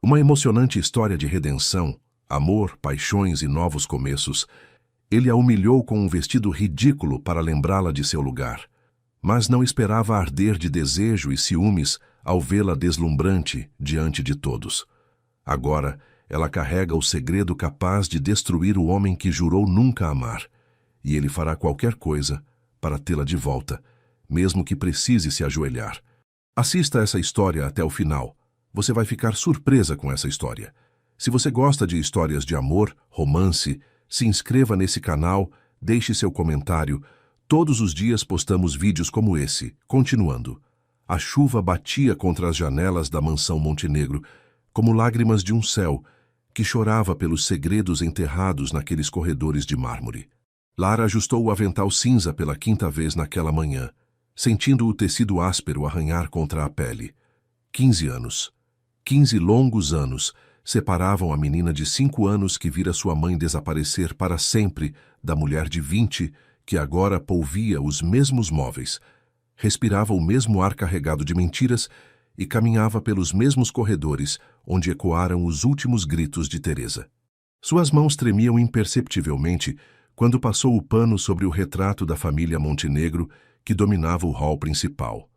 Uma emocionante história de redenção, amor, paixões e novos começos. Ele a humilhou com um vestido ridículo para lembrá-la de seu lugar, mas não esperava arder de desejo e ciúmes ao vê-la deslumbrante diante de todos. Agora, ela carrega o segredo capaz de destruir o homem que jurou nunca amar, e ele fará qualquer coisa para tê-la de volta, mesmo que precise se ajoelhar. Assista essa história até o final. Você vai ficar surpresa com essa história. Se você gosta de histórias de amor, romance, se inscreva nesse canal, deixe seu comentário. Todos os dias postamos vídeos como esse. Continuando. A chuva batia contra as janelas da mansão Montenegro, como lágrimas de um céu que chorava pelos segredos enterrados naqueles corredores de mármore. Lara ajustou o avental cinza pela 5ª vez naquela manhã, sentindo o tecido áspero arranhar contra a pele. 15 anos. 15 longos anos separavam a menina de 5 anos que vira sua mãe desaparecer para sempre da mulher de 20 que agora polvia os mesmos móveis, respirava o mesmo ar carregado de mentiras e caminhava pelos mesmos corredores onde ecoaram os últimos gritos de Teresa. Suas mãos tremiam imperceptivelmente quando passou o pano sobre o retrato da família Montenegro que dominava o hall principal.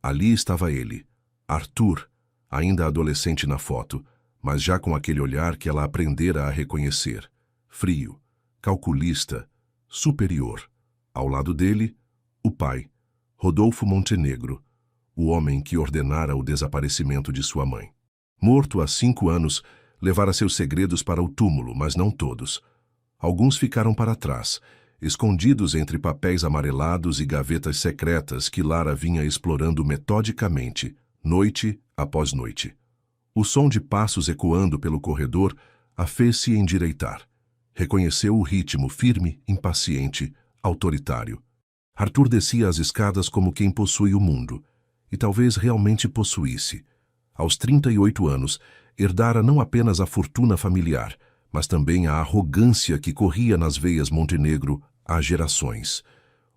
Ali estava ele, Arthur, ainda adolescente na foto, mas já com aquele olhar que ela aprendera a reconhecer. Frio, calculista, superior. Ao lado dele, o pai, Rodolfo Montenegro, o homem que ordenara o desaparecimento de sua mãe. Morto há 5 anos, levara seus segredos para o túmulo, mas não todos. Alguns ficaram para trás, escondidos entre papéis amarelados e gavetas secretas que Lara vinha explorando metodicamente, noite após noite. O som de passos ecoando pelo corredor a fez-se endireitar. Reconheceu o ritmo firme, impaciente, autoritário. Arthur descia as escadas como quem possui o mundo, e talvez realmente possuísse. Aos 38 anos, herdara não apenas a fortuna familiar, mas também a arrogância que corria nas veias Montenegro há gerações.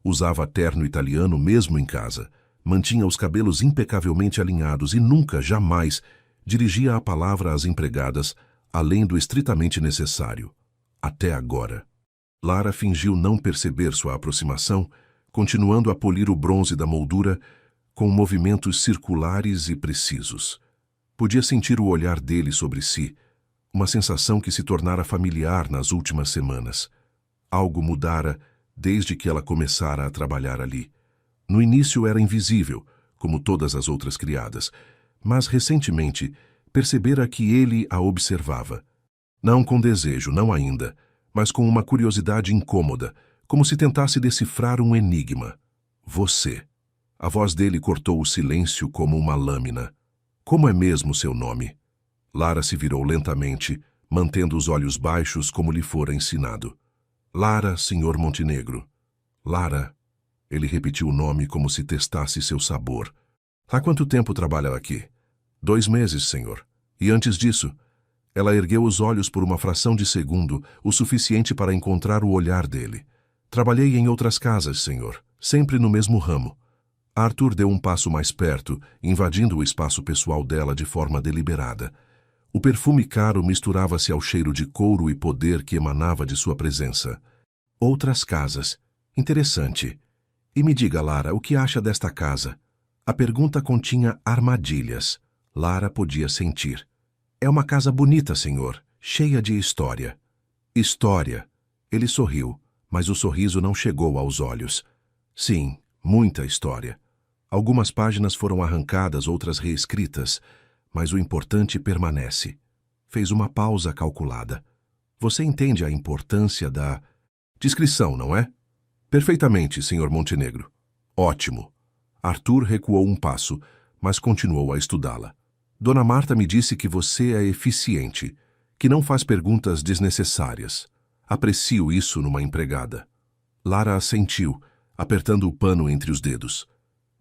Usava terno italiano mesmo em casa, mantinha os cabelos impecavelmente alinhados e nunca, jamais, dirigia a palavra às empregadas, além do estritamente necessário. Até agora. Lara fingiu não perceber sua aproximação, continuando a polir o bronze da moldura com movimentos circulares e precisos. Podia sentir o olhar dele sobre si, uma sensação que se tornara familiar nas últimas semanas. Algo mudara desde que ela começara a trabalhar ali. No início era invisível, como todas as outras criadas, mas recentemente percebera que ele a observava. Não com desejo, não ainda, mas com uma curiosidade incômoda, como se tentasse decifrar um enigma. Você. A voz dele cortou o silêncio como uma lâmina. Como é mesmo seu nome? Lara se virou lentamente, mantendo os olhos baixos como lhe fora ensinado. Lara, Sr. Montenegro. Lara. Ele repetiu o nome como se testasse seu sabor. Há quanto tempo trabalha aqui? 2 meses, senhor. E antes disso? Ela ergueu os olhos por uma fração de segundo, o suficiente para encontrar o olhar dele. Trabalhei em outras casas, senhor, sempre no mesmo ramo. Arthur deu um passo mais perto, invadindo o espaço pessoal dela de forma deliberada. O perfume caro misturava-se ao cheiro de couro e poder que emanava de sua presença. Outras casas. Interessante. E me diga, Lara, o que acha desta casa? A pergunta continha armadilhas. Lara podia sentir. É uma casa bonita, senhor, cheia de história. História. Ele sorriu, mas o sorriso não chegou aos olhos. Sim, muita história. Algumas páginas foram arrancadas, outras reescritas, mas o importante permanece. Fez uma pausa calculada. Você entende a importância da descrição, não é? Perfeitamente, Sr. Montenegro. Ótimo. Arthur recuou um passo, mas continuou a estudá-la. Dona Marta me disse que você é eficiente, que não faz perguntas desnecessárias. Aprecio isso numa empregada. Lara assentiu, apertando o pano entre os dedos.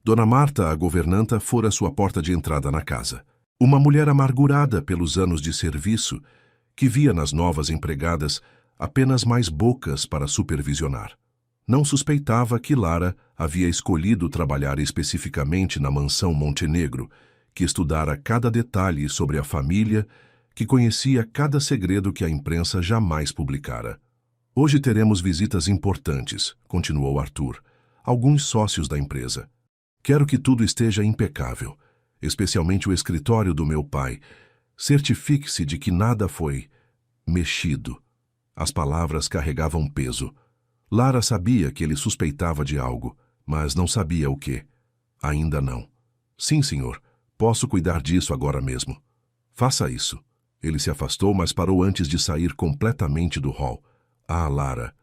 Dona Marta, a governanta, fora sua porta de entrada na casa. Uma mulher amargurada pelos anos de serviço, que via nas novas empregadas apenas mais bocas para supervisionar. Não suspeitava que Lara havia escolhido trabalhar especificamente na mansão Montenegro, que estudara cada detalhe sobre a família que conhecia cada segredo que a imprensa jamais publicara. Hoje teremos visitas importantes, continuou Arthur, alguns sócios da empresa. Quero que tudo esteja impecável, especialmente o escritório do meu pai. Certifique-se de que nada foi mexido. As palavras carregavam peso. Lara sabia que ele suspeitava de algo, mas não sabia o que. Ainda não. Sim, senhor. Posso cuidar disso agora mesmo. Faça isso. Ele se afastou, mas parou antes de sair completamente do hall. Ah, Lara.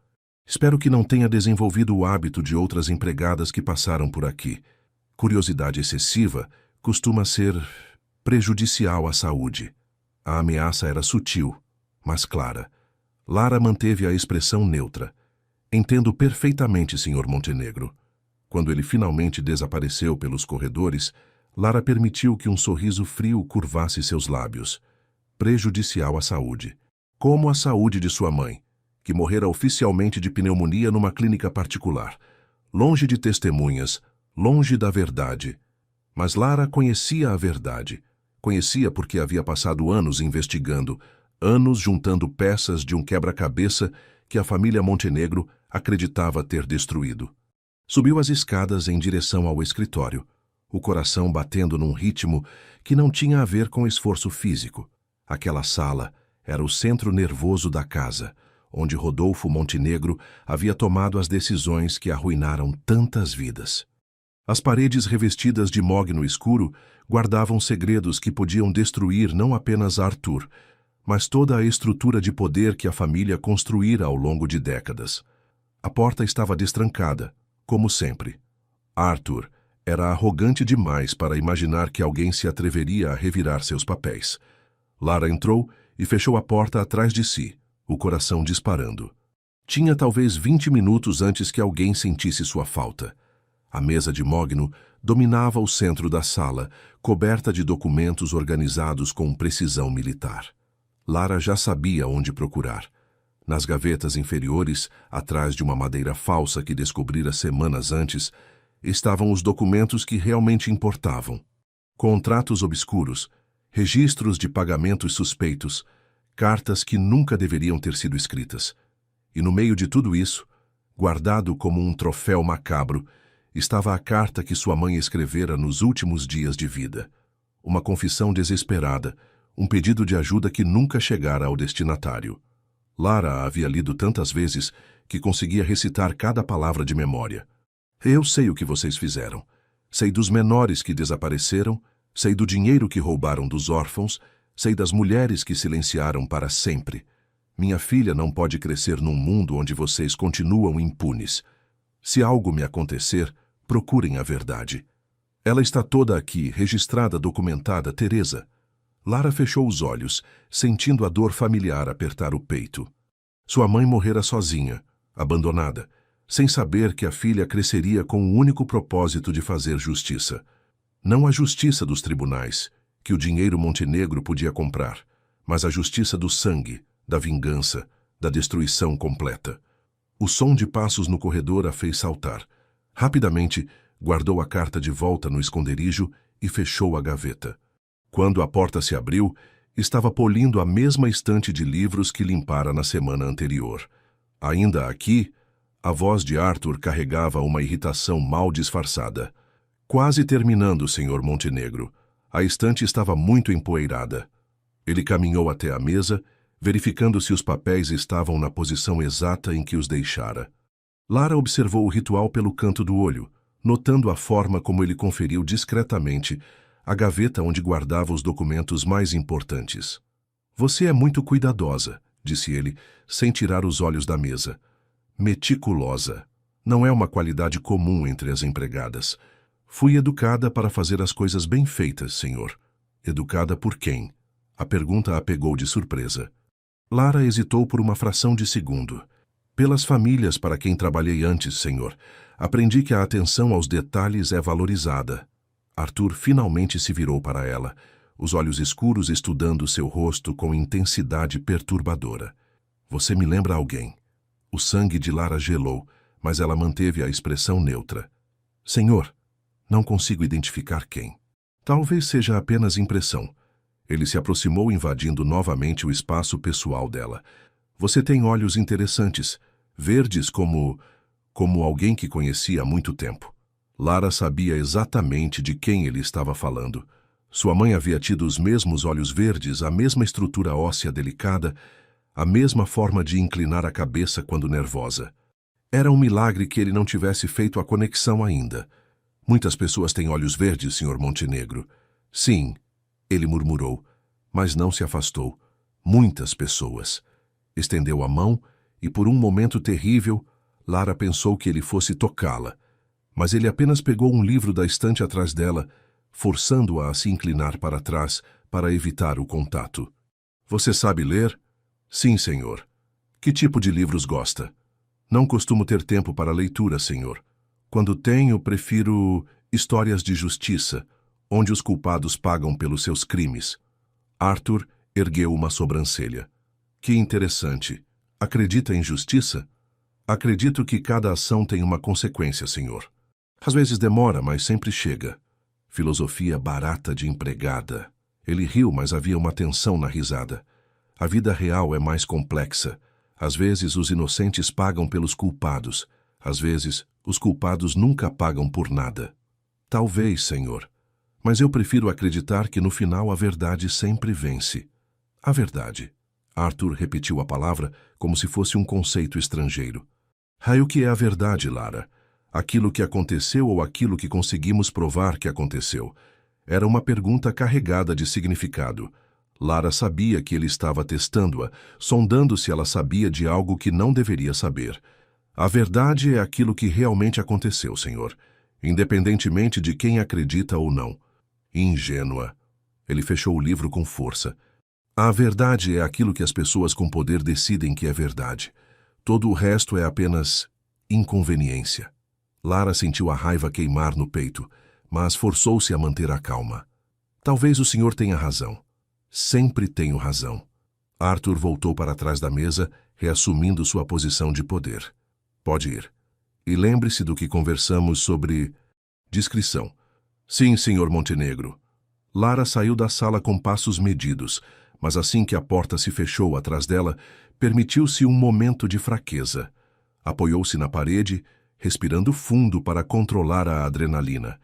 Espero que não tenha desenvolvido o hábito de outras empregadas que passaram por aqui. Curiosidade excessiva costuma ser prejudicial à saúde. A ameaça era sutil, mas clara. Lara manteve a expressão neutra. Entendo perfeitamente, Sr. Montenegro. Quando ele finalmente desapareceu pelos corredores, Lara permitiu que um sorriso frio curvasse seus lábios. Prejudicial à saúde. Como a saúde de sua mãe, que morrera oficialmente de pneumonia numa clínica particular. Longe de testemunhas, longe da verdade. Mas Lara conhecia a verdade. Conhecia porque havia passado anos investigando, anos juntando peças de um quebra-cabeça que a família Montenegro acreditava ter destruído. Subiu as escadas em direção ao escritório, o coração batendo num ritmo que não tinha a ver com esforço físico. Aquela sala era o centro nervoso da casa, onde Rodolfo Montenegro havia tomado as decisões que arruinaram tantas vidas. As paredes revestidas de mogno escuro guardavam segredos que podiam destruir não apenas Arthur, mas toda a estrutura de poder que a família construíra ao longo de décadas. A porta estava destrancada, como sempre. Arthur era arrogante demais para imaginar que alguém se atreveria a revirar seus papéis. Lara entrou e fechou a porta atrás de si, o coração disparando. Tinha talvez 20 minutos antes que alguém sentisse sua falta. A mesa de mogno dominava o centro da sala, coberta de documentos organizados com precisão militar. Lara já sabia onde procurar. Nas gavetas inferiores, atrás de uma madeira falsa que descobrira semanas antes, estavam os documentos que realmente importavam. Contratos obscuros, registros de pagamentos suspeitos, cartas que nunca deveriam ter sido escritas. E no meio de tudo isso, guardado como um troféu macabro, estava a carta que sua mãe escrevera nos últimos dias de vida. Uma confissão desesperada, um pedido de ajuda que nunca chegara ao destinatário. Lara a havia lido tantas vezes que conseguia recitar cada palavra de memória. Eu sei o que vocês fizeram. Sei dos menores que desapareceram, sei do dinheiro que roubaram dos órfãos, sei das mulheres que silenciaram para sempre. Minha filha não pode crescer num mundo onde vocês continuam impunes. Se algo me acontecer, procurem a verdade. Ela está toda aqui, registrada, documentada, Teresa. Lara fechou os olhos, sentindo a dor familiar apertar o peito. Sua mãe morrera sozinha, abandonada, sem saber que a filha cresceria com o único propósito de fazer justiça. Não a justiça dos tribunais, que o dinheiro Montenegro podia comprar, mas a justiça do sangue, da vingança, da destruição completa. O som de passos no corredor a fez saltar. Rapidamente, guardou a carta de volta no esconderijo e fechou a gaveta. Quando a porta se abriu, estava polindo a mesma estante de livros que limpara na semana anterior. Ainda aqui, a voz de Arthur carregava uma irritação mal disfarçada. Quase terminando, Sr. Montenegro. A estante estava muito empoeirada. Ele caminhou até a mesa, verificando se os papéis estavam na posição exata em que os deixara. Lara observou o ritual pelo canto do olho, notando a forma como ele conferiu discretamente a gaveta onde guardava os documentos mais importantes. Você é muito cuidadosa, disse ele, sem tirar os olhos da mesa. Meticulosa. Não é uma qualidade comum entre as empregadas. Fui educada para fazer as coisas bem feitas, senhor. Educada por quem? A pergunta a pegou de surpresa. Lara hesitou por uma fração de segundo. Pelas famílias para quem trabalhei antes, senhor. Aprendi que a atenção aos detalhes é valorizada. Arthur finalmente se virou para ela, os olhos escuros estudando seu rosto com intensidade perturbadora. Você me lembra alguém. O sangue de Lara gelou, mas ela manteve a expressão neutra. Senhor, não consigo identificar quem. Talvez seja apenas impressão. Ele se aproximou, invadindo novamente o espaço pessoal dela. Você tem olhos interessantes, verdes como alguém que conhecia há muito tempo. Lara sabia exatamente de quem ele estava falando. Sua mãe havia tido os mesmos olhos verdes, a mesma estrutura óssea delicada, a mesma forma de inclinar a cabeça quando nervosa. Era um milagre que ele não tivesse feito a conexão ainda. Muitas pessoas têm olhos verdes, Sr. Montenegro. Sim, ele murmurou, mas não se afastou. Muitas pessoas. Estendeu a mão e, por um momento terrível, Lara pensou que ele fosse tocá-la. Mas ele apenas pegou um livro da estante atrás dela, forçando-a a se inclinar para trás para evitar o contato. Você sabe ler? Sim, senhor. Que tipo de livros gosta? Não costumo ter tempo para leitura, senhor. Quando tenho, prefiro histórias de justiça, onde os culpados pagam pelos seus crimes. Arthur ergueu uma sobrancelha. Que interessante. Acredita em justiça? Acredito que cada ação tem uma consequência, senhor. Às vezes demora, mas sempre chega. Filosofia barata de empregada. Ele riu, mas havia uma tensão na risada. A vida real é mais complexa. Às vezes os inocentes pagam pelos culpados. Às vezes os culpados nunca pagam por nada. Talvez, senhor. Mas eu prefiro acreditar que no final a verdade sempre vence. A verdade. Arthur repetiu a palavra como se fosse um conceito estrangeiro. O que é a verdade, Lara? Aquilo que aconteceu ou aquilo que conseguimos provar que aconteceu? Era uma pergunta carregada de significado. Lara sabia que ele estava testando-a, sondando se ela sabia de algo que não deveria saber. A verdade é aquilo que realmente aconteceu, senhor, independentemente de quem acredita ou não. Ingênua. Ele fechou o livro com força. A verdade é aquilo que as pessoas com poder decidem que é verdade. Todo o resto é apenas inconveniência. Lara sentiu a raiva queimar no peito, mas forçou-se a manter a calma. Talvez o senhor tenha razão. Sempre tenho razão. Arthur voltou para trás da mesa, reassumindo sua posição de poder. Pode ir. E lembre-se do que conversamos sobre discrição. Sim, senhor Montenegro. Lara saiu da sala com passos medidos, mas assim que a porta se fechou atrás dela, permitiu-se um momento de fraqueza. Apoiou-se na parede, respirando fundo para controlar a adrenalina.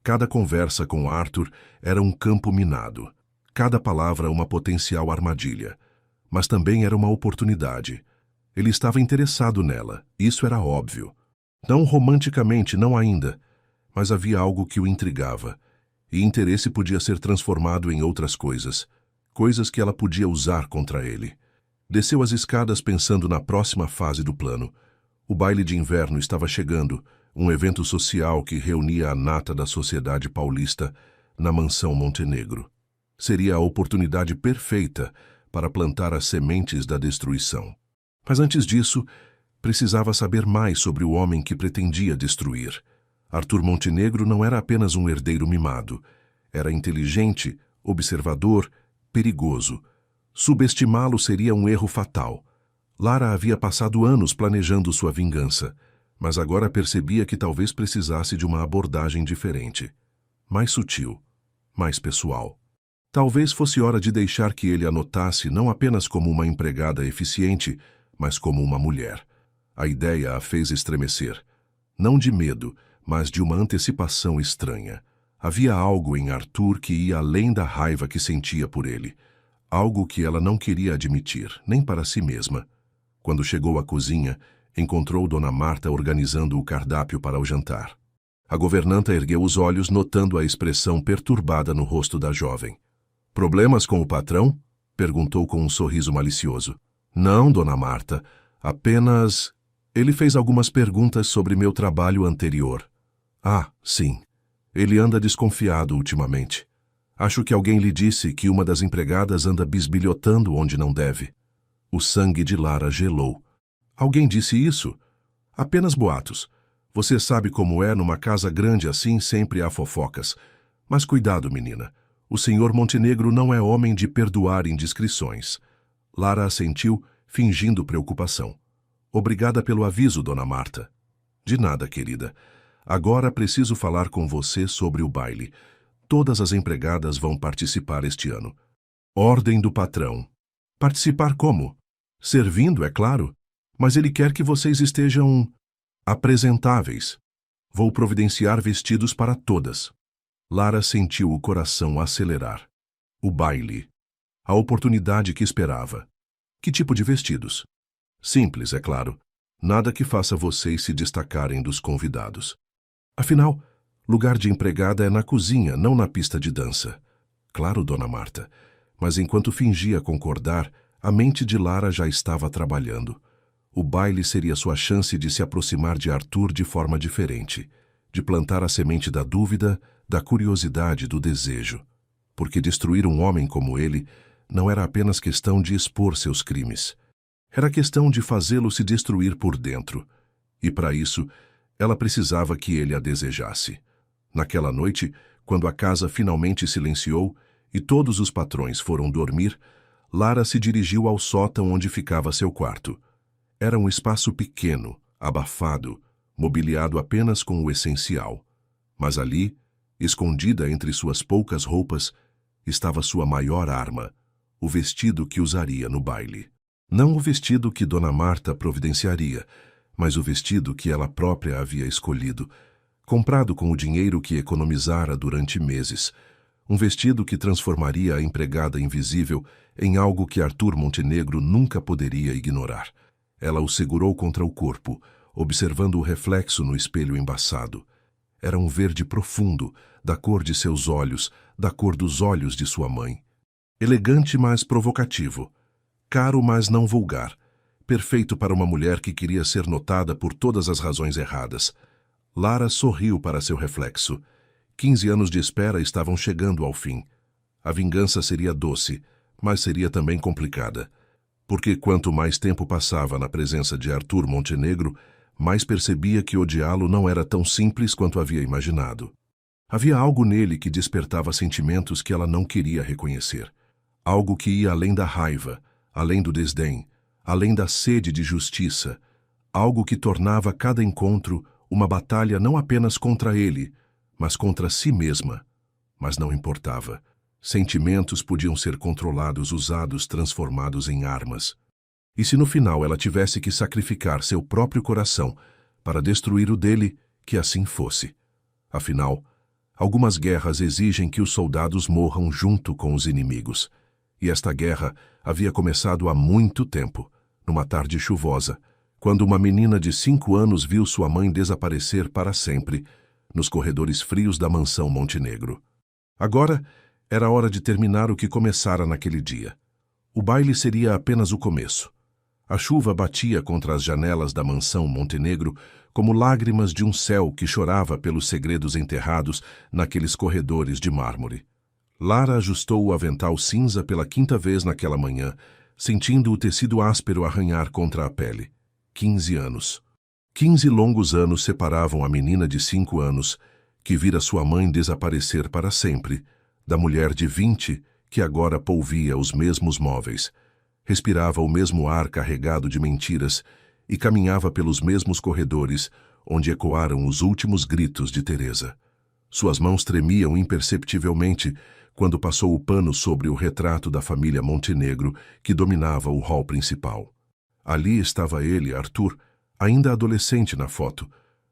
Cada conversa com Arthur era um campo minado. Cada palavra uma potencial armadilha. Mas também era uma oportunidade. Ele estava interessado nela, isso era óbvio. Não romanticamente, não ainda, mas havia algo que o intrigava. E interesse podia ser transformado em outras coisas. Coisas que ela podia usar contra ele. Desceu as escadas pensando na próxima fase do plano. O baile de inverno estava chegando, um evento social que reunia a nata da sociedade paulista na mansão Montenegro. Seria a oportunidade perfeita para plantar as sementes da destruição. Mas antes disso, precisava saber mais sobre o homem que pretendia destruir. Arthur Montenegro não era apenas um herdeiro mimado. Era inteligente, observador, perigoso. Subestimá-lo seria um erro fatal. Lara havia passado anos planejando sua vingança, mas agora percebia que talvez precisasse de uma abordagem diferente. Mais sutil, mais pessoal. Talvez fosse hora de deixar que ele a notasse não apenas como uma empregada eficiente, mas como uma mulher. A ideia a fez estremecer. Não de medo, mas de uma antecipação estranha. Havia algo em Arthur que ia além da raiva que sentia por ele. Algo que ela não queria admitir, nem para si mesma. Quando chegou à cozinha, encontrou Dona Marta organizando o cardápio para o jantar. A governanta ergueu os olhos, notando a expressão perturbada no rosto da jovem. Problemas com o patrão? Perguntou com um sorriso malicioso. Não, Dona Marta, apenas... Ele fez algumas perguntas sobre meu trabalho anterior. Ah, sim. Ele anda desconfiado ultimamente. Acho que alguém lhe disse que uma das empregadas anda bisbilhotando onde não deve. O sangue de Lara gelou. Alguém disse isso? Apenas boatos. Você sabe como é, numa casa grande assim sempre há fofocas. Mas cuidado, menina. O senhor Montenegro não é homem de perdoar indiscrições. Lara assentiu, fingindo preocupação. Obrigada pelo aviso, Dona Marta. De nada, querida. Agora preciso falar com você sobre o baile. Todas as empregadas vão participar este ano. Ordem do patrão. Participar como? Servindo, é claro, mas ele quer que vocês estejam apresentáveis. Vou providenciar vestidos para todas. Lara sentiu o coração acelerar. O baile. A oportunidade que esperava. Que tipo de vestidos? Simples, é claro. Nada que faça vocês se destacarem dos convidados. Afinal, lugar de empregada é na cozinha, não na pista de dança. Claro, Dona Marta. Mas enquanto fingia concordar, a mente de Lara já estava trabalhando. O baile seria sua chance de se aproximar de Arthur de forma diferente, de plantar a semente da dúvida, da curiosidade, do desejo. Porque destruir um homem como ele não era apenas questão de expor seus crimes. Era questão de fazê-lo se destruir por dentro. E para isso, ela precisava que ele a desejasse. Naquela noite, quando a casa finalmente silenciou e todos os patrões foram dormir, Lara se dirigiu ao sótão onde ficava seu quarto. Era um espaço pequeno, abafado, mobiliado apenas com o essencial. Mas ali, escondida entre suas poucas roupas, estava sua maior arma, o vestido que usaria no baile. Não o vestido que Dona Marta providenciaria, mas o vestido que ela própria havia escolhido, comprado com o dinheiro que economizara durante meses. Um vestido que transformaria a empregada invisível em algo que Arthur Montenegro nunca poderia ignorar. Ela o segurou contra o corpo, observando o reflexo no espelho embaçado. Era um verde profundo, da cor de seus olhos, da cor dos olhos de sua mãe. Elegante, mas provocativo. Caro, mas não vulgar. Perfeito para uma mulher que queria ser notada por todas as razões erradas. Lara sorriu para seu reflexo. 15 anos de espera estavam chegando ao fim. A vingança seria doce, mas seria também complicada. Porque quanto mais tempo passava na presença de Arthur Montenegro, mais percebia que odiá-lo não era tão simples quanto havia imaginado. Havia algo nele que despertava sentimentos que ela não queria reconhecer. Algo que ia além da raiva, além do desdém, além da sede de justiça. Algo que tornava cada encontro uma batalha não apenas contra ele, mas contra si mesma. Mas não importava. Sentimentos podiam ser controlados, usados, transformados em armas. E se no final ela tivesse que sacrificar seu próprio coração para destruir o dele, que assim fosse. Afinal, algumas guerras exigem que os soldados morram junto com os inimigos. E esta guerra havia começado há muito tempo, numa tarde chuvosa, quando uma menina de 5 anos viu sua mãe desaparecer para sempre, nos corredores frios da mansão Montenegro. Agora, era hora de terminar o que começara naquele dia. O baile seria apenas o começo. A chuva batia contra as janelas da mansão Montenegro como lágrimas de um céu que chorava pelos segredos enterrados naqueles corredores de mármore. Lara ajustou o avental cinza pela 5ª vez naquela manhã, sentindo o tecido áspero arranhar contra a pele. 15 anos. 15 longos anos separavam a menina de 5 anos, que vira sua mãe desaparecer para sempre, da mulher de 20, que agora polvia os mesmos móveis, respirava o mesmo ar carregado de mentiras e caminhava pelos mesmos corredores onde ecoaram os últimos gritos de Teresa. Suas mãos tremiam imperceptivelmente quando passou o pano sobre o retrato da família Montenegro que dominava o hall principal. Ali estava ele, Arthur, ainda adolescente na foto,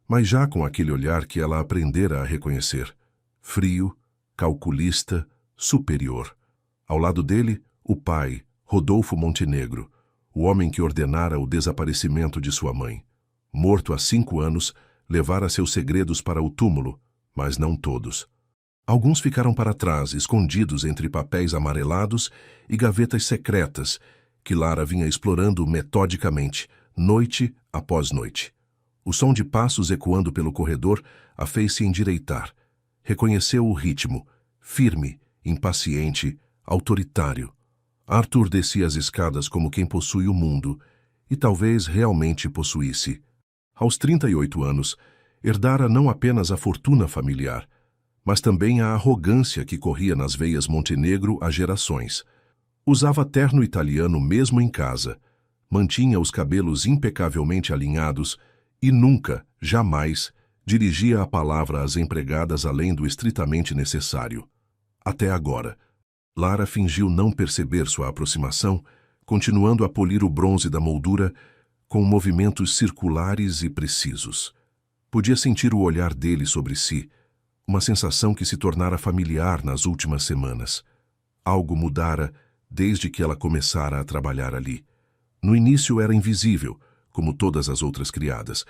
mas já com aquele olhar que ela aprendera a reconhecer. Frio, calculista, superior. Ao lado dele, o pai, Rodolfo Montenegro, o homem que ordenara o desaparecimento de sua mãe. Morto há 5 anos, levara seus segredos para o túmulo, mas não todos. Alguns ficaram para trás, escondidos entre papéis amarelados e gavetas secretas, que Lara vinha explorando metodicamente, noite após noite. O som de passos ecoando pelo corredor a fez-se endireitar. Reconheceu o ritmo, firme, impaciente, autoritário. Arthur descia as escadas como quem possui o mundo, e talvez realmente possuísse. Aos 38 anos, herdara não apenas a fortuna familiar, mas também a arrogância que corria nas veias Montenegro há gerações. Usava terno italiano mesmo em casa, mantinha os cabelos impecavelmente alinhados e nunca, jamais, dirigia a palavra às empregadas além do estritamente necessário. Até agora. Lara fingiu não perceber sua aproximação, continuando a polir o bronze da moldura com movimentos circulares e precisos. Podia sentir o olhar dele sobre si, uma sensação que se tornara familiar nas últimas semanas. Algo mudara desde que ela começara a trabalhar ali. No início era invisível, como todas as outras criadas,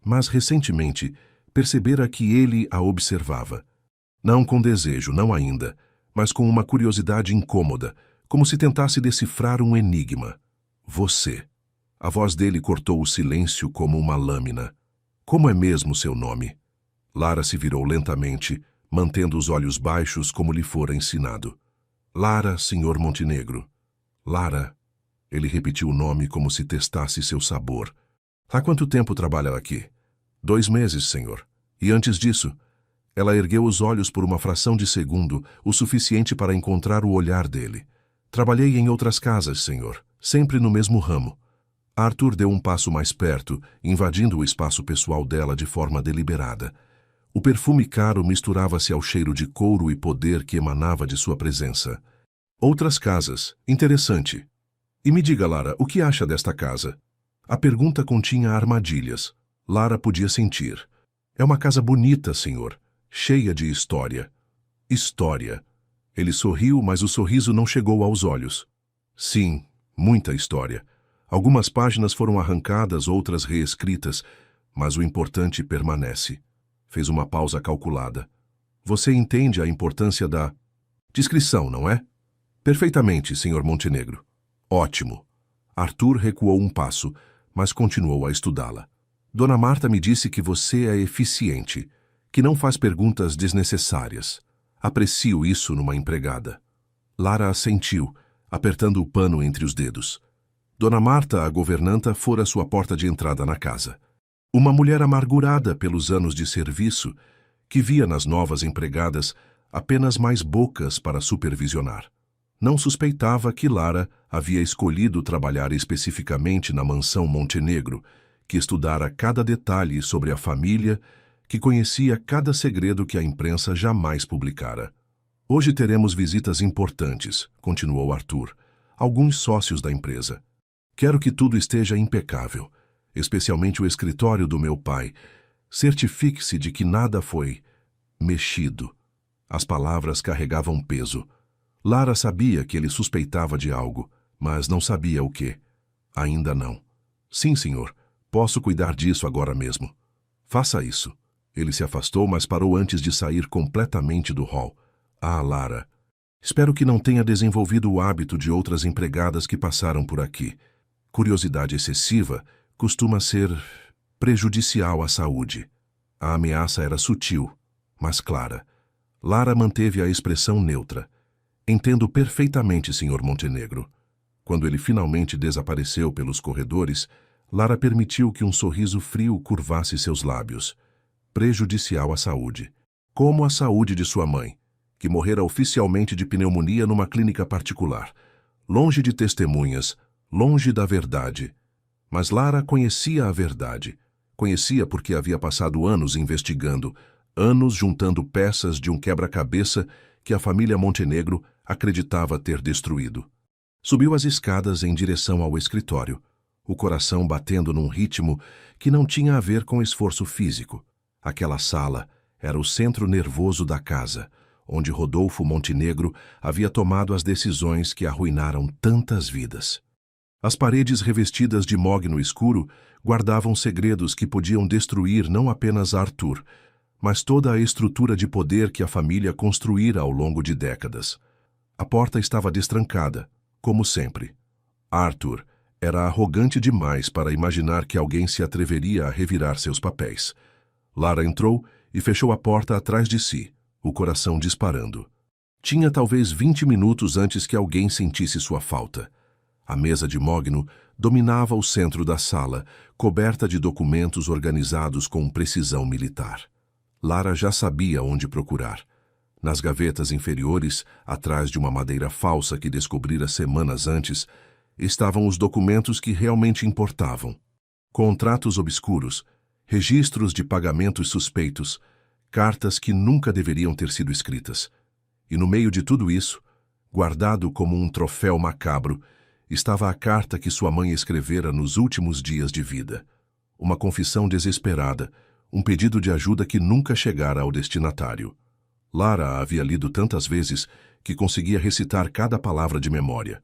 mas recentemente percebera que ele a observava. Não com desejo, não ainda, mas com uma curiosidade incômoda, como se tentasse decifrar um enigma. Você. A voz dele cortou o silêncio como uma lâmina. Como é mesmo seu nome? Lara se virou lentamente, mantendo os olhos baixos como lhe fora ensinado. Lara, Sr. Montenegro. Lara. Ele repetiu o nome como se testasse seu sabor. Há quanto tempo trabalha aqui? 2 meses, senhor. E antes disso? Ela ergueu os olhos por uma fração de segundo, o suficiente para encontrar o olhar dele. Trabalhei em outras casas, senhor, sempre no mesmo ramo. Arthur deu um passo mais perto, invadindo o espaço pessoal dela de forma deliberada. O perfume caro misturava-se ao cheiro de couro e poder que emanava de sua presença. Outras casas. Interessante. E me diga, Lara, o que acha desta casa? A pergunta continha armadilhas. Lara podia sentir. É uma casa bonita, senhor. Cheia de história. História. Ele sorriu, mas o sorriso não chegou aos olhos. Sim, muita história. Algumas páginas foram arrancadas, outras reescritas, mas o importante permanece. Fez uma pausa calculada. Você entende a importância da descrição, não é? Perfeitamente, Sr. Montenegro. Ótimo. Arthur recuou um passo, mas continuou a estudá-la. Dona Marta me disse que você é eficiente, que não faz perguntas desnecessárias. Aprecio isso numa empregada. Lara assentiu, apertando o pano entre os dedos. Dona Marta, a governanta, fora sua porta de entrada na casa. Uma mulher amargurada pelos anos de serviço, que via nas novas empregadas apenas mais bocas para supervisionar. Não suspeitava que Lara havia escolhido trabalhar especificamente na mansão Montenegro, que estudara cada detalhe sobre a família, que conhecia cada segredo que a imprensa jamais publicara. Hoje teremos visitas importantes, continuou Arthur, alguns sócios da empresa. Quero que tudo esteja impecável, especialmente o escritório do meu pai. Certifique-se de que nada foi mexido. As palavras carregavam peso. Lara sabia que ele suspeitava de algo, mas não sabia o quê. Ainda não. Sim, senhor. Posso cuidar disso agora mesmo. Faça isso. Ele se afastou, mas parou antes de sair completamente do hall. Ah, Lara. Espero que não tenha desenvolvido o hábito de outras empregadas que passaram por aqui. Curiosidade excessiva costuma ser prejudicial à saúde. A ameaça era sutil, mas clara. Lara manteve a expressão neutra. Entendo perfeitamente, Sr. Montenegro. Quando ele finalmente desapareceu pelos corredores, Lara permitiu que um sorriso frio curvasse seus lábios. Prejudicial à saúde. Como a saúde de sua mãe, que morrera oficialmente de pneumonia numa clínica particular. Longe de testemunhas, longe da verdade. Mas Lara conhecia a verdade. Conhecia porque havia passado anos investigando, anos juntando peças de um quebra-cabeça que a família Montenegro acreditava ter destruído. Subiu as escadas em direção ao escritório, o coração batendo num ritmo que não tinha a ver com esforço físico. Aquela sala era o centro nervoso da casa, onde Rodolfo Montenegro havia tomado as decisões que arruinaram tantas vidas. As paredes revestidas de mogno escuro guardavam segredos que podiam destruir não apenas Arthur, mas toda a estrutura de poder que a família construíra ao longo de décadas. A porta estava destrancada, como sempre. Arthur era arrogante demais para imaginar que alguém se atreveria a revirar seus papéis. Lara entrou e fechou a porta atrás de si, o coração disparando. Tinha talvez 20 minutos antes que alguém sentisse sua falta. A mesa de mogno dominava o centro da sala, coberta de documentos organizados com precisão militar. Lara já sabia onde procurar. Nas gavetas inferiores, atrás de uma madeira falsa que descobrira semanas antes, estavam os documentos que realmente importavam. Contratos obscuros, registros de pagamentos suspeitos, cartas que nunca deveriam ter sido escritas. E no meio de tudo isso, Guardado como um troféu macabro, estava a carta que sua mãe escrevera nos últimos dias de vida. Uma confissão desesperada, um pedido de ajuda que nunca chegara ao destinatário. Lara a havia lido tantas vezes que conseguia recitar cada palavra de memória.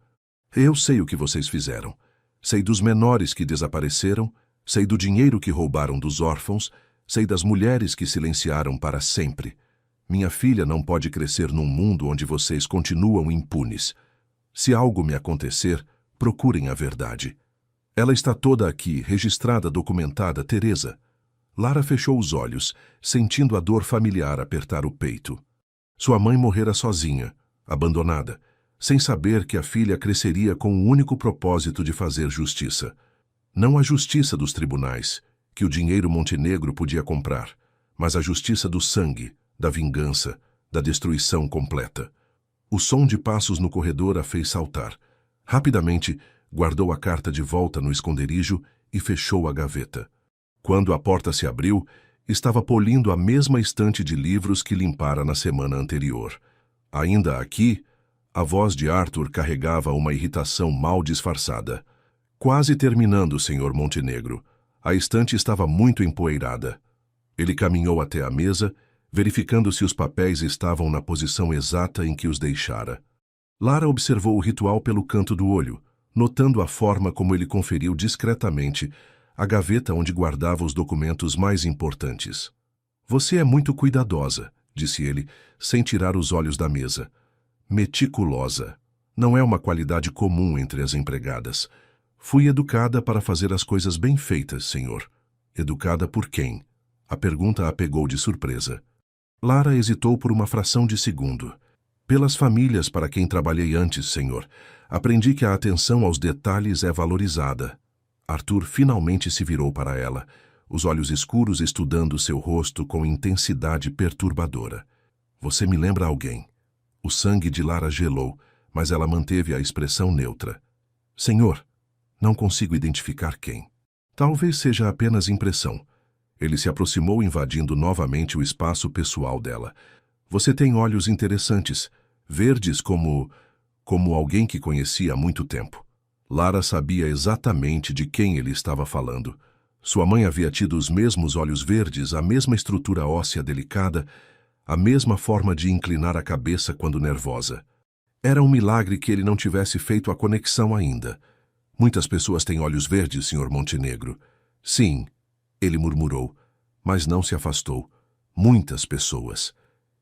Eu sei o que vocês fizeram. Sei dos menores que desapareceram, sei do dinheiro que roubaram dos órfãos, sei das mulheres que silenciaram para sempre. Minha filha não pode crescer num mundo onde vocês continuam impunes. Se algo me acontecer, procurem a verdade. Ela está toda aqui, registrada, documentada, Teresa. Lara fechou os olhos, sentindo a dor familiar apertar o peito. Sua mãe morrera sozinha, abandonada, sem saber que a filha cresceria com o único propósito de fazer justiça. Não a justiça dos tribunais, que o dinheiro Montenegro podia comprar, mas a justiça do sangue, da vingança, da destruição completa. O som de passos no corredor a fez saltar. Rapidamente, guardou a carta de volta no esconderijo e fechou a gaveta. Quando a porta se abriu, estava polindo a mesma estante de livros que limpara na semana anterior. Ainda aqui, a voz de Arthur carregava uma irritação mal disfarçada. Quase terminando, Sr. Montenegro. A estante estava muito empoeirada. Ele caminhou até a mesa, verificando se os papéis estavam na posição exata em que os deixara. Lara observou o ritual pelo canto do olho, notando a forma como ele conferiu discretamente a gaveta onde guardava os documentos mais importantes. Você é muito cuidadosa, disse ele, sem tirar os olhos da mesa. Meticulosa. Não é uma qualidade comum entre as empregadas. Fui educada para fazer as coisas bem feitas, senhor. Educada por quem? A pergunta a pegou de surpresa. Lara hesitou por uma fração de segundo. Pelas famílias para quem trabalhei antes, senhor. Aprendi que a atenção aos detalhes é valorizada. Arthur finalmente se virou para ela, os olhos escuros estudando seu rosto com intensidade perturbadora. Você me lembra alguém. O sangue de Lara gelou, mas ela manteve a expressão neutra. Senhor, não consigo identificar quem. Talvez seja apenas impressão. Ele se aproximou, invadindo novamente o espaço pessoal dela. Você tem olhos interessantes, verdes como alguém que conhecia há muito tempo. Lara sabia exatamente de quem ele estava falando. Sua mãe havia tido os mesmos olhos verdes, a mesma estrutura óssea delicada, a mesma forma de inclinar a cabeça quando nervosa. Era um milagre que ele não tivesse feito a conexão ainda. Muitas pessoas têm olhos verdes, Sr. Montenegro. Sim, ele murmurou, mas não se afastou. Muitas pessoas.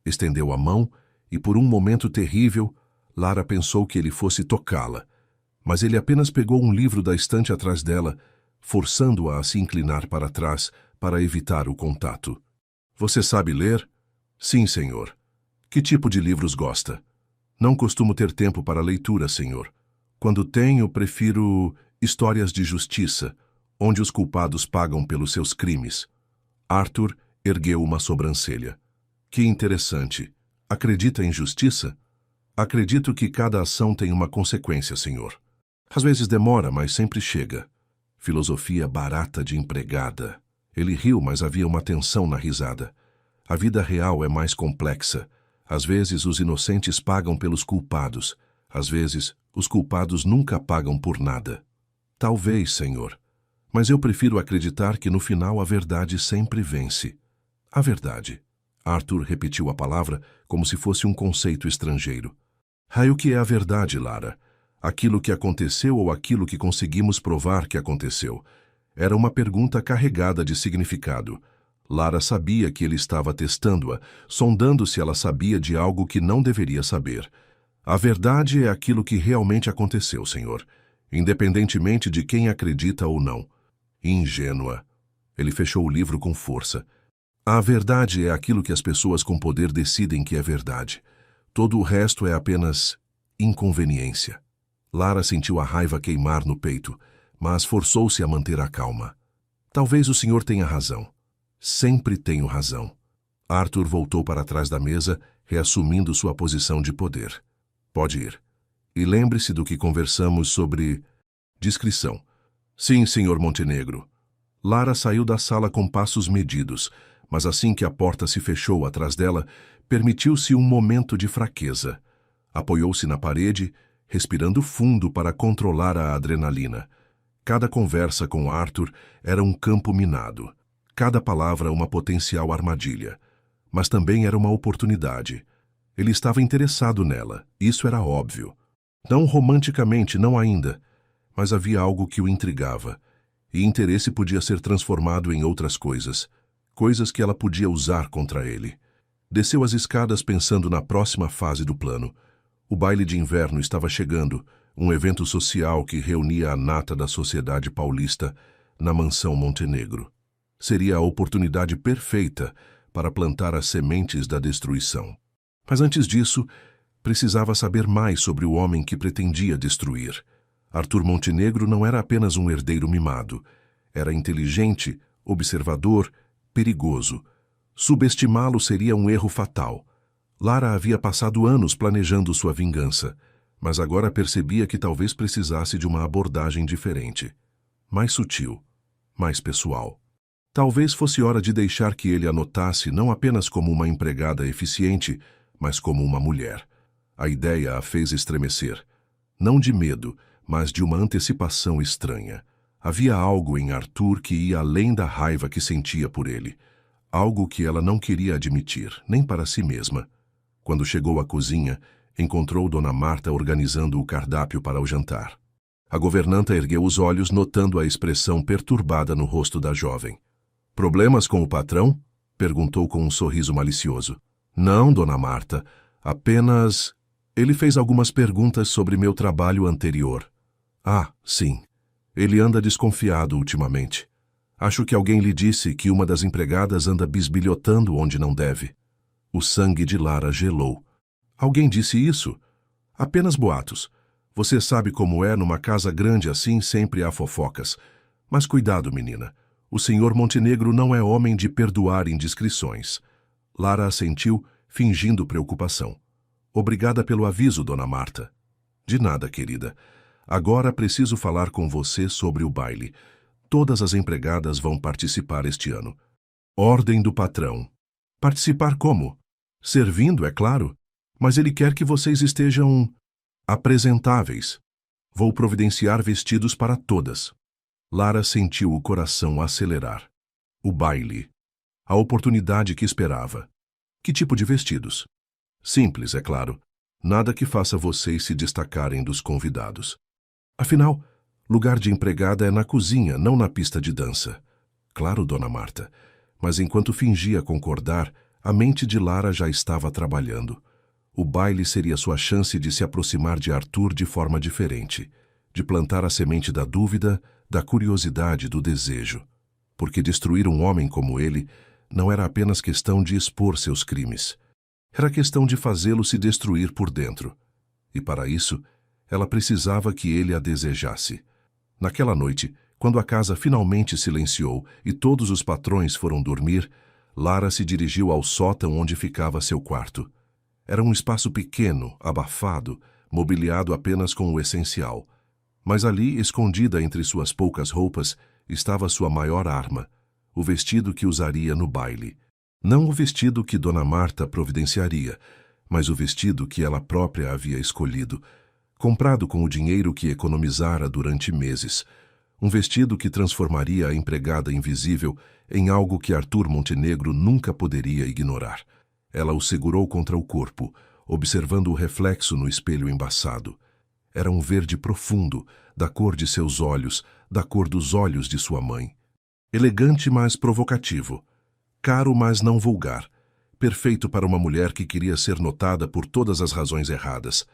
Estendeu a mão e, por um momento terrível, Lara pensou que ele fosse tocá-la. Mas ele apenas pegou um livro da estante atrás dela, forçando-a a se inclinar para trás para evitar o contato. Você sabe ler? Sim, senhor. Que tipo de livros gosta? Não costumo ter tempo para leitura, senhor. Quando tenho, prefiro histórias de justiça, onde os culpados pagam pelos seus crimes. Arthur ergueu uma sobrancelha. Que interessante. Acredita em justiça? Acredito que cada ação tem uma consequência, senhor. Às vezes demora, mas sempre chega. Filosofia barata de empregada. Ele riu, mas havia uma tensão na risada. A vida real é mais complexa. Às vezes os inocentes pagam pelos culpados. Às vezes os culpados nunca pagam por nada. Talvez, senhor. Mas eu prefiro acreditar que no final a verdade sempre vence. A verdade. Arthur repetiu a palavra como se fosse um conceito estrangeiro. O que é a verdade, Lara? Aquilo que aconteceu ou aquilo que conseguimos provar que aconteceu? Era uma pergunta carregada de significado. Lara sabia que ele estava testando-a, sondando se ela sabia de algo que não deveria saber. A verdade é aquilo que realmente aconteceu, senhor, independentemente de quem acredita ou não. Ingênua. Ele fechou o livro com força. A verdade é aquilo que as pessoas com poder decidem que é verdade. Todo o resto é apenas inconveniência. Lara sentiu a raiva queimar no peito, mas forçou-se a manter a calma. Talvez o senhor tenha razão. Sempre tenho razão. Arthur voltou para trás da mesa, reassumindo sua posição de poder. Pode ir. E lembre-se do que conversamos sobre discrição. Sim, Sr. Montenegro. Lara saiu da sala com passos medidos, mas assim que a porta se fechou atrás dela, permitiu-se um momento de fraqueza. Apoiou-se na parede, respirando fundo para controlar a adrenalina. Cada conversa com Arthur era um campo minado. Cada palavra uma potencial armadilha. Mas também era uma oportunidade. Ele estava interessado nela, isso era óbvio. Não romanticamente, não ainda, mas havia algo que o intrigava. E interesse podia ser transformado em outras coisas. Coisas que ela podia usar contra ele. Desceu as escadas pensando na próxima fase do plano. O baile de inverno estava chegando, um evento social que reunia a nata da sociedade paulista na mansão Montenegro. Seria a oportunidade perfeita para plantar as sementes da destruição. Mas antes disso, precisava saber mais sobre o homem que pretendia destruir. Arthur Montenegro não era apenas um herdeiro mimado. Era inteligente, observador, perigoso. Subestimá-lo seria um erro fatal. Lara havia passado anos planejando sua vingança, mas agora percebia que talvez precisasse de uma abordagem diferente. Mais sutil, mais pessoal. Talvez fosse hora de deixar que ele a notasse não apenas como uma empregada eficiente, mas como uma mulher. A ideia a fez estremecer. Não de medo, mas de uma antecipação estranha. Havia algo em Arthur que ia além da raiva que sentia por ele. Algo que ela não queria admitir, nem para si mesma. Quando chegou à cozinha, encontrou Dona Marta organizando o cardápio para o jantar. A governanta ergueu os olhos notando a expressão perturbada no rosto da jovem. "Problemas com o patrão?" perguntou com um sorriso malicioso. "Não, Dona Marta, apenas..." Ele fez algumas perguntas sobre meu trabalho anterior. "Ah, sim. Ele anda desconfiado ultimamente. Acho que alguém lhe disse que uma das empregadas anda bisbilhotando onde não deve." O sangue de Lara gelou. "Alguém disse isso? Apenas boatos. Você sabe como é, numa casa grande assim sempre há fofocas. Mas cuidado, menina. O senhor Montenegro não é homem de perdoar indiscrições." Lara assentiu, fingindo preocupação. "Obrigada pelo aviso, Dona Marta." "De nada, querida. Agora preciso falar com você sobre o baile. Todas as empregadas vão participar este ano." "Ordem do patrão." "Participar como?" "Servindo, é claro. Mas ele quer que vocês estejam apresentáveis. Vou providenciar vestidos para todas." Lara sentiu o coração acelerar. O baile. A oportunidade que esperava. Que tipo de vestidos? Simples, é claro. Nada que faça vocês se destacarem dos convidados. Afinal, lugar de empregada é na cozinha, não na pista de dança. Claro, Dona Marta. Mas enquanto fingia concordar, a mente de Lara já estava trabalhando. O baile seria sua chance de se aproximar de Arthur de forma diferente, de plantar a semente da dúvida, da curiosidade, do desejo. Porque destruir um homem como ele não era apenas questão de expor seus crimes. Era questão de fazê-lo se destruir por dentro. E para isso, ela precisava que ele a desejasse. Naquela noite, quando a casa finalmente silenciou e todos os patrões foram dormir, Lara se dirigiu ao sótão onde ficava seu quarto. Era um espaço pequeno, abafado, mobiliado apenas com o essencial. Mas ali, escondida entre suas poucas roupas, estava sua maior arma, o vestido que usaria no baile. Não o vestido que Dona Marta providenciaria, mas o vestido que ela própria havia escolhido, comprado com o dinheiro que economizara durante meses. Um vestido que transformaria a empregada invisível em algo que Arthur Montenegro nunca poderia ignorar. Ela o segurou contra o corpo, observando o reflexo no espelho embaçado. Era um verde profundo, da cor de seus olhos, da cor dos olhos de sua mãe. Elegante, mas provocativo. Caro, mas não vulgar. Perfeito para uma mulher que queria ser notada por todas as razões erradas.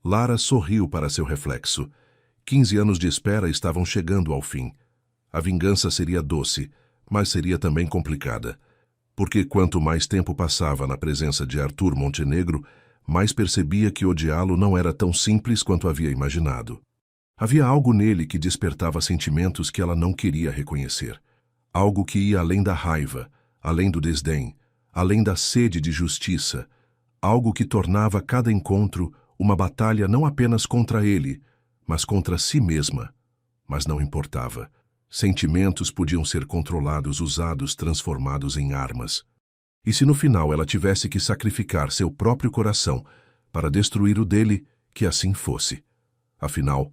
Lara sorriu para seu reflexo. 15 anos de espera estavam chegando ao fim. A vingança seria doce, mas seria também complicada. Porque quanto mais tempo passava na presença de Arthur Montenegro, mais percebia que odiá-lo não era tão simples quanto havia imaginado. Havia algo nele que despertava sentimentos que ela não queria reconhecer. Algo que ia além da raiva, além do desdém, além da sede de justiça. Algo que tornava cada encontro uma batalha não apenas contra ele, mas contra si mesma. Mas não importava. Sentimentos podiam ser controlados, usados, transformados em armas. E se no final ela tivesse que sacrificar seu próprio coração para destruir o dele, que assim fosse. Afinal,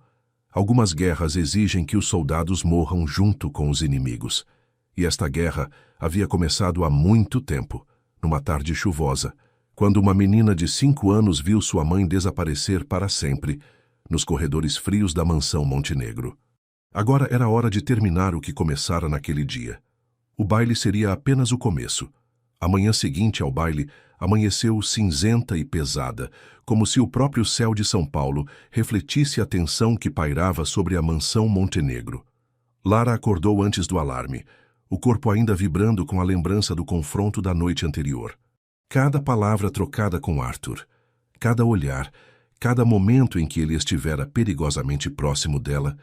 algumas guerras exigem que os soldados morram junto com os inimigos. E esta guerra havia começado há muito tempo, numa tarde chuvosa, quando uma menina de 5 anos viu sua mãe desaparecer para sempre nos corredores frios da mansão Montenegro. Agora era hora de terminar o que começara naquele dia. O baile seria apenas o começo. A manhã seguinte ao baile amanheceu cinzenta e pesada, como se o próprio céu de São Paulo refletisse a tensão que pairava sobre a mansão Montenegro. Lara acordou antes do alarme, o corpo ainda vibrando com a lembrança do confronto da noite anterior. Cada palavra trocada com Arthur, cada olhar, cada momento em que ele estivera perigosamente próximo dela,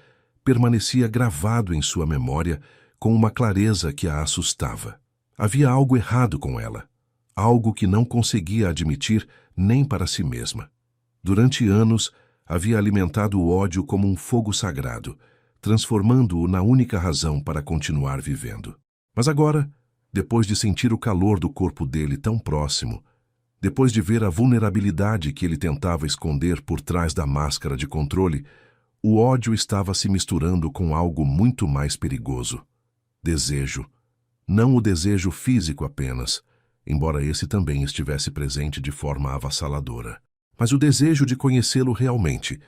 permanecia gravado em sua memória com uma clareza que a assustava. Havia algo errado com ela, algo que não conseguia admitir nem para si mesma. Durante anos, havia alimentado o ódio como um fogo sagrado, transformando-o na única razão para continuar vivendo. Mas agora, depois de sentir o calor do corpo dele tão próximo, depois de ver a vulnerabilidade que ele tentava esconder por trás da máscara de controle, o ódio estava se misturando com algo muito mais perigoso. Desejo. Não o desejo físico apenas, embora esse também estivesse presente de forma avassaladora, mas o desejo de conhecê-lo realmente,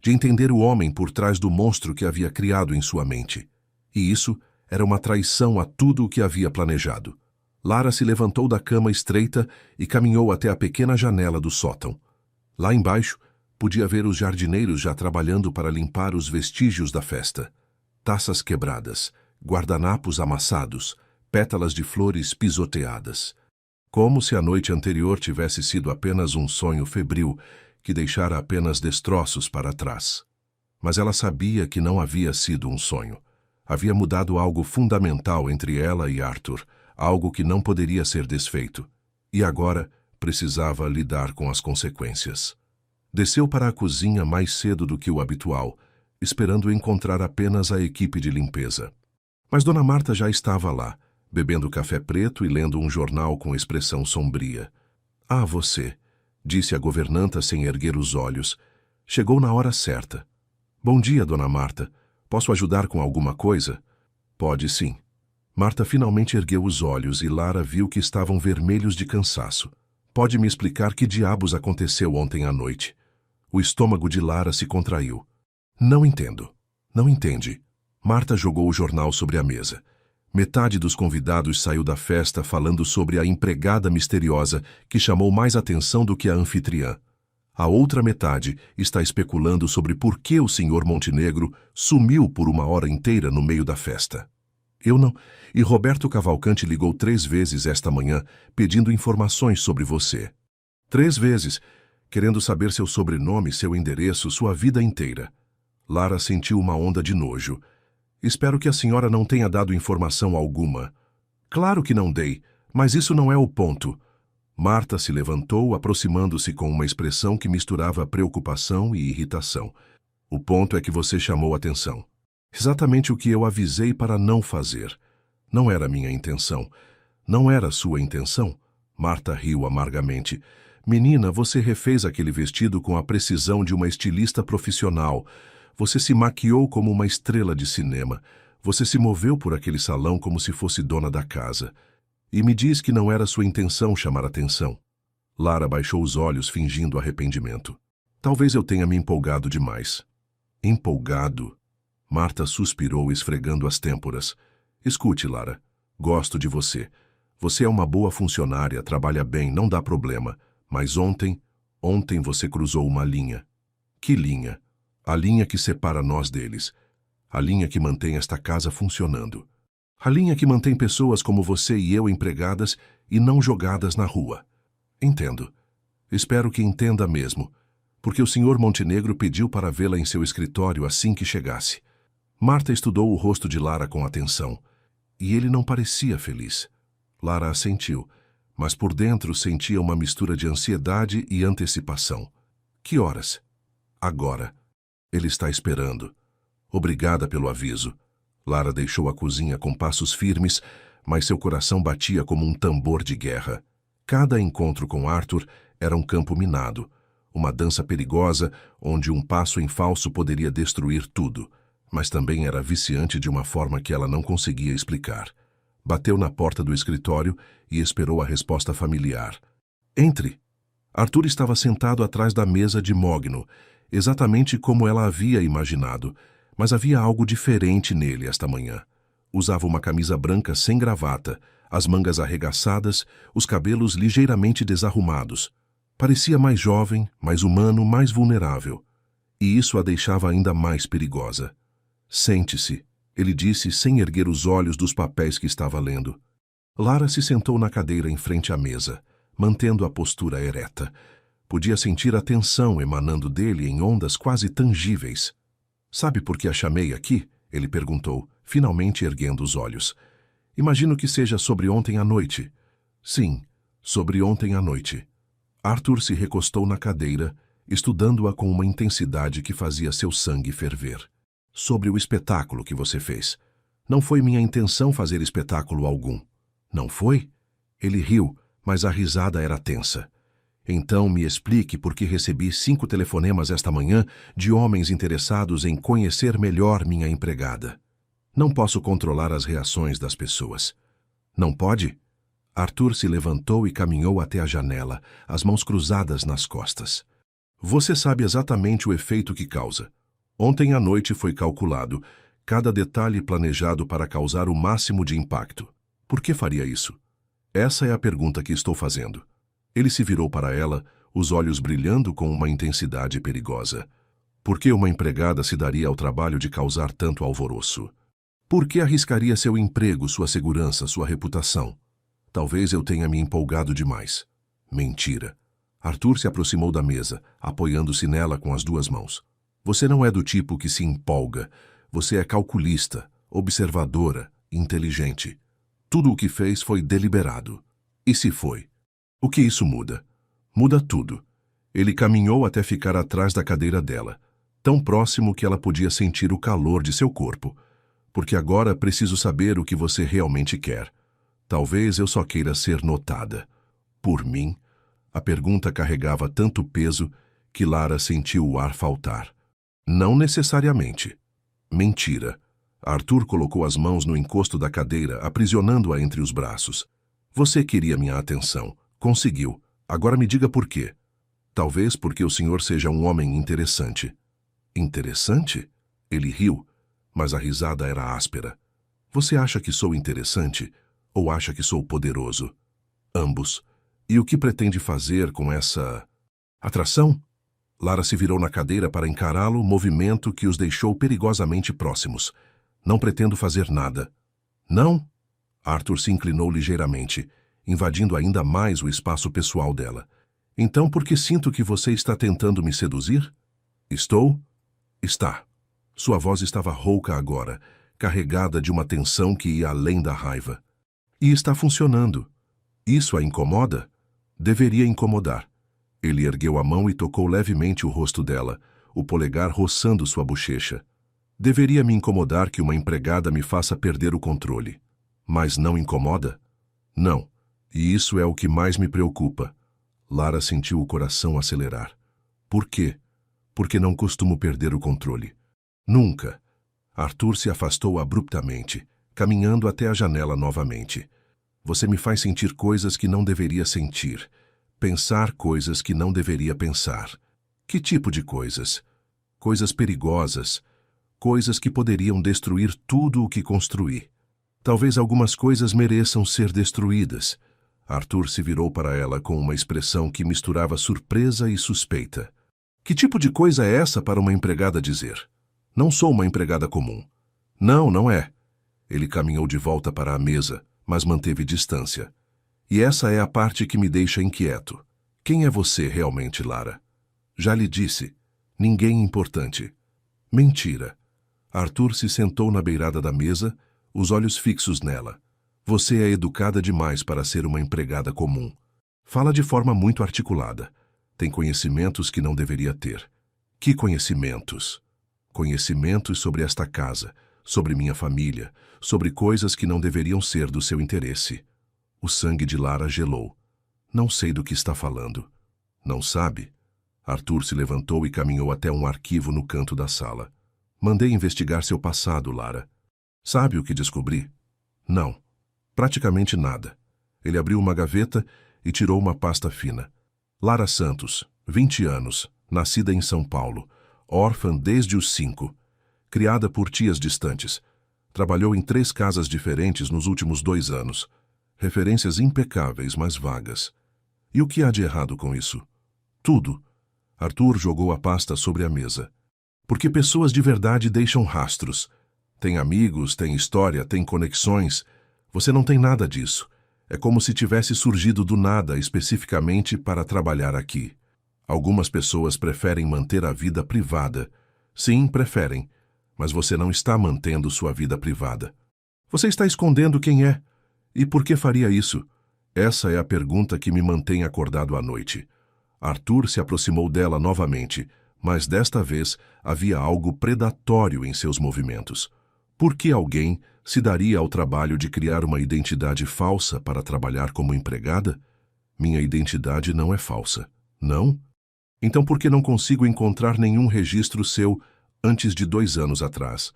de entender o homem por trás do monstro que havia criado em sua mente. E isso era uma traição a tudo o que havia planejado. Lara se levantou da cama estreita e caminhou até a pequena janela do sótão. Lá embaixo, podia ver os jardineiros já trabalhando para limpar os vestígios da festa. Taças quebradas, guardanapos amassados, pétalas de flores pisoteadas. Como se a noite anterior tivesse sido apenas um sonho febril que deixara apenas destroços para trás. Mas ela sabia que não havia sido um sonho. Havia mudado algo fundamental entre ela e Arthur, algo que não poderia ser desfeito. E agora precisava lidar com as consequências. Desceu para a cozinha mais cedo do que o habitual, esperando encontrar apenas a equipe de limpeza. Mas Dona Marta já estava lá, bebendo café preto e lendo um jornal com expressão sombria. — Ah, você! Disse a governanta sem erguer os olhos. Chegou na hora certa. — Bom dia, Dona Marta. Posso ajudar com alguma coisa? — Pode sim. Marta finalmente ergueu os olhos e Lara viu que estavam vermelhos de cansaço. — Pode me explicar que diabos aconteceu ontem à noite? O estômago de Lara se contraiu. — Não entendo. Não entende. Marta jogou o jornal sobre a mesa. Metade dos convidados saiu da festa falando sobre a empregada misteriosa que chamou mais atenção do que a anfitriã. A outra metade está especulando sobre por que o Sr. Montenegro sumiu por uma hora inteira no meio da festa. Eu não... E Roberto Cavalcante ligou 3 vezes esta manhã pedindo informações sobre você. 3 vezes, querendo saber seu sobrenome, seu endereço, sua vida inteira. Lara sentiu uma onda de nojo. Espero que a senhora não tenha dado informação alguma. Claro que não dei, mas isso não é o ponto. Marta se levantou, aproximando-se com uma expressão que misturava preocupação e irritação. O ponto é que você chamou atenção. Exatamente o que eu avisei para não fazer. Não era minha intenção. Não era sua intenção? Marta riu amargamente. Menina, você refez aquele vestido com a precisão de uma estilista profissional. Você se maquiou como uma estrela de cinema. Você se moveu por aquele salão como se fosse dona da casa. E me diz que não era sua intenção chamar atenção. Lara baixou os olhos, fingindo arrependimento. Talvez eu tenha me empolgado demais. Empolgado? Marta suspirou, esfregando as têmporas. Escute, Lara. Gosto de você. Você é uma boa funcionária, trabalha bem, não dá problema. Mas ontem você cruzou uma linha. Que linha? A linha que separa nós deles. A linha que mantém esta casa funcionando. A linha que mantém pessoas como você e eu empregadas e não jogadas na rua. Entendo. Espero que entenda mesmo, porque o Sr. Montenegro pediu para vê-la em seu escritório assim que chegasse. Marta estudou o rosto de Lara com atenção, e ele não parecia feliz. Lara assentiu, mas por dentro sentia uma mistura de ansiedade e antecipação. Que horas? Agora. Ele está esperando. Obrigada pelo aviso. Lara deixou a cozinha com passos firmes, mas seu coração batia como um tambor de guerra. Cada encontro com Arthur era um campo minado, Uma dança perigosa, onde um passo em falso poderia destruir tudo, mas também era viciante de uma forma que ela não conseguia explicar. Bateu na porta do escritório e esperou a resposta familiar. Entre! Arthur estava sentado atrás da mesa de mogno, exatamente como ela havia imaginado, mas havia algo diferente nele esta manhã. Usava uma camisa branca sem gravata, as mangas arregaçadas, os cabelos ligeiramente desarrumados. Parecia mais jovem, mais humano, mais vulnerável. E isso a deixava ainda mais perigosa. Sente-se, ele disse sem erguer os olhos dos papéis que estava lendo. Lara se sentou na cadeira em frente à mesa, mantendo a postura ereta. Podia sentir a tensão emanando dele em ondas quase tangíveis. Sabe por que a chamei aqui? Ele perguntou, finalmente erguendo os olhos. Imagino que seja sobre ontem à noite. Sim, sobre ontem à noite. Arthur se recostou na cadeira, estudando-a com uma intensidade que fazia seu sangue ferver. Sobre o espetáculo que você fez. Não foi minha intenção fazer espetáculo algum. Não foi? Ele riu, mas a risada era tensa. Então me explique por que recebi 5 telefonemas esta manhã de homens interessados em conhecer melhor minha empregada. Não posso controlar as reações das pessoas. Não pode? Arthur se levantou e caminhou até a janela, as mãos cruzadas nas costas. Você sabe exatamente o efeito que causa. Ontem à noite foi calculado, cada detalhe planejado para causar o máximo de impacto. Por que faria isso? Essa é a pergunta que estou fazendo. Ele se virou para ela, os olhos brilhando com uma intensidade perigosa. Por que uma empregada se daria ao trabalho de causar tanto alvoroço? Por que arriscaria seu emprego, sua segurança, sua reputação? Talvez eu tenha me empolgado demais. Mentira. Arthur se aproximou da mesa, apoiando-se nela com as 2 mãos. Você não é do tipo que se empolga. Você é calculista, observadora, inteligente. Tudo o que fez foi deliberado. E se foi? O que isso muda? Muda tudo. Ele caminhou até ficar atrás da cadeira dela, tão próximo que ela podia sentir o calor de seu corpo. Porque agora preciso saber o que você realmente quer. Talvez eu só queira ser notada. Por mim? A pergunta carregava tanto peso que Lara sentiu o ar faltar. Não necessariamente. Mentira. Arthur colocou as mãos no encosto da cadeira, aprisionando-a entre os braços. Você queria minha atenção. Conseguiu. Agora me diga por quê. Talvez porque o senhor seja um homem interessante. Interessante? Ele riu, mas a risada era áspera. Você acha que sou interessante ou acha que sou poderoso? Ambos. E o que pretende fazer com essa atração? Lara se virou na cadeira para encará-lo, movimento que os deixou perigosamente próximos. Não pretendo fazer nada. Não? Arthur se inclinou ligeiramente, invadindo ainda mais o espaço pessoal dela. Então por que sinto que você está tentando me seduzir? Estou? Está. Sua voz estava rouca agora, carregada de uma tensão que ia além da raiva. E está funcionando. Isso a incomoda? Deveria incomodar. Ele ergueu a mão e tocou levemente o rosto dela, o polegar roçando sua bochecha. Deveria me incomodar que uma empregada me faça perder o controle. Mas não incomoda? Não. E isso é o que mais me preocupa. Lara sentiu o coração acelerar. Por quê? Porque não costumo perder o controle. Nunca. Arthur se afastou abruptamente, caminhando até a janela novamente. Você me faz sentir coisas que não deveria sentir. Pensar coisas que não deveria pensar. Que tipo de coisas? Coisas perigosas. Coisas que poderiam destruir tudo o que construí. Talvez algumas coisas mereçam ser destruídas. Arthur se virou para ela com uma expressão que misturava surpresa e suspeita. Que tipo de coisa é essa para uma empregada dizer? Não sou uma empregada comum. Não, não é. Ele caminhou de volta para a mesa, mas manteve distância. E essa é a parte que me deixa inquieto. Quem é você realmente, Lara? Já lhe disse. Ninguém importante. Mentira. Arthur se sentou na beirada da mesa, os olhos fixos nela. Você é educada demais para ser uma empregada comum. Fala de forma muito articulada. Tem conhecimentos que não deveria ter. Que conhecimentos? Conhecimentos sobre esta casa, sobre minha família, sobre coisas que não deveriam ser do seu interesse. O sangue de Lara gelou. Não sei do que está falando. Não sabe? Arthur se levantou e caminhou até um arquivo no canto da sala. Mandei investigar seu passado, Lara. Sabe o que descobri? Não. Praticamente nada. Ele abriu uma gaveta e tirou uma pasta fina. Lara Santos, 20 anos, nascida em São Paulo, órfã desde os 5, criada por tias distantes. Trabalhou em 3 casas diferentes nos últimos 2 anos. Referências impecáveis, mas vagas. E o que há de errado com isso? Tudo. Arthur jogou a pasta sobre a mesa. Porque pessoas de verdade deixam rastros. Tem amigos, tem história, tem conexões. Você não tem nada disso. É como se tivesse surgido do nada especificamente para trabalhar aqui. Algumas pessoas preferem manter a vida privada. Sim, preferem. Mas você não está mantendo sua vida privada. Você está escondendo quem é. E por que faria isso? Essa é a pergunta que me mantém acordado à noite. Arthur se aproximou dela novamente, mas desta vez havia algo predatório em seus movimentos. Por que alguém se daria ao trabalho de criar uma identidade falsa para trabalhar como empregada? Minha identidade não é falsa. Não? Então por que não consigo encontrar nenhum registro seu antes de 2 anos atrás?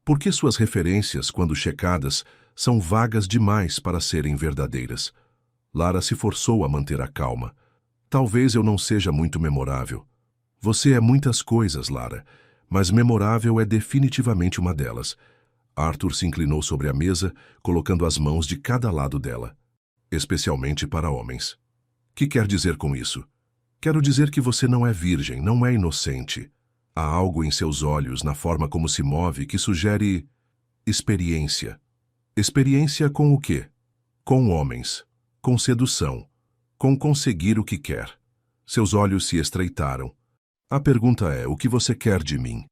Por que suas referências, quando checadas, são vagas demais para serem verdadeiras? Lara se forçou a manter a calma. Talvez eu não seja muito memorável. Você é muitas coisas, Lara, mas memorável é definitivamente uma delas. Arthur se inclinou sobre a mesa, colocando as mãos de cada lado dela. Especialmente para homens. Que quer dizer com isso? Quero dizer que você não é virgem, não é inocente. Há algo em seus olhos, na forma como se move, que sugere experiência. Experiência com o quê? Com homens. Com sedução. Com conseguir o que quer. Seus olhos se estreitaram. A pergunta é, o que você quer de mim?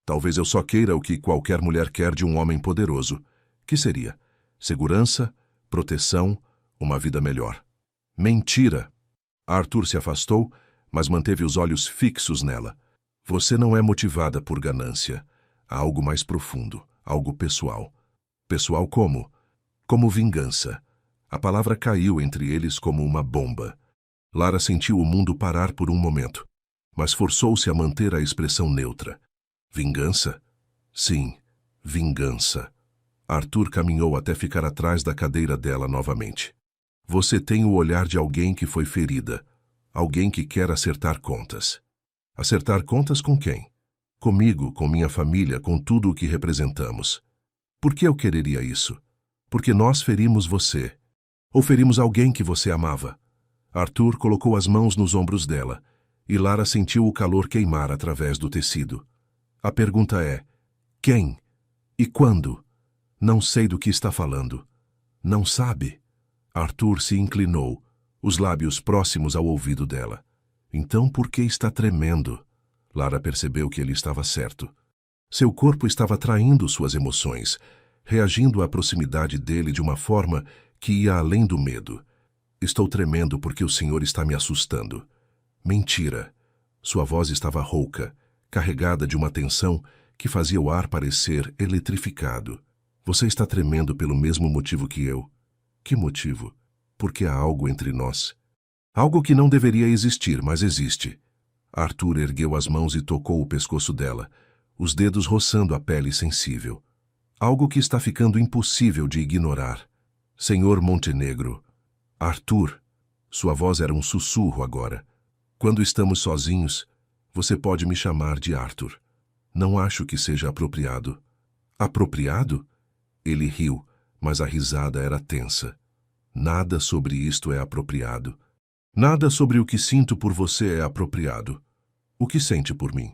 Talvez eu só queira o que qualquer mulher quer de um homem poderoso. Que seria? Segurança, proteção, uma vida melhor. Mentira! Arthur se afastou, mas manteve os olhos fixos nela. Você não é motivada por ganância. Há algo mais profundo, algo pessoal. Pessoal como? Como vingança. A palavra caiu entre eles como uma bomba. Lara sentiu o mundo parar por um momento, mas forçou-se a manter a expressão neutra. Vingança? Sim, vingança. Arthur caminhou até ficar atrás da cadeira dela novamente. Você tem o olhar de alguém que foi ferida, alguém que quer acertar contas. Acertar contas com quem? Comigo, com minha família, com tudo o que representamos. Por que eu quereria isso? Porque nós ferimos você. Ou ferimos alguém que você amava. Arthur colocou as mãos nos ombros dela, e Lara sentiu o calor queimar através do tecido. A pergunta é, quem? E quando? Não sei do que está falando. Não sabe? Arthur se inclinou, os lábios próximos ao ouvido dela. Então por que está tremendo? Lara percebeu que ele estava certo. Seu corpo estava traindo suas emoções, reagindo à proximidade dele de uma forma que ia além do medo. Estou tremendo porque o senhor está me assustando. Mentira. Sua voz estava rouca, carregada de uma tensão que fazia o ar parecer eletrificado. Você está tremendo pelo mesmo motivo que eu. Que motivo? Porque há algo entre nós. Algo que não deveria existir, mas existe. Arthur ergueu as mãos e tocou o pescoço dela, os dedos roçando a pele sensível. Algo que está ficando impossível de ignorar. Senhor Montenegro. Arthur. Sua voz era um sussurro agora. Quando estamos sozinhos, você pode me chamar de Arthur. Não acho que seja apropriado. Apropriado? Ele riu, mas a risada era tensa. Nada sobre isto é apropriado. Nada sobre o que sinto por você é apropriado. O que sente por mim?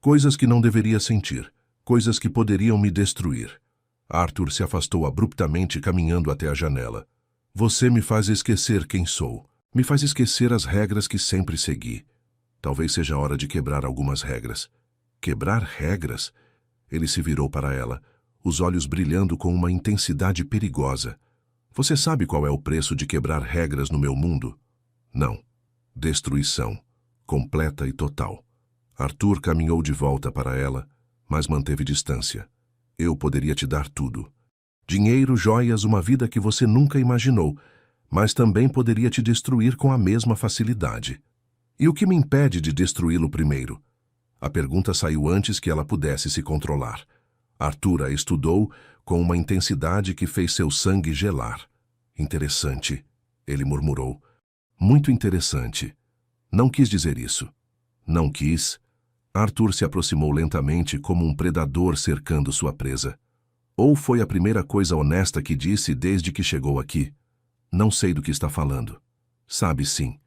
Coisas que não deveria sentir. Coisas que poderiam me destruir. Arthur se afastou abruptamente, caminhando até a janela. Você me faz esquecer quem sou. Me faz esquecer as regras que sempre segui. Talvez seja hora de quebrar algumas regras. Quebrar regras? Ele se virou para ela, os olhos brilhando com uma intensidade perigosa. Você sabe qual é o preço de quebrar regras no meu mundo? Não. Destruição. Completa e total. Arthur caminhou de volta para ela, mas manteve distância. Eu poderia te dar tudo. Dinheiro, joias, uma vida que você nunca imaginou, mas também poderia te destruir com a mesma facilidade. E o que me impede de destruí-lo primeiro? A pergunta saiu antes que ela pudesse se controlar. Arthur a estudou com uma intensidade que fez seu sangue gelar. Interessante, ele murmurou. Muito interessante. Não quis dizer isso. Não quis. Arthur se aproximou lentamente como um predador cercando sua presa. Ou foi a primeira coisa honesta que disse desde que chegou aqui? Não sei do que está falando. Sabe sim.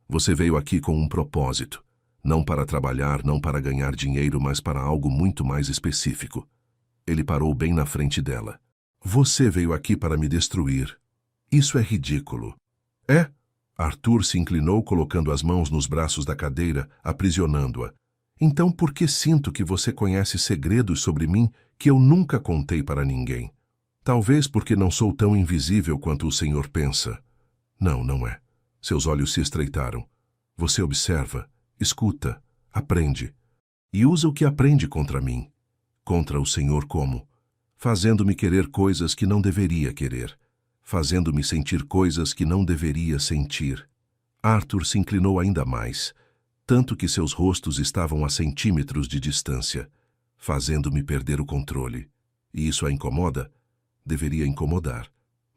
Você veio aqui com um propósito. Não para trabalhar, não para ganhar dinheiro, mas para algo muito mais específico. Ele parou bem na frente dela. Você veio aqui para me destruir. Isso é ridículo. É? Arthur se inclinou colocando as mãos nos braços da cadeira, aprisionando-a. Então por que sinto que você conhece segredos sobre mim que eu nunca contei para ninguém? Talvez porque não sou tão invisível quanto o senhor pensa. Não, não é. Seus olhos se estreitaram. Você observa, escuta, aprende. E usa o que aprende contra mim. Contra o senhor como? Fazendo-me querer coisas que não deveria querer. Fazendo-me sentir coisas que não deveria sentir. Arthur se inclinou ainda mais, tanto que seus rostos estavam a centímetros de distância, fazendo-me perder o controle. E isso a incomoda? Deveria incomodar.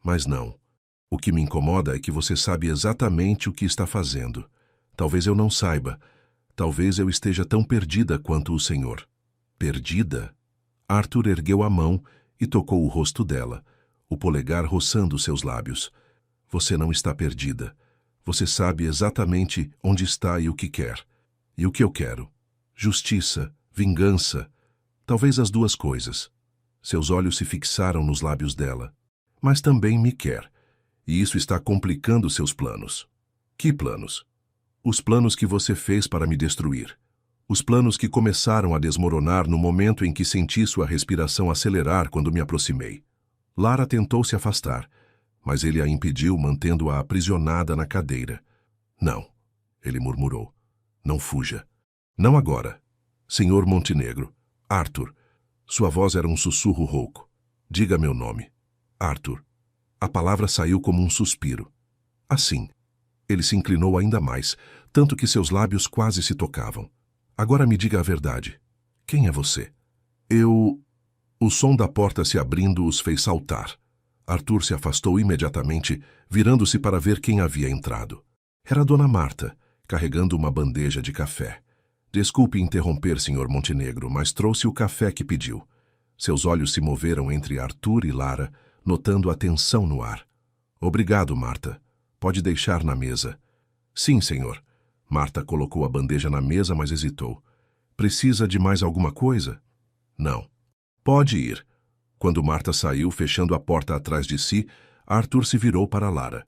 Mas não. O que me incomoda é que você sabe exatamente o que está fazendo. Talvez eu não saiba. Talvez eu esteja tão perdida quanto o senhor. Perdida? Arthur ergueu a mão e tocou o rosto dela, o polegar roçando seus lábios. Você não está perdida. Você sabe exatamente onde está e o que quer. E o que eu quero? Justiça, vingança, talvez as duas coisas. Seus olhos se fixaram nos lábios dela. Mas também me quer. E isso está complicando seus planos. Que planos? Os planos que você fez para me destruir. Os planos que começaram a desmoronar no momento em que senti sua respiração acelerar quando me aproximei. Lara tentou se afastar, mas ele a impediu, mantendo-a aprisionada na cadeira. Não, ele murmurou. Não fuja. Não agora. Senhor Montenegro. Arthur. Sua voz era um sussurro rouco. Diga meu nome. Arthur. A palavra saiu como um suspiro. Assim. Ele se inclinou ainda mais, tanto que seus lábios quase se tocavam. Agora me diga a verdade. Quem é você? Eu... O som da porta se abrindo os fez saltar. Arthur se afastou imediatamente, virando-se para ver quem havia entrado. Era Dona Marta, carregando uma bandeja de café. Desculpe interromper, Sr. Montenegro, mas trouxe o café que pediu. Seus olhos se moveram entre Arthur e Lara, notando a tensão no ar. Obrigado, Marta. Pode deixar na mesa. Sim, senhor. Marta colocou a bandeja na mesa, mas hesitou. Precisa de mais alguma coisa? Não. Pode ir. Quando Marta saiu, fechando a porta atrás de si, Arthur se virou para Lara.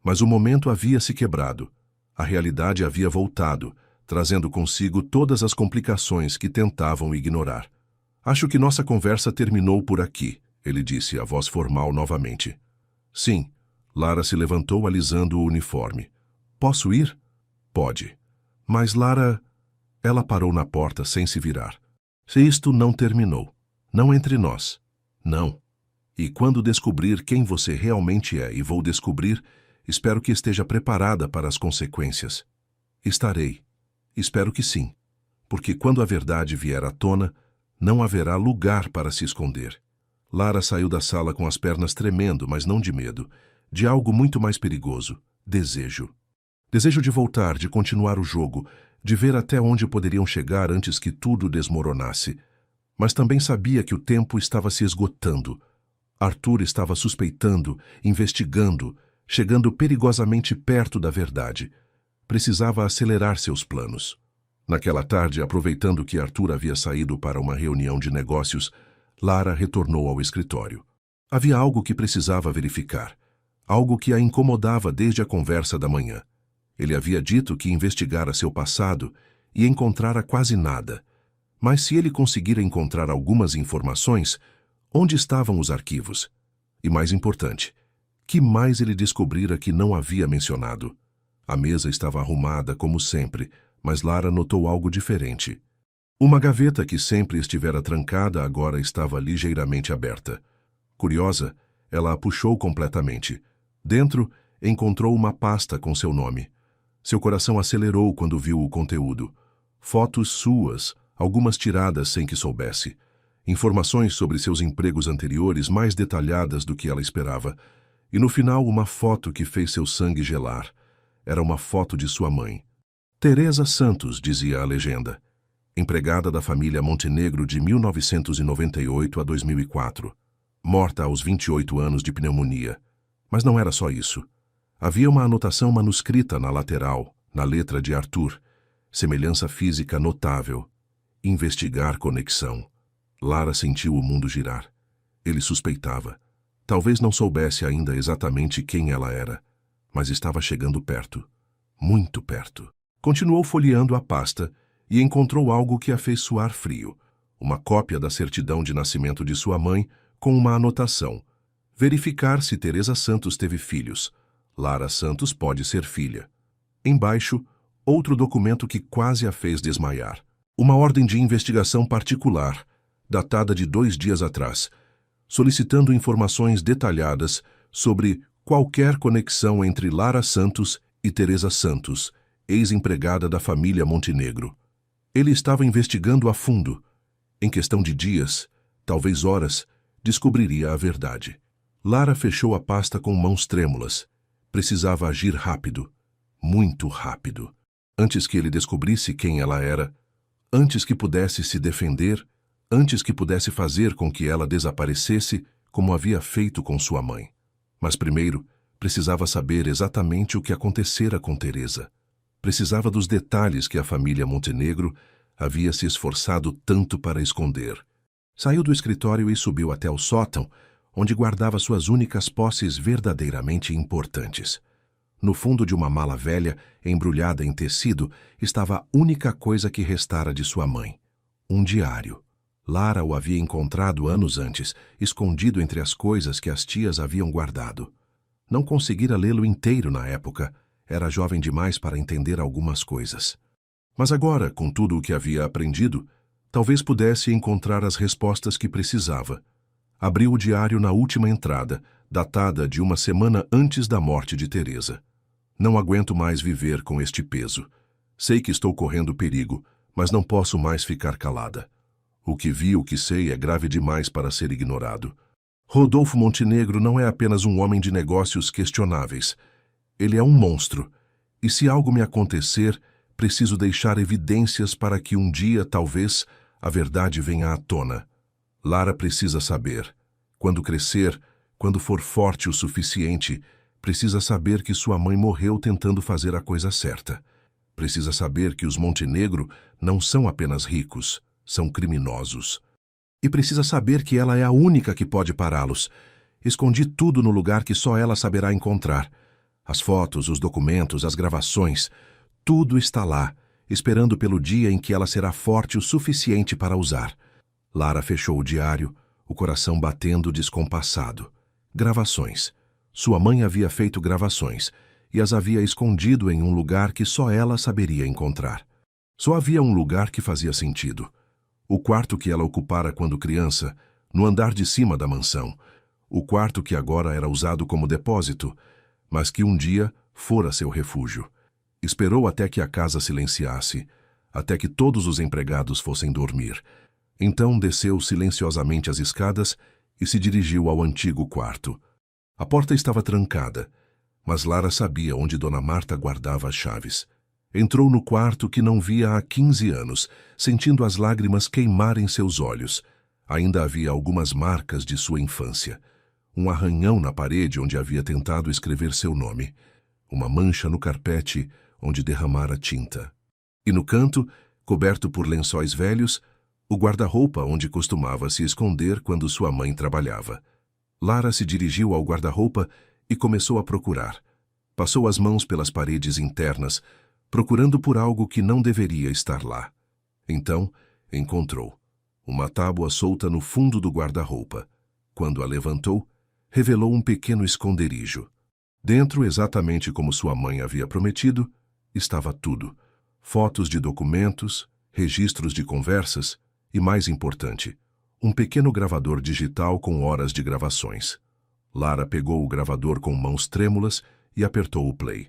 Mas o momento havia se quebrado. A realidade havia voltado, trazendo consigo todas as complicações que tentavam ignorar. Acho que nossa conversa terminou por aqui, ele disse, a voz formal novamente. Sim. Lara se levantou alisando o uniforme. Posso ir? Pode. Mas Lara... Ela parou na porta sem se virar. Se isto não terminou. Não entre nós. Não. E quando descobrir quem você realmente é, e vou descobrir, espero que esteja preparada para as consequências. Estarei. Espero que sim. Porque quando a verdade vier à tona, não haverá lugar para se esconder. Lara saiu da sala com as pernas tremendo, mas não de medo. De algo muito mais perigoso. Desejo. Desejo de voltar, de continuar o jogo, de ver até onde poderiam chegar antes que tudo desmoronasse. Mas também sabia que o tempo estava se esgotando. Arthur estava suspeitando, investigando, chegando perigosamente perto da verdade. Precisava acelerar seus planos. Naquela tarde, aproveitando que Arthur havia saído para uma reunião de negócios, Lara retornou ao escritório. Havia algo que precisava verificar. Algo que a incomodava desde a conversa da manhã. Ele havia dito que investigara seu passado e encontrara quase nada. Mas se ele conseguira encontrar algumas informações, onde estavam os arquivos? E mais importante, que mais ele descobrira que não havia mencionado? A mesa estava arrumada como sempre, mas Lara notou algo diferente. Uma gaveta que sempre estivera trancada agora estava ligeiramente aberta. Curiosa, ela a puxou completamente. Dentro, encontrou uma pasta com seu nome. Seu coração acelerou quando viu o conteúdo. Fotos suas, algumas tiradas sem que soubesse. Informações sobre seus empregos anteriores mais detalhadas do que ela esperava. E no final, uma foto que fez seu sangue gelar. Era uma foto de sua mãe. Teresa Santos, dizia a legenda. Empregada da família Montenegro de 1998 a 2004. Morta aos 28 anos de pneumonia. Mas não era só isso. Havia uma anotação manuscrita na lateral, na letra de Arthur. Semelhança física notável. Investigar conexão. Lara sentiu o mundo girar. Ele suspeitava. Talvez não soubesse ainda exatamente quem ela era, mas estava chegando perto. Muito perto. Continuou folheando a pasta e encontrou algo que a fez suar frio. Uma cópia da certidão de nascimento de sua mãe com uma anotação. Verificar se Teresa Santos teve filhos. Lara Santos pode ser filha. Embaixo, outro documento que quase a fez desmaiar. Uma ordem de investigação particular, datada de 2 dias atrás, solicitando informações detalhadas sobre qualquer conexão entre Lara Santos e Teresa Santos, ex-empregada da família Montenegro. Ele estava investigando a fundo. Em questão de dias, talvez horas, descobriria a verdade. Lara fechou a pasta com mãos trêmulas. Precisava agir rápido, muito rápido. Antes que ele descobrisse quem ela era, antes que pudesse se defender, antes que pudesse fazer com que ela desaparecesse como havia feito com sua mãe. Mas primeiro, precisava saber exatamente o que acontecera com Teresa. Precisava dos detalhes que a família Montenegro havia se esforçado tanto para esconder. Saiu do escritório e subiu até o sótão, onde guardava suas únicas posses verdadeiramente importantes. No fundo de uma mala velha, embrulhada em tecido, estava a única coisa que restara de sua mãe. Um diário. Lara o havia encontrado anos antes, escondido entre as coisas que as tias haviam guardado. Não conseguira lê-lo inteiro na época. Era jovem demais para entender algumas coisas. Mas agora, com tudo o que havia aprendido, talvez pudesse encontrar as respostas que precisava. Abriu o diário na última entrada, datada de uma semana antes da morte de Teresa. Não aguento mais viver com este peso. Sei que estou correndo perigo, mas não posso mais ficar calada. O que vi, o que sei, é grave demais para ser ignorado. Rodolfo Montenegro não é apenas um homem de negócios questionáveis. Ele é um monstro. E se algo me acontecer, preciso deixar evidências para que um dia, talvez, a verdade venha à tona. Lara precisa saber. Quando crescer, quando for forte o suficiente, precisa saber que sua mãe morreu tentando fazer a coisa certa. Precisa saber que os Montenegro não são apenas ricos, são criminosos. E precisa saber que ela é a única que pode pará-los. Escondi tudo no lugar que só ela saberá encontrar. As fotos, os documentos, as gravações, tudo está lá, esperando pelo dia em que ela será forte o suficiente para usar. Lara fechou o diário, o coração batendo descompassado. Gravações. Sua mãe havia feito gravações e as havia escondido em um lugar que só ela saberia encontrar. Só havia um lugar que fazia sentido. O quarto que ela ocupara quando criança, no andar de cima da mansão. O quarto que agora era usado como depósito, mas que um dia fora seu refúgio. Esperou até que a casa silenciasse, até que todos os empregados fossem dormir. Então desceu silenciosamente as escadas e se dirigiu ao antigo quarto. A porta estava trancada, mas Lara sabia onde Dona Marta guardava as chaves. Entrou no quarto que não via há 15 anos, sentindo as lágrimas queimarem seus olhos. Ainda havia algumas marcas de sua infância. Um arranhão na parede onde havia tentado escrever seu nome. Uma mancha no carpete onde derramara tinta. E no canto, coberto por lençóis velhos, o guarda-roupa onde costumava se esconder quando sua mãe trabalhava. Lara se dirigiu ao guarda-roupa e começou a procurar. Passou as mãos pelas paredes internas, procurando por algo que não deveria estar lá. Então, encontrou uma tábua solta no fundo do guarda-roupa. Quando a levantou, revelou um pequeno esconderijo. Dentro, exatamente como sua mãe havia prometido, estava tudo. Fotos de documentos, registros de conversas e, mais importante, um pequeno gravador digital com horas de gravações. Lara pegou o gravador com mãos trêmulas e apertou o play.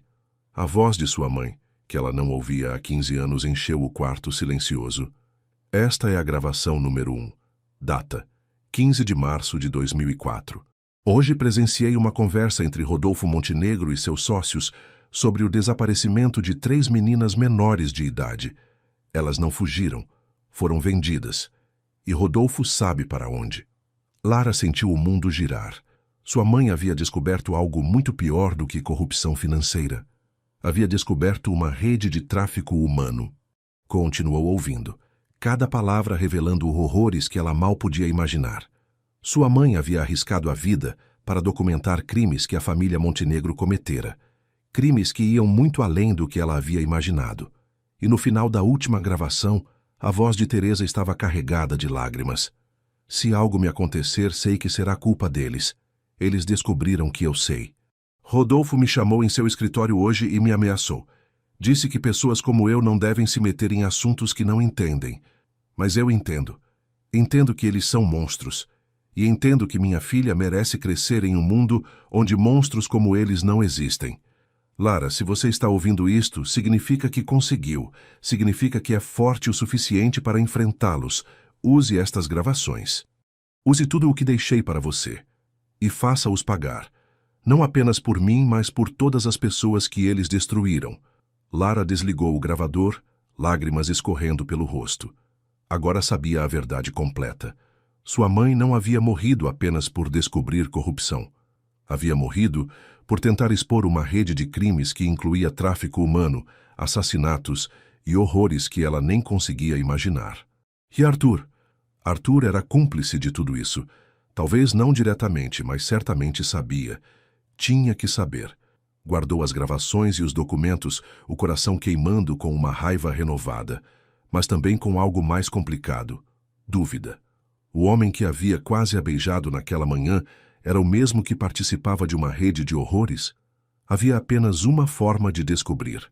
A voz de sua mãe, que ela não ouvia há 15 anos, encheu o quarto silencioso. Esta é a gravação número 1. Data: 15 de março de 2004. Hoje presenciei uma conversa entre Rodolfo Montenegro e seus sócios sobre o desaparecimento de 3 meninas menores de idade. Elas não fugiram, foram vendidas. E Rodolfo sabe para onde. Lara sentiu o mundo girar. Sua mãe havia descoberto algo muito pior do que corrupção financeira. Havia descoberto uma rede de tráfico humano. Continuou ouvindo, cada palavra revelando horrores que ela mal podia imaginar. Sua mãe havia arriscado a vida para documentar crimes que a família Montenegro cometera. Crimes que iam muito além do que ela havia imaginado. E no final da última gravação, a voz de Teresa estava carregada de lágrimas. Se algo me acontecer, sei que será culpa deles. Eles descobriram que eu sei. Rodolfo me chamou em seu escritório hoje e me ameaçou. Disse que pessoas como eu não devem se meter em assuntos que não entendem. Mas eu entendo. Entendo que eles são monstros. E entendo que minha filha merece crescer em um mundo onde monstros como eles não existem. Lara, se você está ouvindo isto, significa que conseguiu. Significa que é forte o suficiente para enfrentá-los. Use estas gravações. Use tudo o que deixei para você. E faça-os pagar. Não apenas por mim, mas por todas as pessoas que eles destruíram. Lara desligou o gravador, lágrimas escorrendo pelo rosto. Agora sabia a verdade completa. Sua mãe não havia morrido apenas por descobrir corrupção. Havia morrido por tentar expor uma rede de crimes que incluía tráfico humano, assassinatos e horrores que ela nem conseguia imaginar. E Arthur? Arthur era cúmplice de tudo isso. Talvez não diretamente, mas certamente sabia. Tinha que saber. Guardou as gravações e os documentos, o coração queimando com uma raiva renovada, mas também com algo mais complicado: dúvida. O homem que havia quase a beijado naquela manhã era o mesmo que participava de uma rede de horrores? Havia apenas uma forma de descobrir.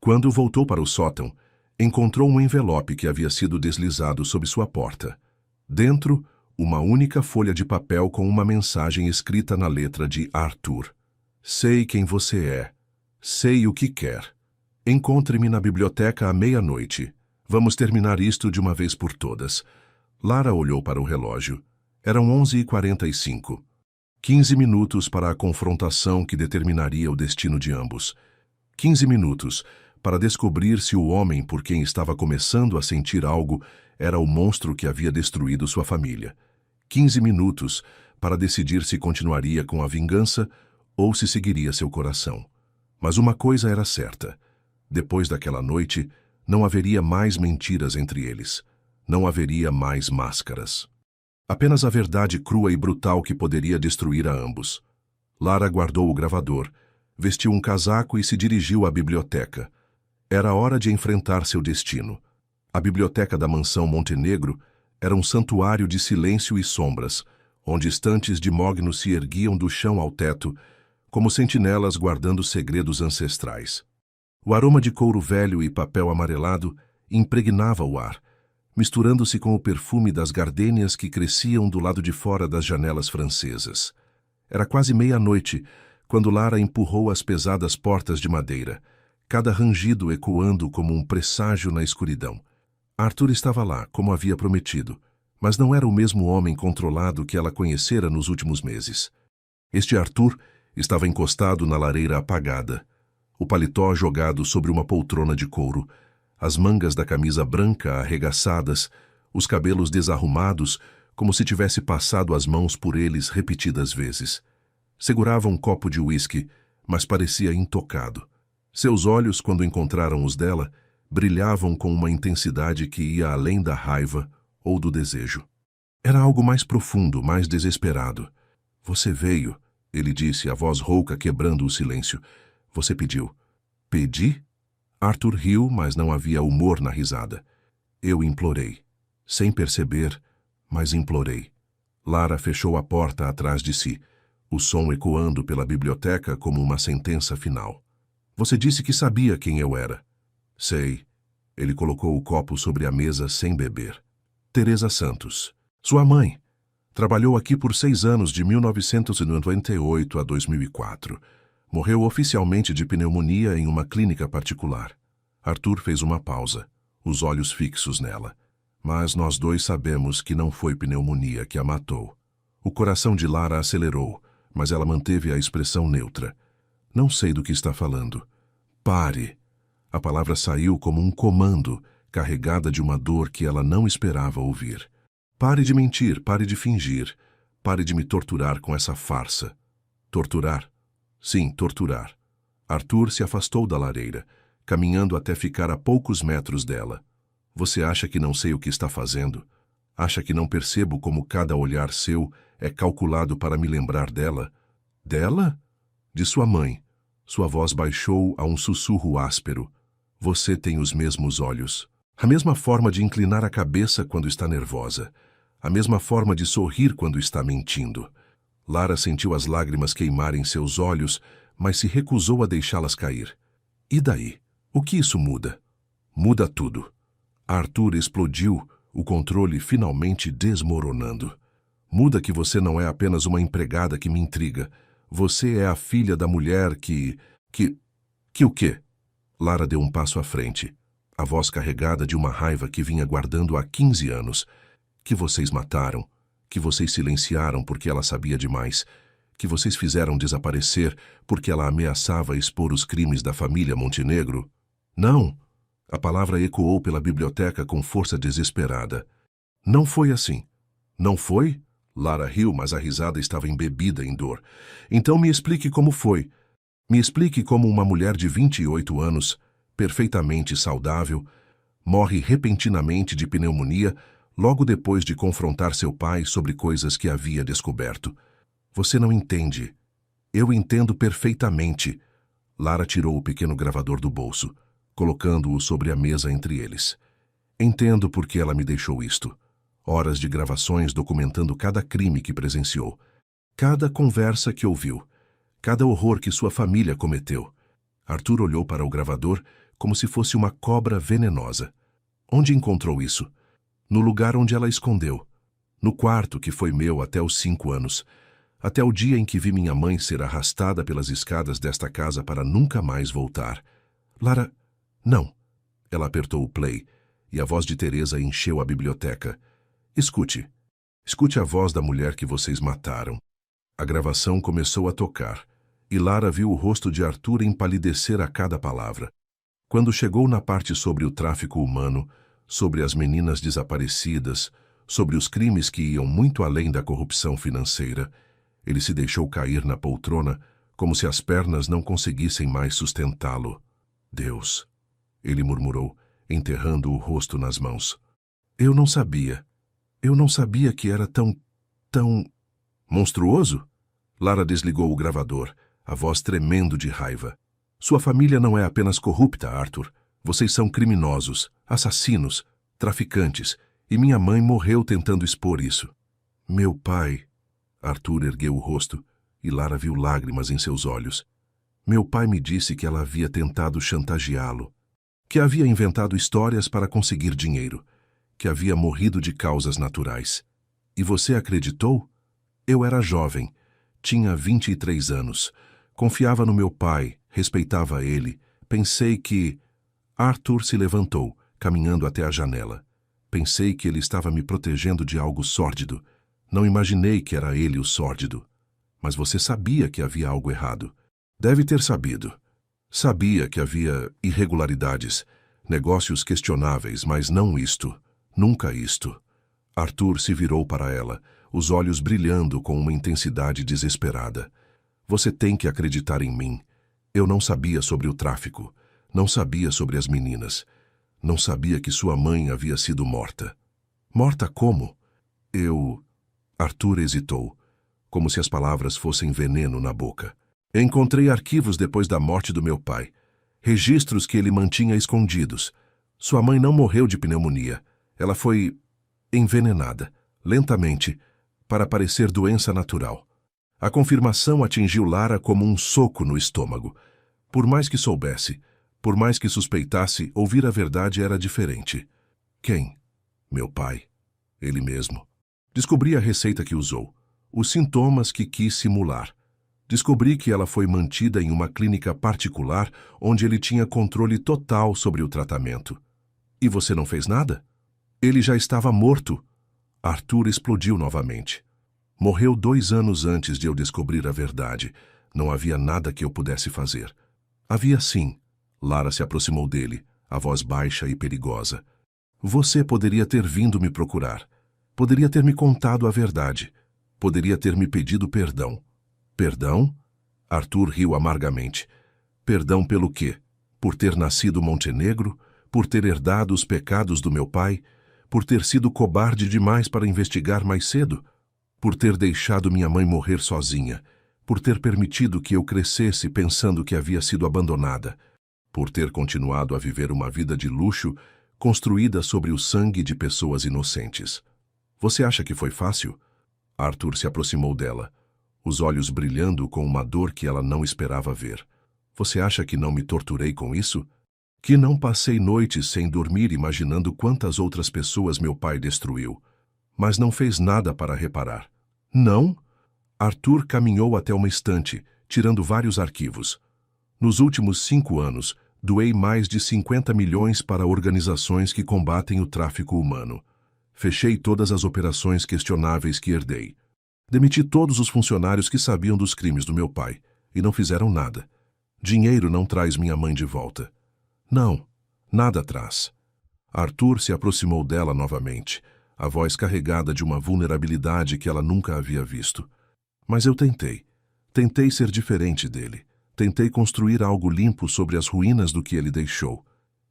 Quando voltou para o sótão, encontrou um envelope que havia sido deslizado sob sua porta. Dentro, uma única folha de papel com uma mensagem escrita na letra de Arthur. Sei quem você é. Sei o que quer. Encontre-me na biblioteca à meia-noite. Vamos terminar isto de uma vez por todas. Lara olhou para o relógio. Eram 11h45. 15 minutos para a confrontação que determinaria o destino de ambos. 15 minutos para descobrir se o homem por quem estava começando a sentir algo era o monstro que havia destruído sua família. 15 minutos para decidir se continuaria com a vingança ou se seguiria seu coração. Mas uma coisa era certa. Depois daquela noite, não haveria mais mentiras entre eles. Não haveria mais máscaras. Apenas a verdade crua e brutal que poderia destruir a ambos. Lara guardou o gravador, vestiu um casaco e se dirigiu à biblioteca. Era hora de enfrentar seu destino. A biblioteca da mansão Montenegro era um santuário de silêncio e sombras, onde estantes de mogno se erguiam do chão ao teto, como sentinelas guardando segredos ancestrais. O aroma de couro velho e papel amarelado impregnava o ar, misturando-se com o perfume das gardênias que cresciam do lado de fora das janelas francesas. Era quase meia-noite, quando Lara empurrou as pesadas portas de madeira, cada rangido ecoando como um presságio na escuridão. Arthur estava lá, como havia prometido, mas não era o mesmo homem controlado que ela conhecera nos últimos meses. Este Arthur estava encostado na lareira apagada, o paletó jogado sobre uma poltrona de couro, as mangas da camisa branca arregaçadas, os cabelos desarrumados, como se tivesse passado as mãos por eles repetidas vezes. Segurava um copo de uísque, mas parecia intocado. Seus olhos, quando encontraram os dela, brilhavam com uma intensidade que ia além da raiva ou do desejo. Era algo mais profundo, mais desesperado. Você veio, ele disse, a voz rouca quebrando o silêncio. Você pediu. Pedi? Arthur riu, mas não havia humor na risada. Eu implorei. Sem perceber, mas implorei. Lara fechou a porta atrás de si, o som ecoando pela biblioteca como uma sentença final. Você disse que sabia quem eu era. Sei. Ele colocou o copo sobre a mesa sem beber. Teresa Santos. Sua mãe. Trabalhou aqui por 6 anos, de 1998 a 2004. Morreu oficialmente de pneumonia em uma clínica particular. Arthur fez uma pausa, os olhos fixos nela. Mas nós dois sabemos que não foi pneumonia que a matou. O coração de Lara acelerou, mas ela manteve a expressão neutra. Não sei do que está falando. Pare. A palavra saiu como um comando, carregada de uma dor que ela não esperava ouvir. Pare de mentir, pare de fingir. Pare de me torturar com essa farsa. Torturar? Sim, torturar. Arthur se afastou da lareira, caminhando até ficar a poucos metros dela. Você acha que não sei o que está fazendo? Acha que não percebo como cada olhar seu é calculado para me lembrar dela? Dela? De sua mãe. Sua voz baixou a um sussurro áspero. Você tem os mesmos olhos. A mesma forma de inclinar a cabeça quando está nervosa. A mesma forma de sorrir quando está mentindo. Lara sentiu as lágrimas queimarem seus olhos, mas se recusou a deixá-las cair. E daí? O que isso muda? Muda tudo. Arthur explodiu, o controle finalmente desmoronando. Muda que você não é apenas uma empregada que me intriga. Você é a filha da mulher que o quê? Lara deu um passo à frente, a voz carregada de uma raiva que vinha guardando há 15 anos. Que vocês mataram, que vocês silenciaram porque ela sabia demais, que vocês fizeram desaparecer porque ela ameaçava expor os crimes da família Montenegro. Não! A palavra ecoou pela biblioteca com força desesperada. Não foi assim. Não foi? Lara riu, mas a risada estava embebida em dor. Então me explique como foi. Me explique como uma mulher de 28 anos, perfeitamente saudável, morre repentinamente de pneumonia logo depois de confrontar seu pai sobre coisas que havia descoberto. Você não entende. Eu entendo perfeitamente. Lara tirou o pequeno gravador do bolso, colocando-o sobre a mesa entre eles. Entendo por que ela me deixou isto. Horas de gravações documentando cada crime que presenciou, cada conversa que ouviu, cada horror que sua família cometeu. Arthur olhou para o gravador como se fosse uma cobra venenosa. Onde encontrou isso? No lugar onde ela escondeu. No quarto que foi meu até os 5 anos. Até o dia em que vi minha mãe ser arrastada pelas escadas desta casa para nunca mais voltar. Lara... Não. Ela apertou o play, e a voz de Teresa encheu a biblioteca. Escute. Escute a voz da mulher que vocês mataram. A gravação começou a tocar, e Lara viu o rosto de Arthur empalidecer a cada palavra. Quando chegou na parte sobre o tráfico humano, sobre as meninas desaparecidas, sobre os crimes que iam muito além da corrupção financeira, ele se deixou cair na poltrona como se as pernas não conseguissem mais sustentá-lo. Deus, ele murmurou, enterrando o rosto nas mãos. Eu não sabia. Eu não sabia que era tão... monstruoso? Lara desligou o gravador, a voz tremendo de raiva. Sua família não é apenas corrupta, Arthur. Vocês são criminosos, assassinos, traficantes, e minha mãe morreu tentando expor isso. Meu pai... Arthur ergueu o rosto, e Lara viu lágrimas em seus olhos. Meu pai me disse que ela havia tentado chantageá-lo, que havia inventado histórias para conseguir dinheiro, que havia morrido de causas naturais. E você acreditou? Eu era jovem, tinha 23 anos, confiava no meu pai, respeitava ele, pensei que... Arthur se levantou, caminhando até a janela. Pensei que ele estava me protegendo de algo sórdido. Não imaginei que era ele o sórdido. Mas você sabia que havia algo errado. Deve ter sabido. Sabia que havia irregularidades, negócios questionáveis, mas não isto. Nunca isto. Arthur se virou para ela, os olhos brilhando com uma intensidade desesperada. Você tem que acreditar em mim. Eu não sabia sobre o tráfico. Não sabia sobre as meninas. Não sabia que sua mãe havia sido morta. Morta como? Arthur hesitou, como se as palavras fossem veneno na boca. Encontrei arquivos depois da morte do meu pai. Registros que ele mantinha escondidos. Sua mãe não morreu de pneumonia. Ela foi envenenada, lentamente, para parecer doença natural. A confirmação atingiu Lara como um soco no estômago. Por mais que soubesse, por mais que suspeitasse, ouvir a verdade era diferente. Quem? Meu pai. Ele mesmo. Descobri a receita que usou, os sintomas que quis simular. Descobri que ela foi mantida em uma clínica particular onde ele tinha controle total sobre o tratamento. E você não fez nada? Ele já estava morto. Arthur explodiu novamente. Morreu 2 anos antes de eu descobrir a verdade. Não havia nada que eu pudesse fazer. Havia sim. Lara se aproximou dele, a voz baixa e perigosa. Você poderia ter vindo me procurar. Poderia ter me contado a verdade. Poderia ter me pedido perdão. Perdão? Arthur riu amargamente. Perdão pelo quê? Por ter nascido Montenegro? Por ter herdado os pecados do meu pai? Por ter sido cobarde demais para investigar mais cedo? Por ter deixado minha mãe morrer sozinha? Por ter permitido que eu crescesse pensando que havia sido abandonada? Por ter continuado a viver uma vida de luxo construída sobre o sangue de pessoas inocentes? Você acha que foi fácil? Arthur se aproximou dela, os olhos brilhando com uma dor que ela não esperava ver. Você acha que não me torturei com isso? Que não passei noites sem dormir imaginando quantas outras pessoas meu pai destruiu, mas não fez nada para reparar? Não? Arthur caminhou até uma estante, tirando vários arquivos. Nos últimos 5 anos, doei mais de 50 milhões para organizações que combatem o tráfico humano. Fechei todas as operações questionáveis que herdei. Demiti todos os funcionários que sabiam dos crimes do meu pai, e não fizeram nada. Dinheiro não traz minha mãe de volta. Não, nada traz. Arthur se aproximou dela novamente, a voz carregada de uma vulnerabilidade que ela nunca havia visto. Mas eu tentei. Tentei ser diferente dele. Tentei construir algo limpo sobre as ruínas do que ele deixou.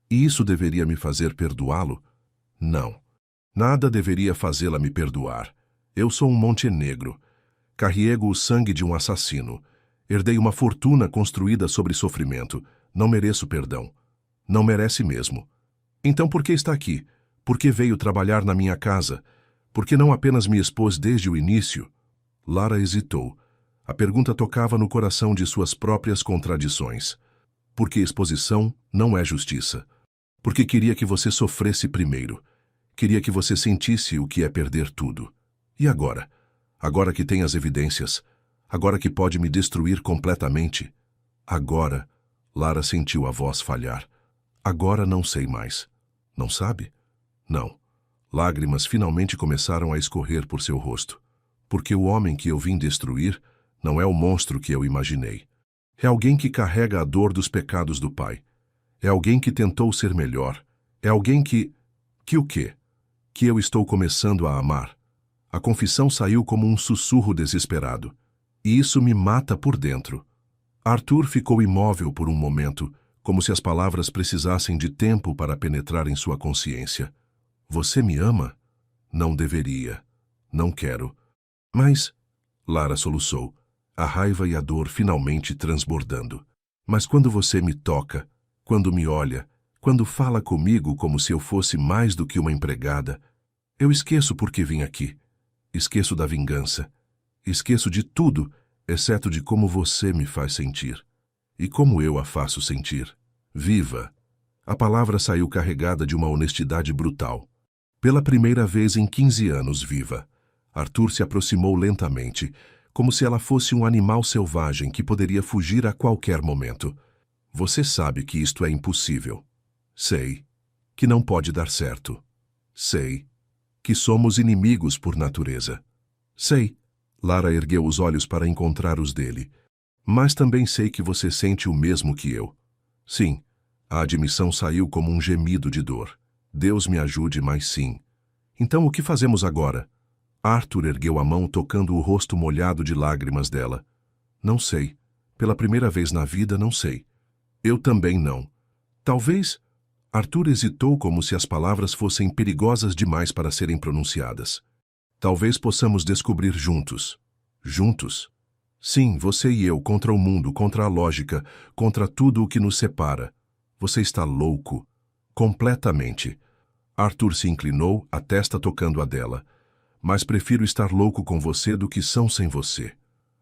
E isso deveria me fazer perdoá-lo? Não. Nada deveria fazê-la me perdoar. Eu sou um Montenegro. Carrego o sangue de um assassino. Herdei uma fortuna construída sobre sofrimento. Não mereço perdão. Não merece mesmo. Então por que está aqui? Por que veio trabalhar na minha casa? Por que não apenas me expôs desde o início? Lara hesitou. A pergunta tocava no coração de suas próprias contradições. Porque exposição não é justiça. Porque queria que você sofresse primeiro. Queria que você sentisse o que é perder tudo. E agora? Agora que tem as evidências? Agora que pode me destruir completamente? Agora, Lara sentiu a voz falhar. Agora não sei mais. Não sabe? Não. Lágrimas finalmente começaram a escorrer por seu rosto. Porque o homem que eu vim destruir não é o monstro que eu imaginei. É alguém que carrega a dor dos pecados do pai. É alguém que tentou ser melhor. É alguém que... Que o quê? Que eu estou começando a amar. A confissão saiu como um sussurro desesperado. E isso me mata por dentro. Arthur ficou imóvel por um momento, como se as palavras precisassem de tempo para penetrar em sua consciência. Você me ama? Não deveria. Não quero. Mas... Lara soluçou, a raiva e a dor finalmente transbordando. Mas quando você me toca, quando me olha, quando fala comigo como se eu fosse mais do que uma empregada, eu esqueço por que vim aqui. Esqueço da vingança. Esqueço de tudo, exceto de como você me faz sentir. E como eu a faço sentir. Viva! A palavra saiu carregada de uma honestidade brutal. Pela primeira vez em 15 anos, viva! Arthur se aproximou lentamente, como se ela fosse um animal selvagem que poderia fugir a qualquer momento. Você sabe que isto é impossível. Sei que não pode dar certo. Sei que somos inimigos por natureza. Sei. Lara ergueu os olhos para encontrar os dele. Mas também sei que você sente o mesmo que eu. Sim, a admissão saiu como um gemido de dor. Deus me ajude, mas sim. Então o que fazemos agora? Arthur ergueu a mão tocando o rosto molhado de lágrimas dela. Não sei. Pela primeira vez na vida, não sei. Eu também não. Talvez... Arthur hesitou como se as palavras fossem perigosas demais para serem pronunciadas. Talvez possamos descobrir juntos. Juntos? Sim, você e eu contra o mundo, contra a lógica, contra tudo o que nos separa. Você está louco. Completamente. Arthur se inclinou, a testa tocando a dela. Mas prefiro estar louco com você do que são sem você.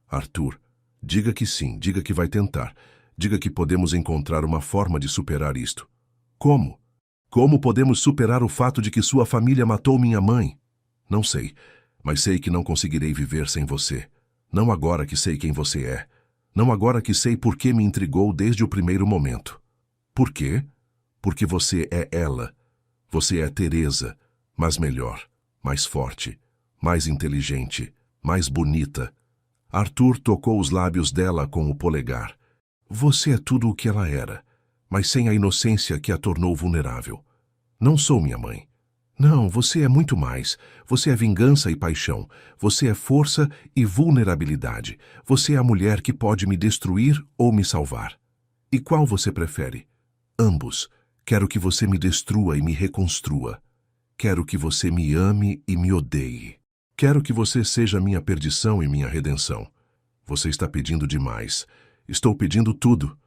Arthur, diga que sim, diga que vai tentar. Diga que podemos encontrar uma forma de superar isto. Como? Como podemos superar o fato de que sua família matou minha mãe? Não sei, mas sei que não conseguirei viver sem você. Não agora que sei quem você é. Não agora que sei por que me intrigou desde o primeiro momento. Por quê? Porque você é ela. Você é Teresa, mas melhor, mais forte, mais inteligente, mais bonita. Arthur tocou os lábios dela com o polegar. Você é tudo o que ela era, mas sem a inocência que a tornou vulnerável. Não sou minha mãe. Não, você é muito mais. Você é vingança e paixão. Você é força e vulnerabilidade. Você é a mulher que pode me destruir ou me salvar. E qual você prefere? Ambos. Quero que você me destrua e me reconstrua. Quero que você me ame e me odeie. Quero que você seja minha perdição e minha redenção. Você está pedindo demais. Estou pedindo tudo.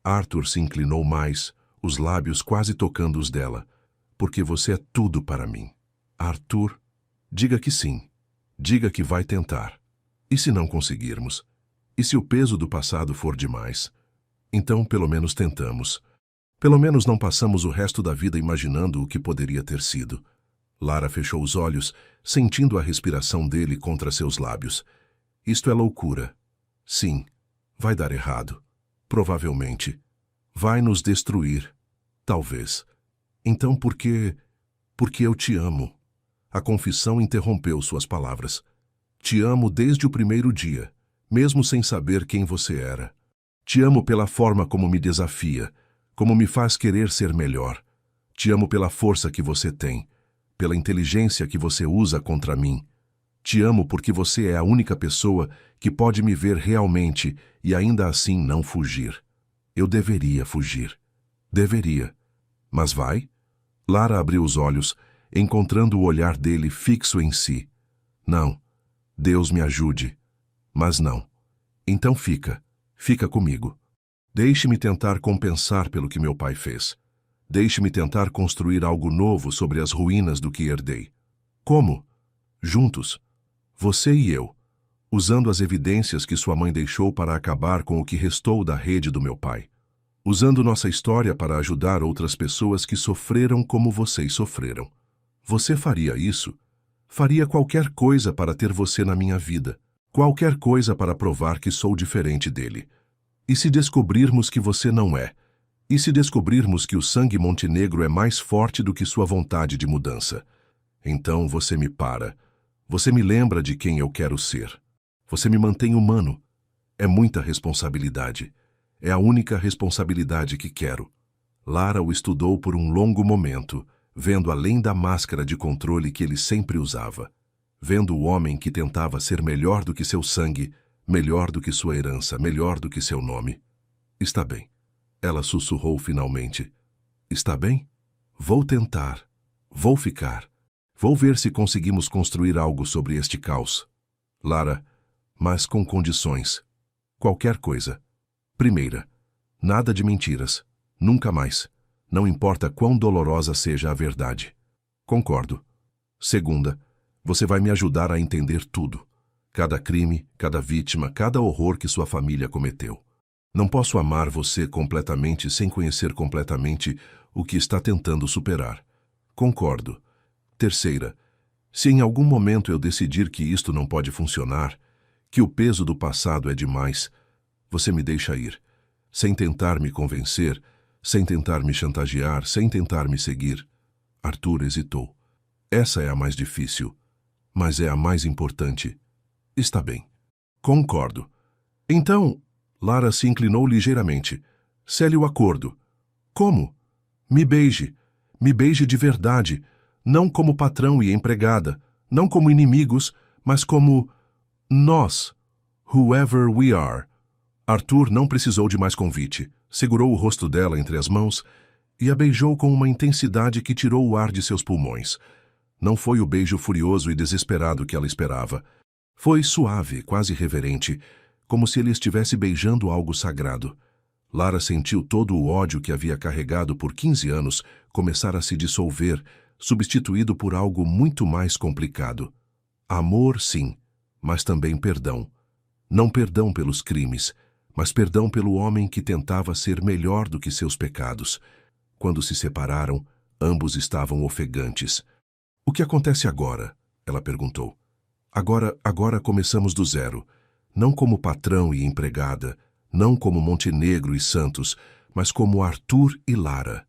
Arthur se inclinou mais, os lábios quase tocando os dela. Porque você é tudo para mim. Arthur, diga que sim. Diga que vai tentar. E se não conseguirmos? E se o peso do passado for demais? Então, pelo menos tentamos. Pelo menos não passamos o resto da vida imaginando o que poderia ter sido. Lara fechou os olhos, sentindo a respiração dele contra seus lábios. Isto é loucura. Sim, vai dar errado. Provavelmente. Vai nos destruir. Talvez. Então por que... Porque eu te amo. A confissão interrompeu suas palavras. Te amo desde o primeiro dia, mesmo sem saber quem você era. Te amo pela forma como me desafia, como me faz querer ser melhor. Te amo pela força que você tem, pela inteligência que você usa contra mim. Te amo porque você é a única pessoa que pode me ver realmente e ainda assim não fugir. Eu deveria fugir. Deveria. Mas vai? Lara abriu os olhos, encontrando o olhar dele fixo em si. Não. Deus me ajude. Mas não. Então fica. Fica comigo. Deixe-me tentar compensar pelo que meu pai fez. Deixe-me tentar construir algo novo sobre as ruínas do que herdei. Como? Juntos. Você e eu. Usando as evidências que sua mãe deixou para acabar com o que restou da rede do meu pai. Usando nossa história para ajudar outras pessoas que sofreram como vocês sofreram. Você faria isso? Faria qualquer coisa para ter você na minha vida. Qualquer coisa para provar que sou diferente dele. E se descobrirmos que você não é? E se descobrirmos que o sangue montenegro é mais forte do que sua vontade de mudança? Então você me para. Você me lembra de quem eu quero ser. Você me mantém humano. É muita responsabilidade. É a única responsabilidade que quero. Lara o estudou por um longo momento, vendo além da máscara de controle que ele sempre usava. Vendo o homem que tentava ser melhor do que seu sangue, melhor do que sua herança, melhor do que seu nome. Está bem. Ela sussurrou finalmente. Está bem? Vou tentar. Vou ficar. Vou ver se conseguimos construir algo sobre este caos. Lara, mas com condições. Qualquer coisa. Primeira, nada de mentiras. Nunca mais. Não importa quão dolorosa seja a verdade. Concordo. Segunda, você vai me ajudar a entender tudo. Cada crime, cada vítima, cada horror que sua família cometeu. Não posso amar você completamente sem conhecer completamente o que está tentando superar. Concordo. Terceira, se em algum momento eu decidir que isto não pode funcionar, que o peso do passado é demais, você me deixa ir, sem tentar me convencer, sem tentar me chantagear, sem tentar me seguir. Arthur hesitou. Essa é a mais difícil, mas é a mais importante. Está bem. Concordo. Então, Lara se inclinou ligeiramente. Cele o acordo. Como? Me beije. Me beije de verdade. Não como patrão e empregada. Não como inimigos, mas como nós. Whoever we are. Arthur não precisou de mais convite. Segurou o rosto dela entre as mãos e a beijou com uma intensidade que tirou o ar de seus pulmões. Não foi o beijo furioso e desesperado que ela esperava. Foi suave, quase reverente, como se ele estivesse beijando algo sagrado. Lara sentiu todo o ódio que havia carregado por 15 anos começar a se dissolver, substituído por algo muito mais complicado. Amor, sim, mas também perdão. Não perdão pelos crimes, mas perdão pelo homem que tentava ser melhor do que seus pecados. Quando se separaram, ambos estavam ofegantes. O que acontece agora? Ela perguntou. Agora começamos do zero. Não como patrão e empregada, não como Montenegro e Santos, mas como Arthur e Lara.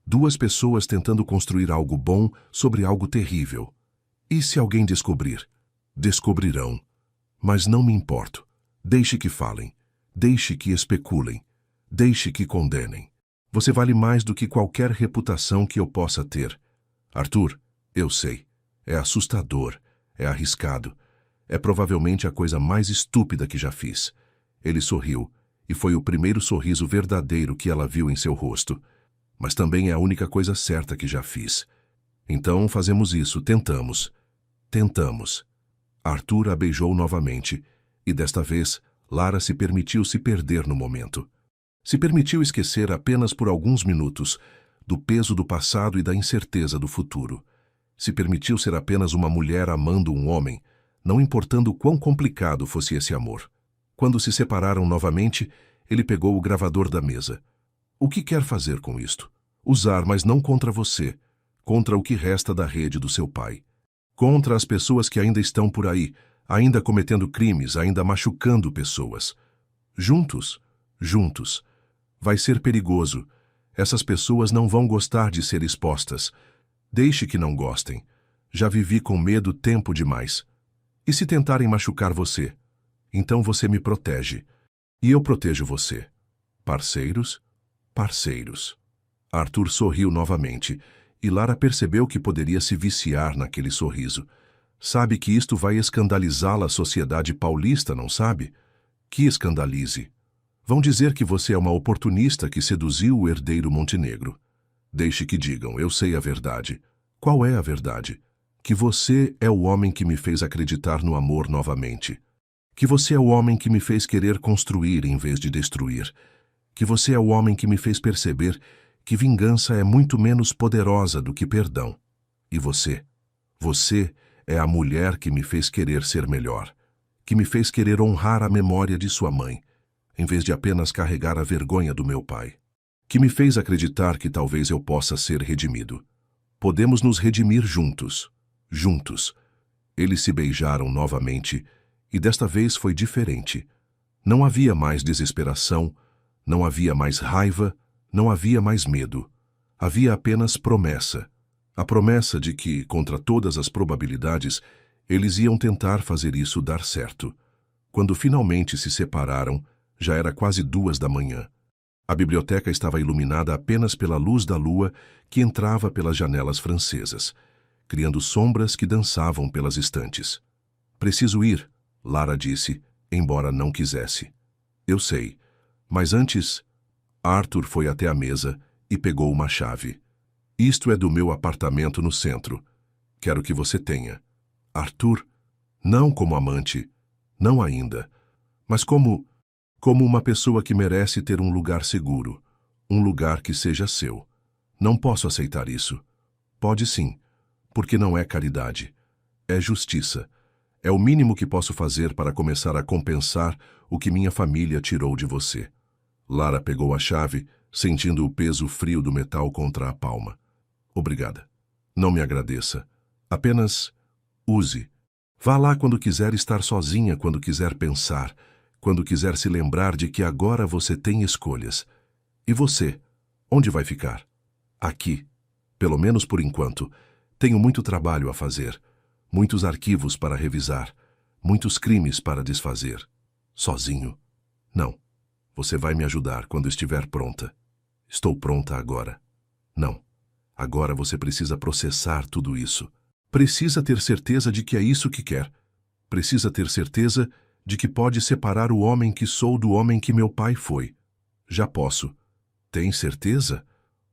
Duas pessoas tentando construir algo bom sobre algo terrível. E se alguém descobrir? Descobrirão. Mas não me importo. Deixe que falem. Deixe que especulem. Deixe que condenem. Você vale mais do que qualquer reputação que eu possa ter. Arthur, eu sei. É assustador. É arriscado. É provavelmente a coisa mais estúpida que já fiz. Ele sorriu, e foi o primeiro sorriso verdadeiro que ela viu em seu rosto. Mas também é a única coisa certa que já fiz. Então fazemos isso, tentamos. Tentamos. Arthur a beijou novamente, e desta vez, Lara se permitiu se perder no momento. Se permitiu esquecer apenas por alguns minutos do peso do passado e da incerteza do futuro. Se permitiu ser apenas uma mulher amando um homem, não importando quão complicado fosse esse amor. Quando se separaram novamente, ele pegou o gravador da mesa. O que quer fazer com isto? Usar, mas não contra você, contra o que resta da rede do seu pai. Contra as pessoas que ainda estão por aí, ainda cometendo crimes, ainda machucando pessoas. Juntos, juntos. Vai ser perigoso. Essas pessoas não vão gostar de ser expostas. Deixe que não gostem. Já vivi com medo tempo demais. E se tentarem machucar você? Então você me protege. E eu protejo você. Parceiros? Parceiros. Arthur sorriu novamente, e Lara percebeu que poderia se viciar naquele sorriso. Sabe que isto vai escandalizá-la a sociedade paulista, não sabe? Que escandalize. Vão dizer que você é uma oportunista que seduziu o herdeiro Montenegro. Deixe que digam, eu sei a verdade. Qual é a verdade? Que você é o homem que me fez acreditar no amor novamente. Que você é o homem que me fez querer construir em vez de destruir. Que você é o homem que me fez perceber que vingança é muito menos poderosa do que perdão. E você? Você é a mulher que me fez querer ser melhor. Que me fez querer honrar a memória de sua mãe, em vez de apenas carregar a vergonha do meu pai. Que me fez acreditar que talvez eu possa ser redimido. Podemos nos redimir juntos. Juntos. Eles se beijaram novamente, e desta vez foi diferente. Não havia mais desesperação, não havia mais raiva, não havia mais medo. Havia apenas promessa. A promessa de que, contra todas as probabilidades, eles iam tentar fazer isso dar certo. Quando finalmente se separaram, já era quase 2 da manhã. A biblioteca estava iluminada apenas pela luz da lua que entrava pelas janelas francesas, criando sombras que dançavam pelas estantes. Preciso ir, Lara disse, embora não quisesse. Eu sei, mas antes... Arthur foi até a mesa e pegou uma chave. Isto é do meu apartamento no centro. Quero que você tenha. Arthur, não como amante, não ainda, mas como uma pessoa que merece ter um lugar seguro, um lugar que seja seu. Não posso aceitar isso. Pode sim, porque não é caridade. É justiça. É o mínimo que posso fazer para começar a compensar o que minha família tirou de você. Lara pegou a chave, sentindo o peso frio do metal contra a palma. Obrigada. Não me agradeça. Apenas use. Vá lá quando quiser estar sozinha, quando quiser pensar, quando quiser se lembrar de que agora você tem escolhas. E você? Onde vai ficar? Aqui. Pelo menos por enquanto. Tenho muito trabalho a fazer. Muitos arquivos para revisar. Muitos crimes para desfazer. Sozinho? Não. Você vai me ajudar quando estiver pronta. Estou pronta agora. Não. Agora você precisa processar tudo isso. Precisa ter certeza de que é isso que quer. Precisa ter certeza de que pode separar o homem que sou do homem que meu pai foi. Já posso. Tem certeza?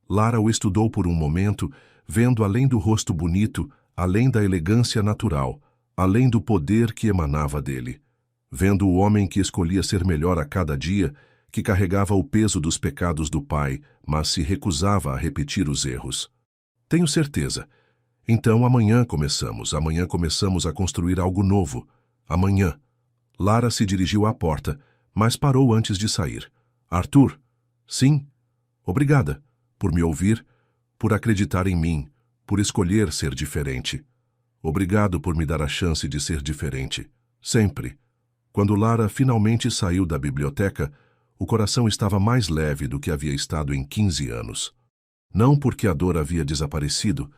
Lara o estudou por um momento, vendo além do rosto bonito, além da elegância natural, além do poder que emanava dele. Vendo o homem que escolhia ser melhor a cada dia, que carregava o peso dos pecados do pai, mas se recusava a repetir os erros. Tenho certeza. Então amanhã começamos a construir algo novo. Amanhã. Lara se dirigiu à porta, mas parou antes de sair. Arthur? Sim? Obrigada. Por me ouvir, por acreditar em mim, por escolher ser diferente. Obrigado por me dar a chance de ser diferente. Sempre. Quando Lara finalmente saiu da biblioteca, O coração estava mais leve do que havia estado em 15 anos. Não porque a dor havia desaparecido,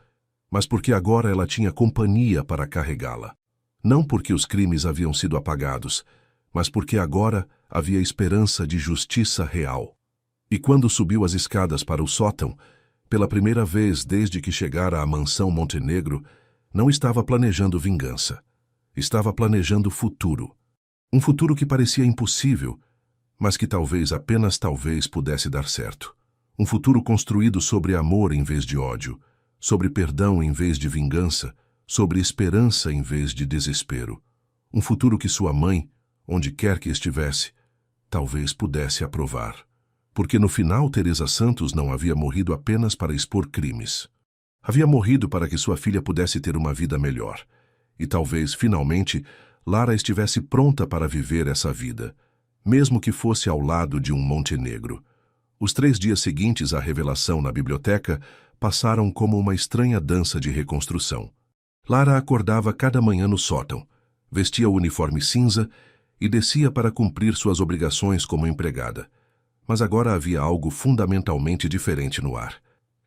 mas porque agora ela tinha companhia para carregá-la. Não porque os crimes haviam sido apagados, mas porque agora havia esperança de justiça real. E quando subiu as escadas para o sótão, pela primeira vez desde que chegara à mansão Montenegro, não estava planejando vingança. Estava planejando futuro. Um futuro que parecia impossível, mas que talvez, apenas talvez, pudesse dar certo. Um futuro construído sobre amor em vez de ódio, sobre perdão em vez de vingança, sobre esperança em vez de desespero. Um futuro que sua mãe, onde quer que estivesse, talvez pudesse aprovar. Porque no final Teresa Santos não havia morrido apenas para expor crimes. Havia morrido para que sua filha pudesse ter uma vida melhor. E talvez, finalmente, Lara estivesse pronta para viver essa vida, mesmo que fosse ao lado de um Montenegro. Os 3 dias seguintes à revelação na biblioteca passaram como uma estranha dança de reconstrução. Lara acordava cada manhã no sótão, vestia o uniforme cinza e descia para cumprir suas obrigações como empregada. Mas agora havia algo fundamentalmente diferente no ar.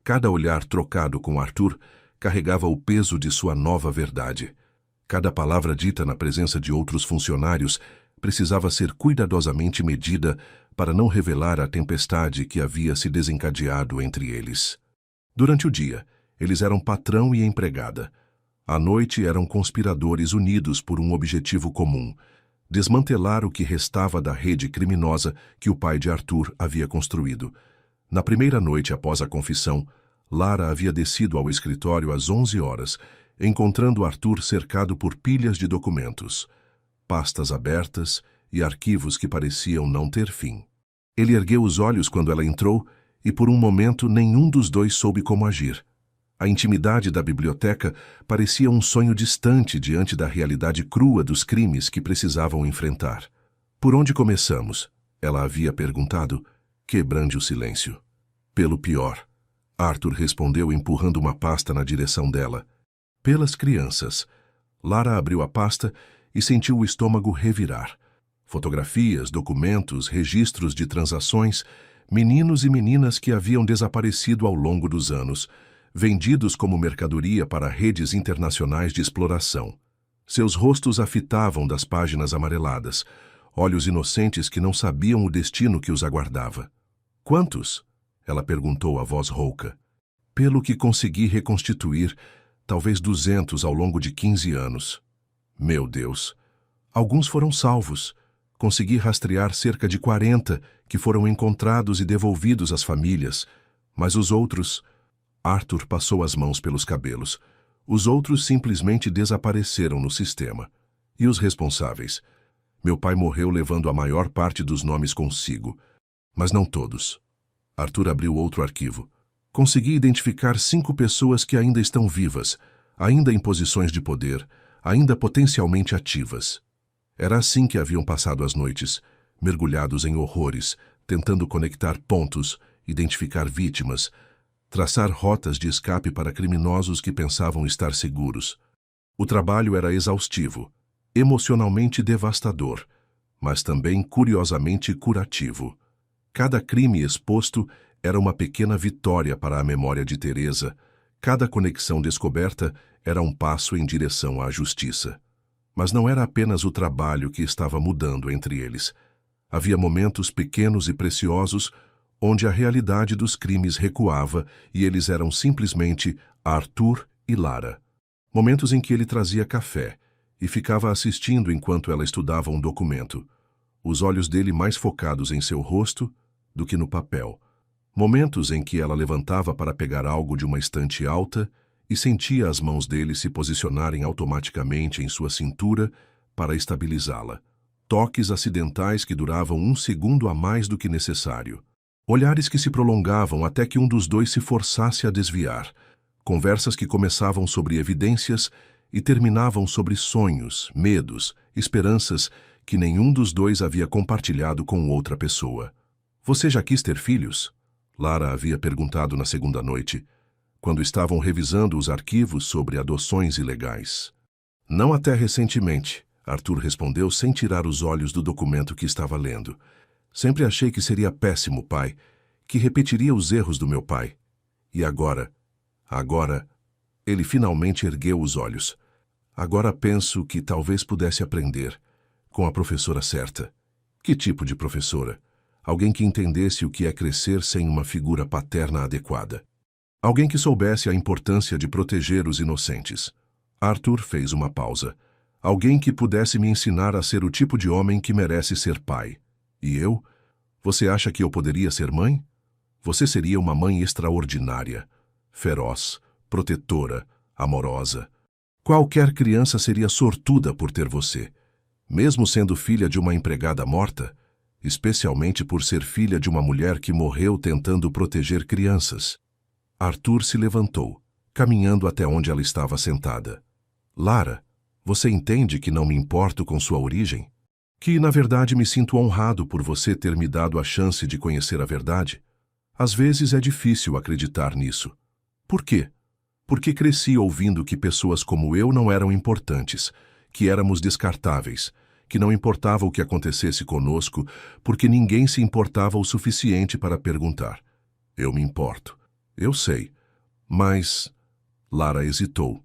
Cada olhar trocado com Arthur carregava o peso de sua nova verdade. Cada palavra dita na presença de outros funcionários precisava ser cuidadosamente medida para não revelar a tempestade que havia se desencadeado entre eles. Durante o dia, eles eram patrão e empregada. À noite eram conspiradores unidos por um objetivo comum: desmantelar o que restava da rede criminosa que o pai de Arthur havia construído. Na primeira noite após a confissão, Lara havia descido ao escritório às 11 horas, encontrando Arthur cercado por pilhas de documentos, pastas abertas e arquivos que pareciam não ter fim. Ele ergueu os olhos quando ela entrou e por um momento nenhum dos dois soube como agir. A intimidade da biblioteca parecia um sonho distante diante da realidade crua dos crimes que precisavam enfrentar. "Por onde começamos?" ela havia perguntado, quebrando o silêncio. "Pelo pior," Arthur respondeu empurrando uma pasta na direção dela. "Pelas crianças." Lara abriu a pasta e sentiu o estômago revirar. Fotografias, documentos, registros de transações, meninos e meninas que haviam desaparecido ao longo dos anos, vendidos como mercadoria para redes internacionais de exploração. Seus rostos a fitavam das páginas amareladas, olhos inocentes que não sabiam o destino que os aguardava. "Quantos?" ela perguntou a voz rouca. "Pelo que consegui reconstituir, talvez 200 ao longo de 15 anos. Meu Deus! Alguns foram salvos. Consegui rastrear cerca de 40 que foram encontrados e devolvidos às famílias, mas os outros..." Arthur passou as mãos pelos cabelos. "Os outros simplesmente desapareceram no sistema. E os responsáveis? Meu pai morreu levando a maior parte dos nomes consigo, mas não todos." Arthur abriu outro arquivo. "Consegui identificar 5 pessoas que ainda estão vivas, ainda em posições de poder, ainda potencialmente ativas." Era assim que haviam passado as noites, mergulhados em horrores, tentando conectar pontos, identificar vítimas, traçar rotas de escape para criminosos que pensavam estar seguros. O trabalho era exaustivo, emocionalmente devastador, mas também curiosamente curativo. Cada crime exposto era uma pequena vitória para a memória de Teresa. Cada conexão descoberta era um passo em direção à justiça. Mas não era apenas o trabalho que estava mudando entre eles. Havia momentos pequenos e preciosos onde a realidade dos crimes recuava e eles eram simplesmente Arthur e Lara. Momentos em que ele trazia café e ficava assistindo enquanto ela estudava um documento, os olhos dele mais focados em seu rosto do que no papel. Momentos em que ela levantava para pegar algo de uma estante alta e sentia as mãos dele se posicionarem automaticamente em sua cintura para estabilizá-la. Toques acidentais que duravam 1 segundo a mais do que necessário. Olhares que se prolongavam até que um dos dois se forçasse a desviar. Conversas que começavam sobre evidências e terminavam sobre sonhos, medos, esperanças que nenhum dos dois havia compartilhado com outra pessoa. "Você já quis ter filhos?" Lara havia perguntado na segunda noite, quando estavam revisando os arquivos sobre adoções ilegais. "Não até recentemente," Arthur respondeu sem tirar os olhos do documento que estava lendo. Sempre achei que seria péssimo pai, que repetiria os erros do meu pai. E agora, ele finalmente ergueu os olhos. Agora penso que talvez pudesse aprender, com a professora certa. Que tipo de professora? Alguém que entendesse o que é crescer sem uma figura paterna adequada. Alguém que soubesse a importância de proteger os inocentes. Arthur fez uma pausa. Alguém que pudesse me ensinar a ser o tipo de homem que merece ser pai. E eu? Você acha que eu poderia ser mãe? Você seria uma mãe extraordinária, feroz, protetora, amorosa. Qualquer criança seria sortuda por ter você, mesmo sendo filha de uma empregada morta, especialmente por ser filha de uma mulher que morreu tentando proteger crianças. Arthur se levantou, caminhando até onde ela estava sentada. Lara, você entende que não me importo com sua origem? Que, na verdade, me sinto honrado por você ter me dado a chance de conhecer a verdade? Às vezes é difícil acreditar nisso. Por quê? Porque cresci ouvindo que pessoas como eu não eram importantes, que éramos descartáveis, que não importava o que acontecesse conosco, porque ninguém se importava o suficiente para perguntar. Eu me importo. Eu sei. Mas... Lara hesitou.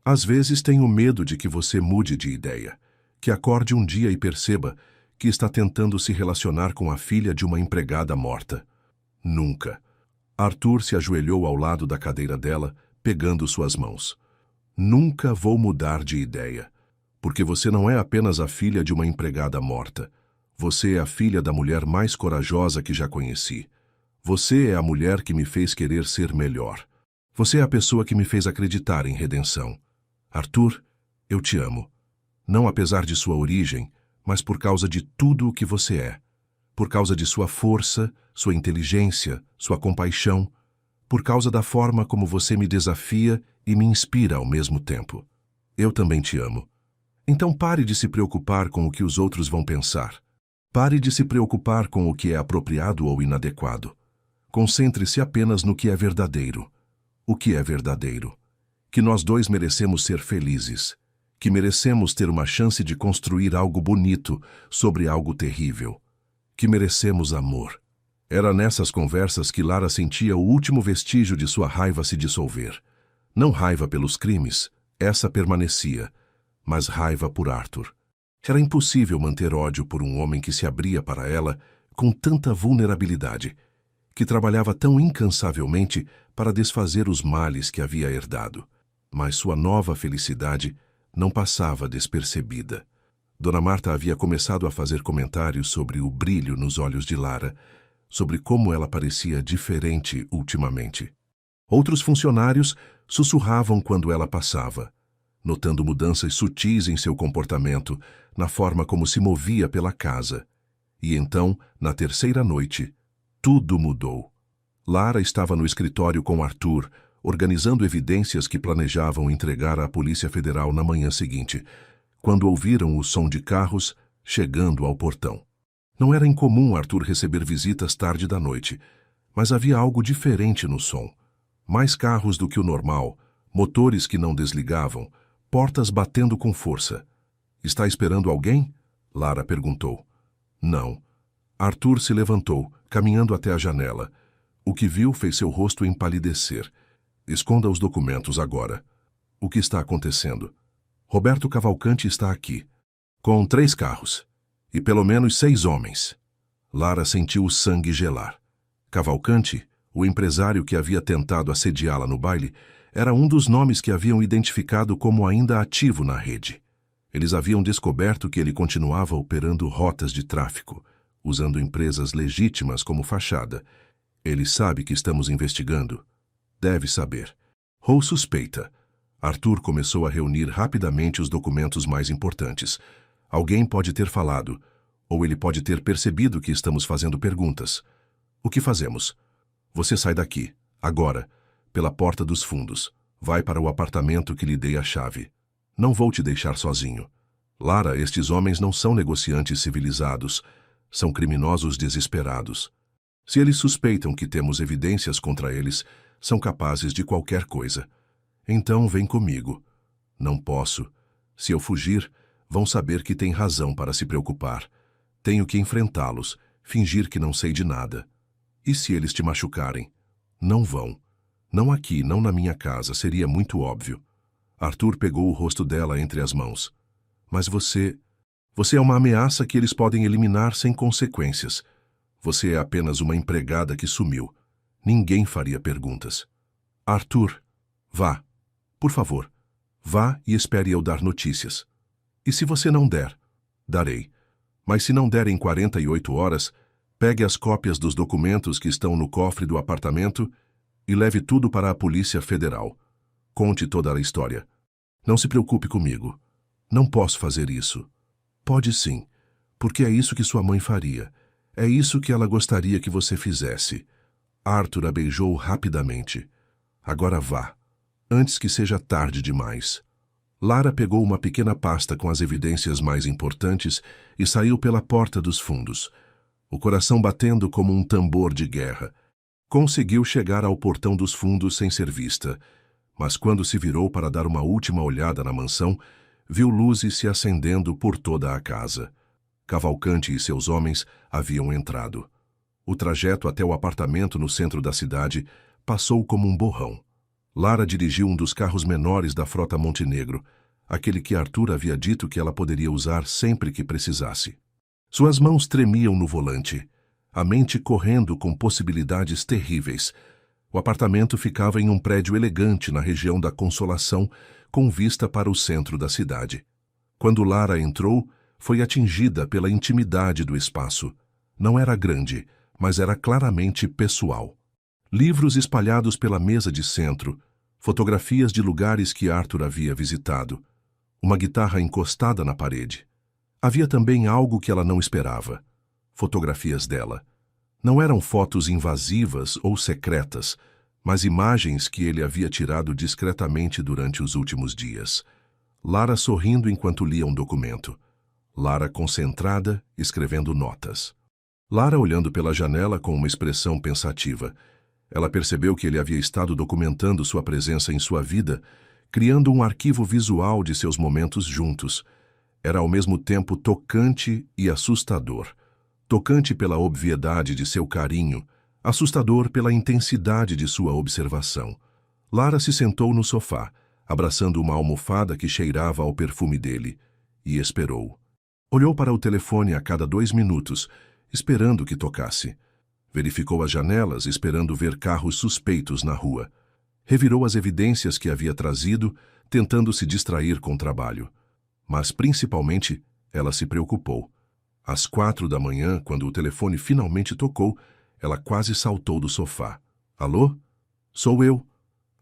Às vezes tenho medo de que você mude de ideia, que acorde um dia e perceba que está tentando se relacionar com a filha de uma empregada morta. Nunca. Arthur se ajoelhou ao lado da cadeira dela, pegando suas mãos. Nunca vou mudar de ideia, porque você não é apenas a filha de uma empregada morta. Você é a filha da mulher mais corajosa que já conheci. Você é a mulher que me fez querer ser melhor. Você é a pessoa que me fez acreditar em redenção. Arthur, eu te amo. Não apesar de sua origem, mas por causa de tudo o que você é. Por causa de sua força, sua inteligência, sua compaixão. Por causa da forma como você me desafia e me inspira ao mesmo tempo. Eu também te amo. Então pare de se preocupar com o que os outros vão pensar. Pare de se preocupar com o que é apropriado ou inadequado. Concentre-se apenas no que é verdadeiro. O que é verdadeiro? Que nós dois merecemos ser felizes. Que merecemos ter uma chance de construir algo bonito sobre algo terrível. Que merecemos amor. Era nessas conversas que Lara sentia o último vestígio de sua raiva se dissolver. Não raiva pelos crimes, essa permanecia, mas raiva por Arthur. Era impossível manter ódio por um homem que se abria para ela com tanta vulnerabilidade, que trabalhava tão incansavelmente para desfazer os males que havia herdado. Mas sua nova felicidade não passava despercebida. Dona Marta havia começado a fazer comentários sobre o brilho nos olhos de Lara, sobre como ela parecia diferente ultimamente. Outros funcionários sussurravam quando ela passava, notando mudanças sutis em seu comportamento, na forma como se movia pela casa. E então, na terceira noite, tudo mudou. Lara estava no escritório com Arthur, organizando evidências que planejavam entregar à Polícia Federal na manhã seguinte, quando ouviram o som de carros chegando ao portão. Não era incomum Arthur receber visitas tarde da noite, mas havia algo diferente no som. Mais carros do que o normal, motores que não desligavam, portas batendo com força. Está esperando alguém? Lara perguntou. Não. Arthur se levantou, caminhando até a janela. O que viu fez seu rosto empalidecer. Esconda os documentos agora. O que está acontecendo? Roberto Cavalcante está aqui, com 3 carros, e pelo menos 6 homens. Lara sentiu o sangue gelar. Cavalcante, o empresário que havia tentado assediá-la no baile, era um dos nomes que haviam identificado como ainda ativo na rede. Eles haviam descoberto que ele continuava operando rotas de tráfico, usando empresas legítimas como fachada. Ele sabe que estamos investigando. Deve saber. Ou suspeita. Arthur começou a reunir rapidamente os documentos mais importantes. Alguém pode ter falado, ou ele pode ter percebido que estamos fazendo perguntas. O que fazemos? Você sai daqui, agora, pela porta dos fundos. Vai para o apartamento que lhe dei a chave. Não vou te deixar sozinho. Lara, estes homens não são negociantes civilizados. São criminosos desesperados. Se eles suspeitam que temos evidências contra eles, são capazes de qualquer coisa. Então vem comigo. Não posso. Se eu fugir, vão saber que tem razão para se preocupar. Tenho que enfrentá-los, Fingir que não sei de nada. E se eles te machucarem? Não vão. Não aqui, não na minha casa, seria muito óbvio. Arthur pegou o rosto dela entre as mãos. Mas você é uma ameaça que eles podem eliminar sem consequências. Você é apenas uma empregada que sumiu. Ninguém faria perguntas. Arthur, vá. Por favor, vá e espere eu dar notícias. E se você não der? Darei. Mas se não der em 48 horas, pegue as cópias dos documentos que estão no cofre do apartamento e leve tudo para a Polícia Federal. Conte toda a história. Não se preocupe comigo. Não posso fazer isso. Pode sim, porque é isso que sua mãe faria. É isso que ela gostaria que você fizesse. Arthur a beijou rapidamente. Agora vá, antes que seja tarde demais. Lara pegou uma pequena pasta com as evidências mais importantes e saiu pela porta dos fundos, o coração batendo como um tambor de guerra. Conseguiu chegar ao portão dos fundos sem ser vista, mas quando se virou para dar uma última olhada na mansão, viu luzes se acendendo por toda a casa. Cavalcante e seus homens haviam entrado. O trajeto até o apartamento no centro da cidade passou como um borrão. Lara dirigiu um dos carros menores da frota Montenegro, aquele que Arthur havia dito que ela poderia usar sempre que precisasse. Suas mãos tremiam no volante, a mente correndo com possibilidades terríveis. O apartamento ficava em um prédio elegante na região da Consolação, com vista para o centro da cidade. Quando Lara entrou, foi atingida pela intimidade do espaço. Não era grande, mas era claramente pessoal. Livros espalhados pela mesa de centro, fotografias de lugares que Arthur havia visitado, uma guitarra encostada na parede. Havia também algo que ela não esperava: fotografias dela. Não eram fotos invasivas ou secretas, mas imagens que ele havia tirado discretamente durante os últimos dias. Lara sorrindo enquanto lia um documento. Lara concentrada, escrevendo notas. Lara olhando pela janela com uma expressão pensativa. Ela percebeu que ele havia estado documentando sua presença em sua vida, criando um arquivo visual de seus momentos juntos. Era ao mesmo tempo tocante e assustador. Tocante pela obviedade de seu carinho, assustador pela intensidade de sua observação. Lara se sentou no sofá, abraçando uma almofada que cheirava ao perfume dele, e esperou. Olhou para o telefone a cada 2 minutos, esperando que tocasse. Verificou as janelas, esperando ver carros suspeitos na rua. Revirou as evidências que havia trazido, tentando se distrair com o trabalho. Mas, principalmente, ela se preocupou. Às 4 da manhã, quando o telefone finalmente tocou, ela quase saltou do sofá. Alô? Sou eu.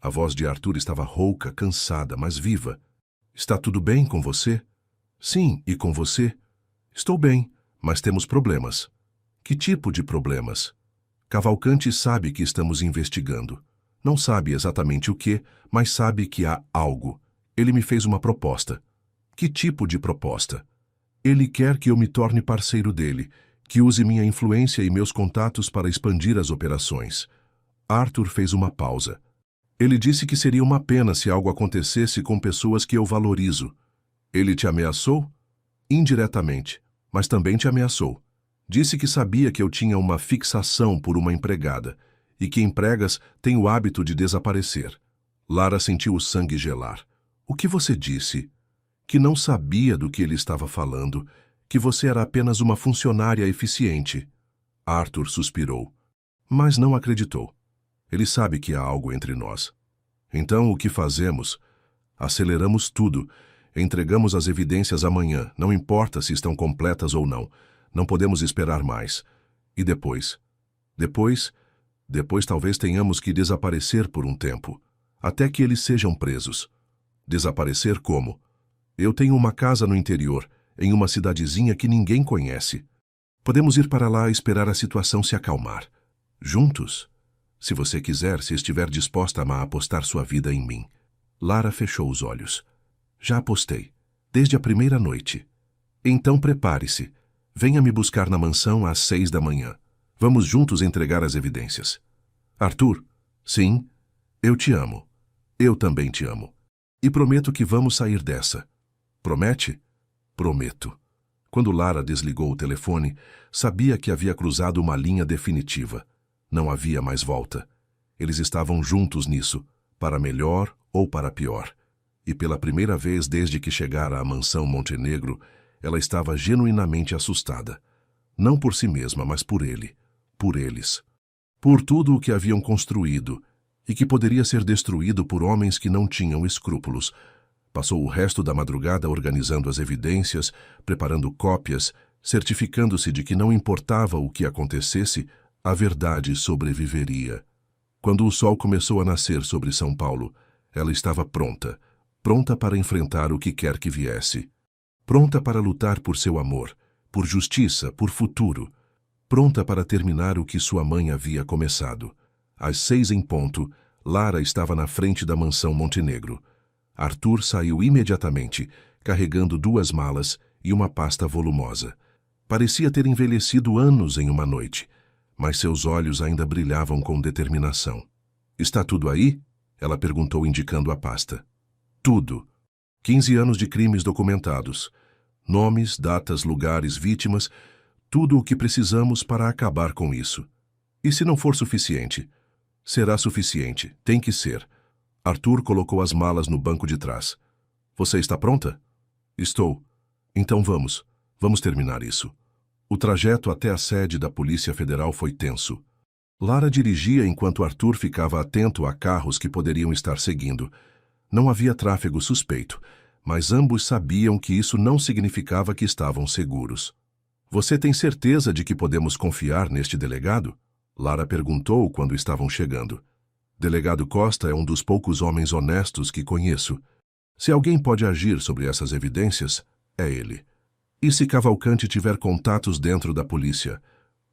A voz de Arthur estava rouca, cansada, mas viva. Está tudo bem com você? Sim, e com você? Estou bem, mas temos problemas. Que tipo de problemas? Cavalcante sabe que estamos investigando. Não sabe exatamente o que, mas sabe que há algo. Ele me fez uma proposta. Que tipo de proposta? Ele quer que eu me torne parceiro dele, que use minha influência e meus contatos para expandir as operações. Arthur fez uma pausa. Ele disse que seria uma pena se algo acontecesse com pessoas que eu valorizo. Ele te ameaçou? Indiretamente, mas também te ameaçou. Disse que sabia que eu tinha uma fixação por uma empregada e que empregas têm o hábito de desaparecer. Lara sentiu o sangue gelar. O que você disse? Que não sabia do que ele estava falando, que você era apenas uma funcionária eficiente. Arthur suspirou, mas não acreditou. Ele sabe que há algo entre nós. Então, o que fazemos? Aceleramos tudo. Entregamos as evidências amanhã, não importa se estão completas ou não. Não podemos esperar mais. E depois? Depois talvez tenhamos que desaparecer por um tempo, até que eles sejam presos. Desaparecer como? Eu tenho uma casa no interior, em uma cidadezinha que ninguém conhece. Podemos ir para lá e esperar a situação se acalmar. Juntos? Se você quiser, se estiver disposta a apostar sua vida em mim. Lara fechou os olhos. Já apostei, desde a primeira noite. Então prepare-se. Venha me buscar na mansão às 6 da manhã. Vamos juntos entregar as evidências. Arthur, sim, eu te amo. Eu também te amo. E prometo que vamos sair dessa. Promete? Prometo. Quando Lara desligou o telefone, sabia que havia cruzado uma linha definitiva. Não havia mais volta. Eles estavam juntos nisso, para melhor ou para pior. E pela primeira vez desde que chegara à mansão Montenegro, ela estava genuinamente assustada. Não por si mesma, mas por ele, por eles. Por tudo o que haviam construído, e que poderia ser destruído por homens que não tinham escrúpulos. Passou o resto da madrugada organizando as evidências, preparando cópias, certificando-se de que não importava o que acontecesse, a verdade sobreviveria. Quando o sol começou a nascer sobre São Paulo, ela estava pronta, pronta para enfrentar o que quer que viesse. Pronta para lutar por seu amor, por justiça, por futuro. Pronta para terminar o que sua mãe havia começado. Às 6 em ponto, Lara estava na frente da mansão Montenegro. Arthur saiu imediatamente, carregando 2 malas e uma pasta volumosa. Parecia ter envelhecido anos em uma noite, mas seus olhos ainda brilhavam com determinação. "Está tudo aí?" ela perguntou, indicando a pasta. "Tudo. 15 anos de crimes documentados. Nomes, datas, lugares, vítimas, tudo o que precisamos para acabar com isso. E se não for suficiente?" "Será suficiente. Tem que ser." Arthur colocou as malas no banco de trás. "Você está pronta?" "Estou." "Então vamos. Vamos terminar isso." O trajeto até a sede da Polícia Federal foi tenso. Lara dirigia enquanto Arthur ficava atento a carros que poderiam estar seguindo. Não havia tráfego suspeito, mas ambos sabiam que isso não significava que estavam seguros. "Você tem certeza de que podemos confiar neste delegado?" Lara perguntou quando estavam chegando. "Delegado Costa é um dos poucos homens honestos que conheço. Se alguém pode agir sobre essas evidências, é ele. E se Cavalcante tiver contatos dentro da polícia?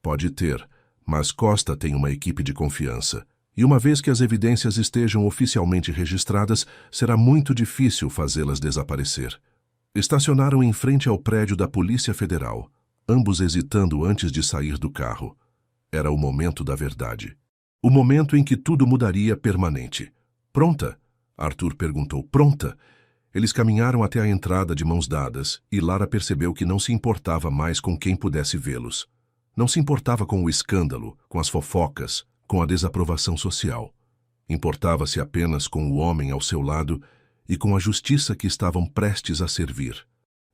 Pode ter, mas Costa tem uma equipe de confiança. E uma vez que as evidências estejam oficialmente registradas, será muito difícil fazê-las desaparecer." Estacionaram em frente ao prédio da Polícia Federal, ambos hesitando antes de sair do carro. Era o momento da verdade. O momento em que tudo mudaria permanente. "Pronta?" Arthur perguntou. "Pronta?" Eles caminharam até a entrada de mãos dadas, e Lara percebeu que não se importava mais com quem pudesse vê-los. Não se importava com o escândalo, com as fofocas, com a desaprovação social. Importava-se apenas com o homem ao seu lado e com a justiça que estavam prestes a servir.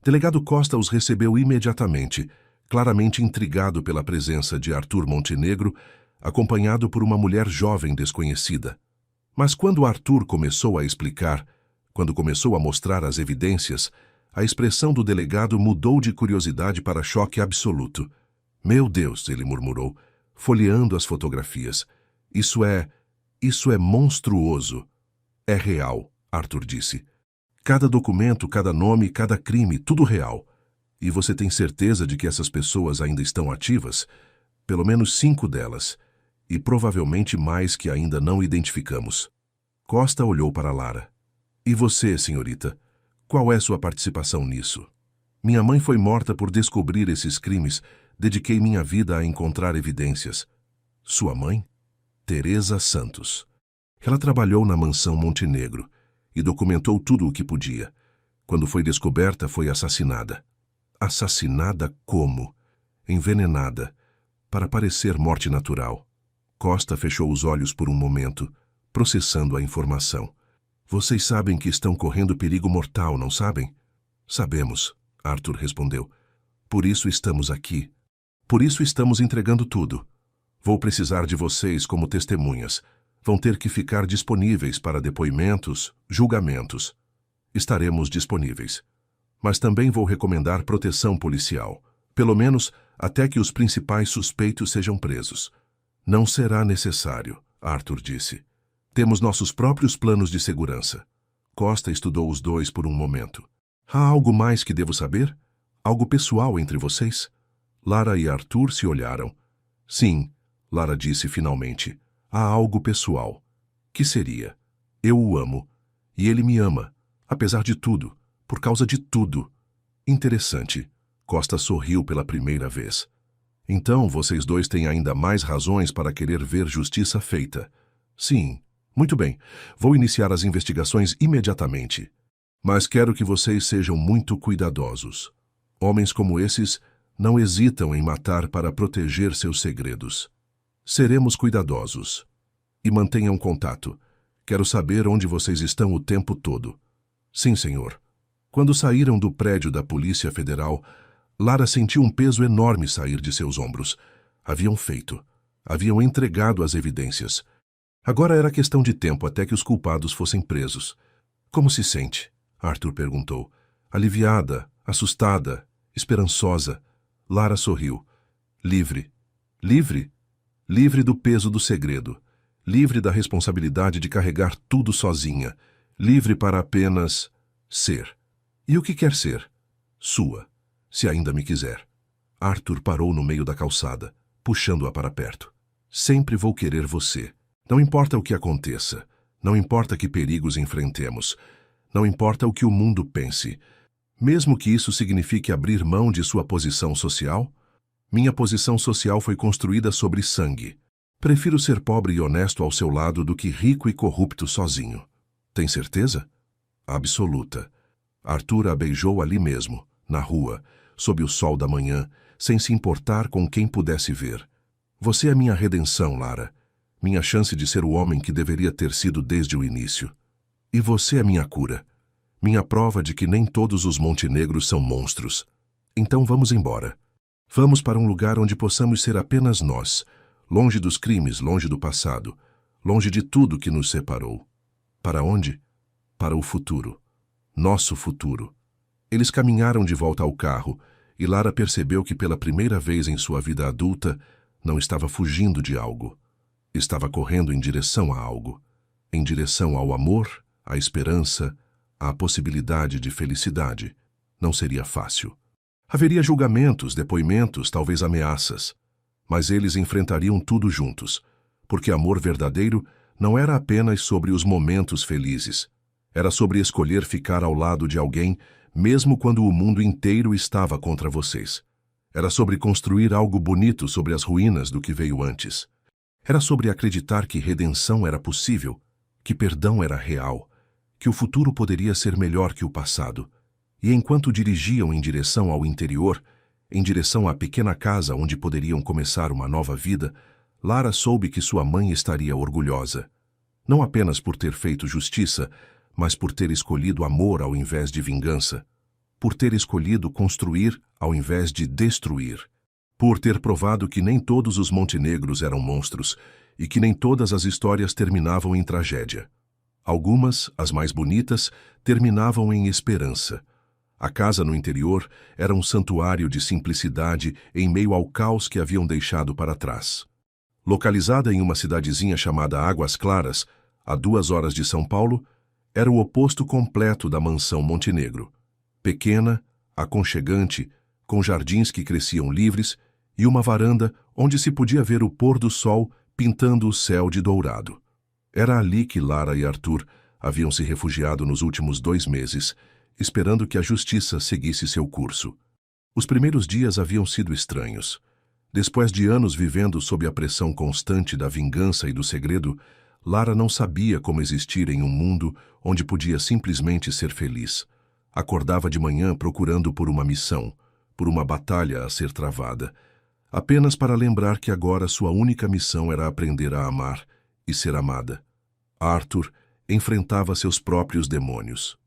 Delegado Costa os recebeu imediatamente, claramente intrigado pela presença de Arthur Montenegro, acompanhado por uma mulher jovem desconhecida. Mas quando Arthur começou a explicar, quando começou a mostrar as evidências, a expressão do delegado mudou de curiosidade para choque absoluto. "Meu Deus", ele murmurou, folheando as fotografias. Isso é monstruoso." "É real", Arthur disse. "Cada documento, cada nome, cada crime, tudo real. E você tem certeza de que essas pessoas ainda estão ativas? Pelo menos 5 delas. E provavelmente mais que ainda não identificamos." Costa olhou para Lara. "E você, senhorita? Qual é sua participação nisso?" "Minha mãe foi morta por descobrir esses crimes. Dediquei minha vida a encontrar evidências." "Sua mãe?" "Teresa Santos. Ela trabalhou na mansão Montenegro e documentou tudo o que podia. Quando foi descoberta, foi assassinada." "Assassinada como?" "Envenenada, para parecer morte natural." Costa fechou os olhos por um momento, processando a informação. "Vocês sabem que estão correndo perigo mortal, não sabem?" "Sabemos", Arthur respondeu. "Por isso estamos aqui. Por isso estamos entregando tudo. Vou precisar de vocês como testemunhas. Vão ter que ficar disponíveis para depoimentos, julgamentos. Estaremos disponíveis. Mas também vou recomendar proteção policial, pelo menos até que os principais suspeitos sejam presos." "Não será necessário", Arthur disse. "Temos nossos próprios planos de segurança." Costa estudou os dois por um momento. "Há algo mais que devo saber? Algo pessoal entre vocês?" Lara e Arthur se olharam. "Sim", Lara disse finalmente. "Há algo pessoal." "Que seria?" "Eu o amo. E ele me ama, apesar de tudo, por causa de tudo." "Interessante." Costa sorriu pela primeira vez. "Então vocês dois têm ainda mais razões para querer ver justiça feita." "Sim." "Muito bem. Vou iniciar as investigações imediatamente. Mas quero que vocês sejam muito cuidadosos." Homens como esses não hesitam em matar para proteger seus segredos. Seremos cuidadosos. E mantenham contato. Quero saber onde vocês estão o tempo todo. Sim, senhor. Quando saíram do prédio da Polícia Federal, Lara sentiu um peso enorme sair de seus ombros. Haviam feito. Haviam entregado as evidências. Agora era questão de tempo até que os culpados fossem presos. Como se sente? Arthur perguntou. Aliviada, assustada, esperançosa. Lara sorriu. Livre. Livre? Livre do peso do segredo. Livre da responsabilidade de carregar tudo sozinha. Livre para apenas ser. E o que quer ser? Sua, se ainda me quiser. Arthur parou no meio da calçada, puxando-a para perto. Sempre vou querer você. Não importa o que aconteça. Não importa que perigos enfrentemos. Não importa o que o mundo pense. Mesmo que isso signifique abrir mão de sua posição social? Minha posição social foi construída sobre sangue. Prefiro ser pobre e honesto ao seu lado do que rico e corrupto sozinho. Tem certeza? Absoluta. Arthur a beijou ali mesmo, na rua, sob o sol da manhã, sem se importar com quem pudesse ver. Você é minha redenção, Lara. Minha chance de ser o homem que deveria ter sido desde o início. E você é minha cura. Minha prova de que nem todos os montenegros são monstros. Então vamos embora. Vamos para um lugar onde possamos ser apenas nós, longe dos crimes, longe do passado, longe de tudo que nos separou. Para onde? Para o futuro. Nosso futuro. Eles caminharam de volta ao carro e Lara percebeu que pela primeira vez em sua vida adulta não estava fugindo de algo. Estava correndo em direção a algo. Em direção ao amor, à esperança, à possibilidade de felicidade. Não seria fácil. Haveria julgamentos, depoimentos, talvez ameaças. Mas eles enfrentariam tudo juntos, porque amor verdadeiro não era apenas sobre os momentos felizes. Era sobre escolher ficar ao lado de alguém, mesmo quando o mundo inteiro estava contra vocês. Era sobre construir algo bonito sobre as ruínas do que veio antes. Era sobre acreditar que redenção era possível, que perdão era real, que o futuro poderia ser melhor que o passado. E enquanto dirigiam em direção ao interior, em direção à pequena casa onde poderiam começar uma nova vida, Lara soube que sua mãe estaria orgulhosa. Não apenas por ter feito justiça, mas por ter escolhido amor ao invés de vingança. Por ter escolhido construir ao invés de destruir. Por ter provado que nem todos os montenegros eram monstros e que nem todas as histórias terminavam em tragédia. Algumas, as mais bonitas, terminavam em esperança. A casa no interior era um santuário de simplicidade em meio ao caos que haviam deixado para trás. Localizada em uma cidadezinha chamada Águas Claras, a 2 horas de São Paulo, era o oposto completo da mansão Montenegro. Pequena, aconchegante, com jardins que cresciam livres e uma varanda onde se podia ver o pôr do sol pintando o céu de dourado. Era ali que Lara e Arthur haviam se refugiado nos últimos 2 meses, esperando que a justiça seguisse seu curso. Os primeiros dias haviam sido estranhos. Depois de anos vivendo sob a pressão constante da vingança e do segredo, Lara não sabia como existir em um mundo onde podia simplesmente ser feliz. Acordava de manhã procurando por uma missão, por uma batalha a ser travada, apenas para lembrar que agora sua única missão era aprender a amar e ser amada. Arthur enfrentava seus próprios demônios.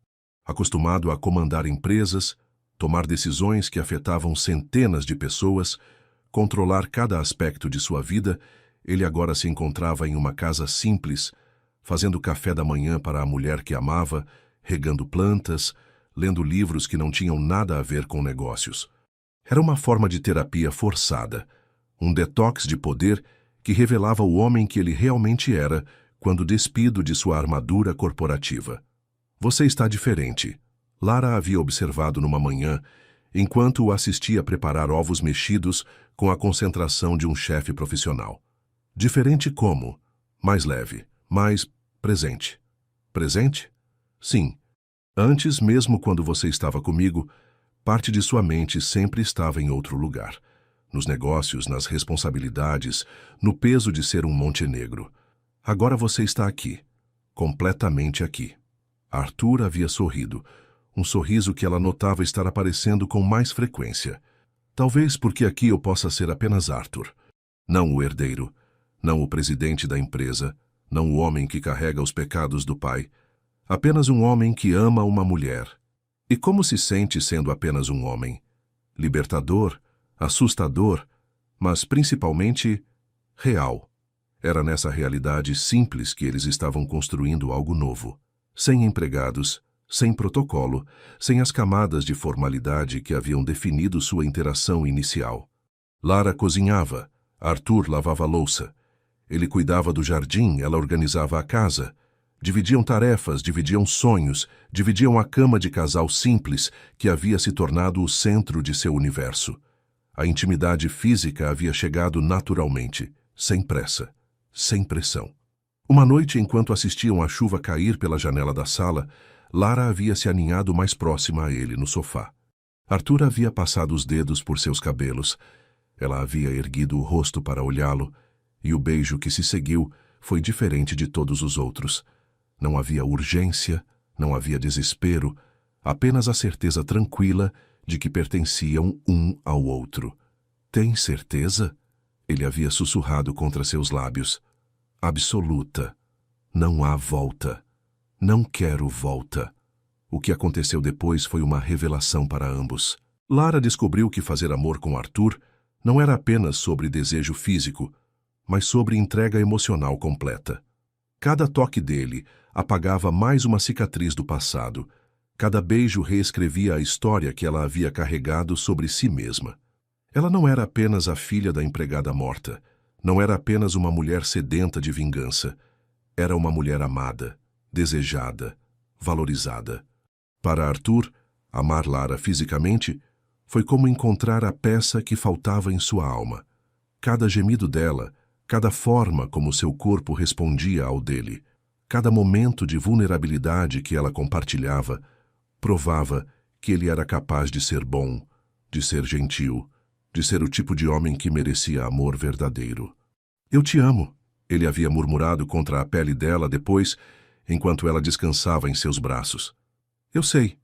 Acostumado a comandar empresas, tomar decisões que afetavam centenas de pessoas, controlar cada aspecto de sua vida, ele agora se encontrava em uma casa simples, fazendo café da manhã para a mulher que amava, regando plantas, lendo livros que não tinham nada a ver com negócios. Era uma forma de terapia forçada, um detox de poder que revelava o homem que ele realmente era quando despido de sua armadura corporativa. Você está diferente. Lara havia observado numa manhã, enquanto o assistia preparar ovos mexidos com a concentração de um chefe profissional. Diferente como? Mais leve, mais presente. Presente? Sim. Antes, mesmo quando você estava comigo, parte de sua mente sempre estava em outro lugar. Nos negócios, nas responsabilidades, no peso de ser um montenegro. Agora você está aqui. Completamente aqui. Arthur havia sorrido, um sorriso que ela notava estar aparecendo com mais frequência. Talvez porque aqui eu possa ser apenas Arthur. Não o herdeiro, não o presidente da empresa, não o homem que carrega os pecados do pai. Apenas um homem que ama uma mulher. E como se sente sendo apenas um homem? Libertador, assustador, mas principalmente real. Era nessa realidade simples que eles estavam construindo algo novo. Sem empregados, sem protocolo, sem as camadas de formalidade que haviam definido sua interação inicial. Lara cozinhava, Arthur lavava a louça. Ele cuidava do jardim, ela organizava a casa. Dividiam tarefas, dividiam sonhos, dividiam a cama de casal simples que havia se tornado o centro de seu universo. A intimidade física havia chegado naturalmente, sem pressa, sem pressão. Uma noite, enquanto assistiam a chuva cair pela janela da sala, Lara havia se aninhado mais próxima a ele no sofá. Arthur havia passado os dedos por seus cabelos. Ela havia erguido o rosto para olhá-lo, e o beijo que se seguiu foi diferente de todos os outros. Não havia urgência, não havia desespero, apenas a certeza tranquila de que pertenciam um ao outro. "Tem certeza?" Ele havia sussurrado contra seus lábios. "Absoluta. Não há volta. Não quero volta." O que aconteceu depois foi uma revelação para ambos. Lara descobriu que fazer amor com Arthur não era apenas sobre desejo físico, mas sobre entrega emocional completa. Cada toque dele apagava mais uma cicatriz do passado. Cada beijo reescrevia a história que ela havia carregado sobre si mesma. Ela não era apenas a filha da empregada morta. Não era apenas uma mulher sedenta de vingança. Era uma mulher amada, desejada, valorizada. Para Arthur, amar Lara fisicamente foi como encontrar a peça que faltava em sua alma. Cada gemido dela, cada forma como seu corpo respondia ao dele, cada momento de vulnerabilidade que ela compartilhava, provava que ele era capaz de ser bom, de ser gentil, de ser o tipo de homem que merecia amor verdadeiro. "Eu te amo", ele havia murmurado contra a pele dela depois, enquanto ela descansava em seus braços. "Eu sei.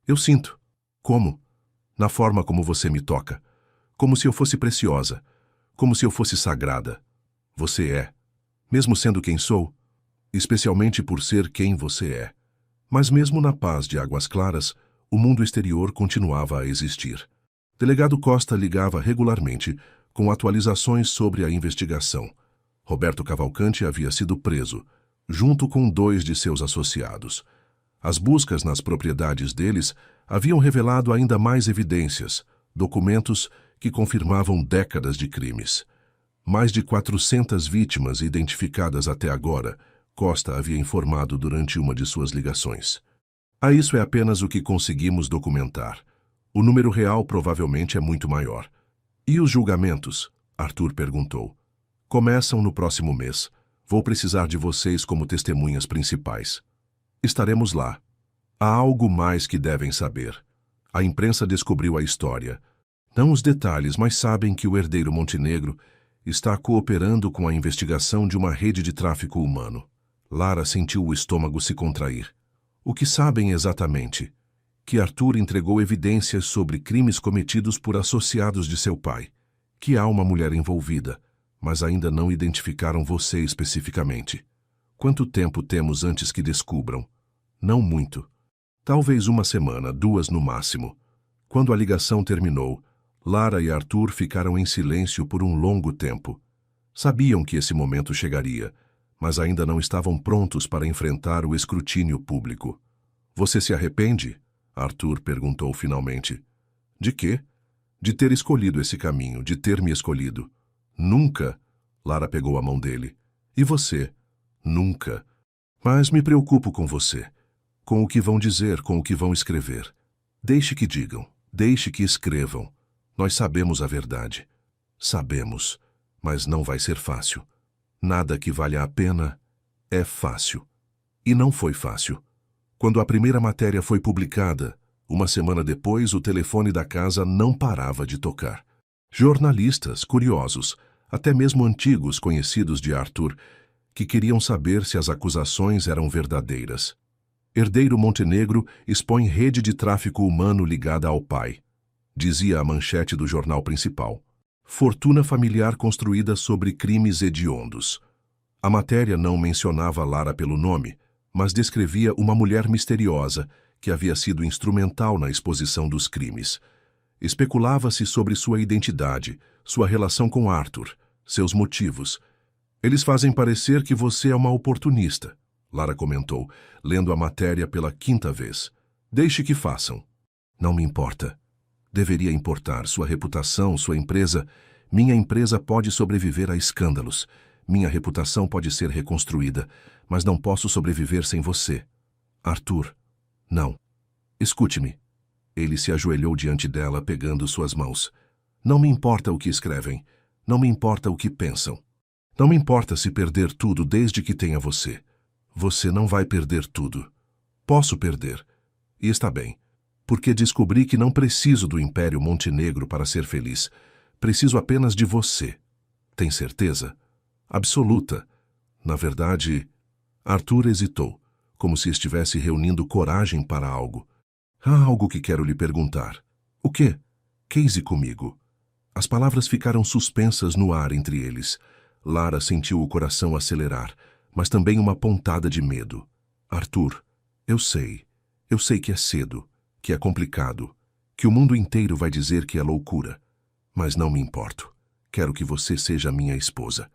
Eu sinto. Como? Na forma como você me toca. Como se eu fosse preciosa. Como se eu fosse sagrada. Você é. Mesmo sendo quem sou. Especialmente por ser quem você é." Mas mesmo na paz de Águas Claras, o mundo exterior continuava a existir. Delegado Costa ligava regularmente com atualizações sobre a investigação. Roberto Cavalcante havia sido preso, junto com 2 de seus associados. As buscas nas propriedades deles haviam revelado ainda mais evidências, documentos que confirmavam décadas de crimes. Mais de 400 vítimas identificadas até agora, Costa havia informado durante uma de suas ligações. Isso é apenas o que conseguimos documentar. O número real provavelmente é muito maior." "E os julgamentos?" Arthur perguntou. "Começam no próximo mês. Vou precisar de vocês como testemunhas principais." "Estaremos lá. Há algo mais que devem saber. A imprensa descobriu a história. Não os detalhes, mas sabem que o herdeiro Montenegro está cooperando com a investigação de uma rede de tráfico humano." Lara sentiu o estômago se contrair. "O que sabem exatamente?" "Que Arthur entregou evidências sobre crimes cometidos por associados de seu pai. Que há uma mulher envolvida, mas ainda não identificaram você especificamente." "Quanto tempo temos antes que descubram?" "Não muito. Talvez 1 semana, 2 no máximo." Quando a ligação terminou, Lara e Arthur ficaram em silêncio por um longo tempo. Sabiam que esse momento chegaria, mas ainda não estavam prontos para enfrentar o escrutínio público. "Você se arrepende?" Arthur perguntou finalmente. "De quê?" "De ter escolhido esse caminho, de ter me escolhido." "Nunca." Lara pegou a mão dele. "E você?" "Nunca. Mas me preocupo com você. Com o que vão dizer, com o que vão escrever. Deixe que digam, deixe que escrevam. Nós sabemos a verdade. Sabemos, mas não vai ser fácil. Nada que valha a pena é fácil. E não foi fácil. Quando a primeira matéria foi publicada, 1 semana depois, o telefone da casa não parava de tocar. Jornalistas, curiosos, até mesmo antigos conhecidos de Arthur, que queriam saber se as acusações eram verdadeiras. Herdeiro Montenegro expõe rede de tráfico humano ligada ao pai, dizia a manchete do jornal principal. Fortuna familiar construída sobre crimes hediondos. A matéria não mencionava Lara pelo nome, mas descrevia uma mulher misteriosa que havia sido instrumental na exposição dos crimes. Especulava-se sobre sua identidade, sua relação com Arthur, seus motivos. Eles fazem parecer que você é uma oportunista, Lara comentou, lendo a matéria pela 5ª vez. Deixe que façam. Não me importa. Deveria importar sua reputação, sua empresa. Minha empresa pode sobreviver a escândalos. Minha reputação pode ser reconstruída, mas não posso sobreviver sem você. Arthur, não. Escute-me. Ele se ajoelhou diante dela, pegando suas mãos. Não me importa o que escrevem. Não me importa o que pensam. Não me importa se perder tudo desde que tenha você. Você não vai perder tudo. Posso perder. E está bem. Porque descobri que não preciso do Império Montenegro para ser feliz. Preciso apenas de você. Tem certeza? Absoluta. Na verdade, Arthur hesitou, como se estivesse reunindo coragem para algo. Há algo que quero lhe perguntar. O quê? Case comigo. As palavras ficaram suspensas no ar entre eles. Lara sentiu o coração acelerar, mas também uma pontada de medo. Arthur, eu sei que é cedo, que é complicado, que o mundo inteiro vai dizer que é loucura. Mas não me importo. Quero que você seja minha esposa.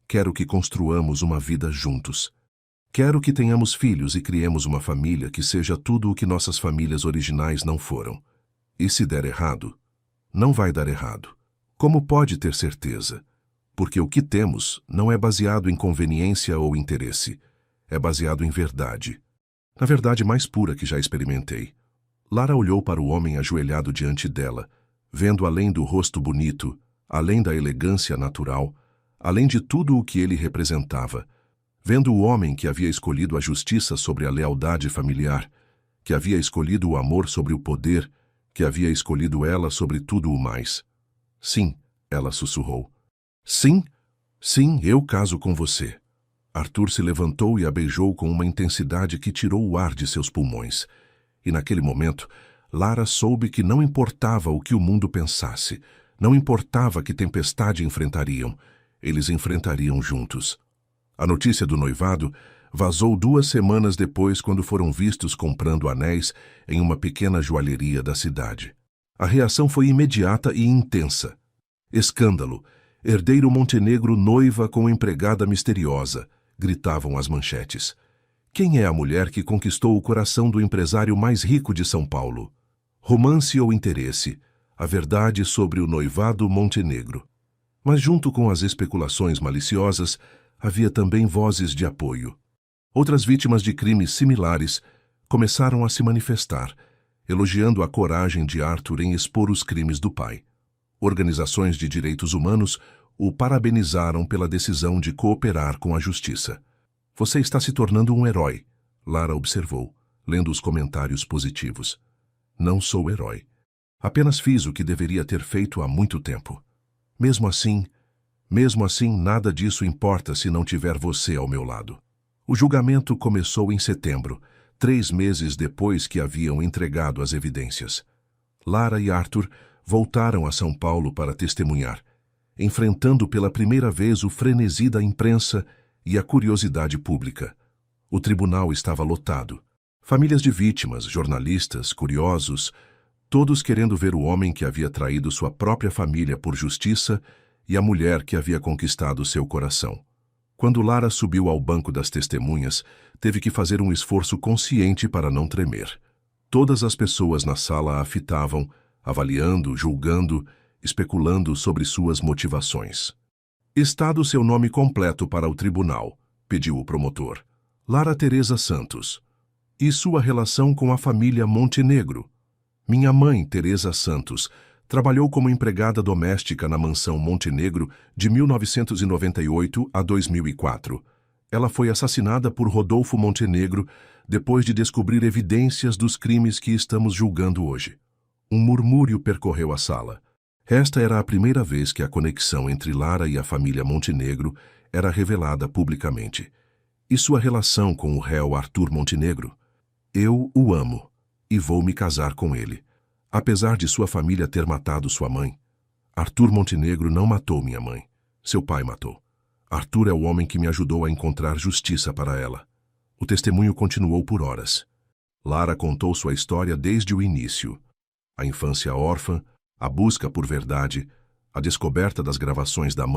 Quero que construamos uma vida juntos. Quero que tenhamos filhos e criemos uma família que seja tudo o que nossas famílias originais não foram. E se der errado? Não vai dar errado. Como pode ter certeza? Porque o que temos não é baseado em conveniência ou interesse. É baseado em verdade. Na verdade mais pura que já experimentei. Lara olhou para o homem ajoelhado diante dela, vendo além do rosto bonito, além da elegância natural, além de tudo o que ele representava, vendo o homem que havia escolhido a justiça sobre a lealdade familiar, que havia escolhido o amor sobre o poder, que havia escolhido ela sobre tudo o mais. Sim, ela sussurrou. Sim, sim, eu caso com você. Arthur se levantou e a beijou com uma intensidade que tirou o ar de seus pulmões. E naquele momento, Lara soube que não importava o que o mundo pensasse, não importava que tempestade enfrentariam, eles enfrentariam juntos. A notícia do noivado vazou 2 semanas depois, quando foram vistos comprando anéis em uma pequena joalheria da cidade. A reação foi imediata e intensa. Escândalo. Herdeiro Montenegro noiva com empregada misteriosa, gritavam as manchetes. Quem é a mulher que conquistou o coração do empresário mais rico de São Paulo? Romance ou interesse? A verdade sobre o noivado Montenegro. Mas junto com as especulações maliciosas, havia também vozes de apoio. Outras vítimas de crimes similares começaram a se manifestar, elogiando a coragem de Arthur em expor os crimes do pai. Organizações de direitos humanos o parabenizaram pela decisão de cooperar com a justiça. Você está se tornando um herói, Lara observou, lendo os comentários positivos. Não sou herói. Apenas fiz o que deveria ter feito há muito tempo. Mesmo assim, nada disso importa se não tiver você ao meu lado. O julgamento começou em setembro, 3 meses depois que haviam entregado as evidências. Lara e Arthur voltaram a São Paulo para testemunhar, enfrentando pela primeira vez o frenesi da imprensa e a curiosidade pública. O tribunal estava lotado. Famílias de vítimas, jornalistas, curiosos, todos querendo ver o homem que havia traído sua própria família por justiça e a mulher que havia conquistado seu coração. Quando Lara subiu ao banco das testemunhas, teve que fazer um esforço consciente para não tremer. Todas as pessoas na sala a fitavam, avaliando, julgando, especulando sobre suas motivações. Está do seu nome completo para o tribunal, pediu o promotor. Lara Teresa Santos. E sua relação com a família Montenegro. Minha mãe, Teresa Santos, trabalhou como empregada doméstica na mansão Montenegro de 1998 a 2004. Ela foi assassinada por Rodolfo Montenegro depois de descobrir evidências dos crimes que estamos julgando hoje. Um murmúrio percorreu a sala. Esta era a primeira vez que a conexão entre Lara e a família Montenegro era revelada publicamente. E sua relação com o réu Arthur Montenegro? Eu o amo e vou me casar com ele. Apesar de sua família ter matado sua mãe, Arthur Montenegro não matou minha mãe. Seu pai matou. Arthur é o homem que me ajudou a encontrar justiça para ela. O testemunho continuou por horas. Lara contou sua história desde o início. A infância órfã, a busca por verdade, a descoberta das gravações da mãe,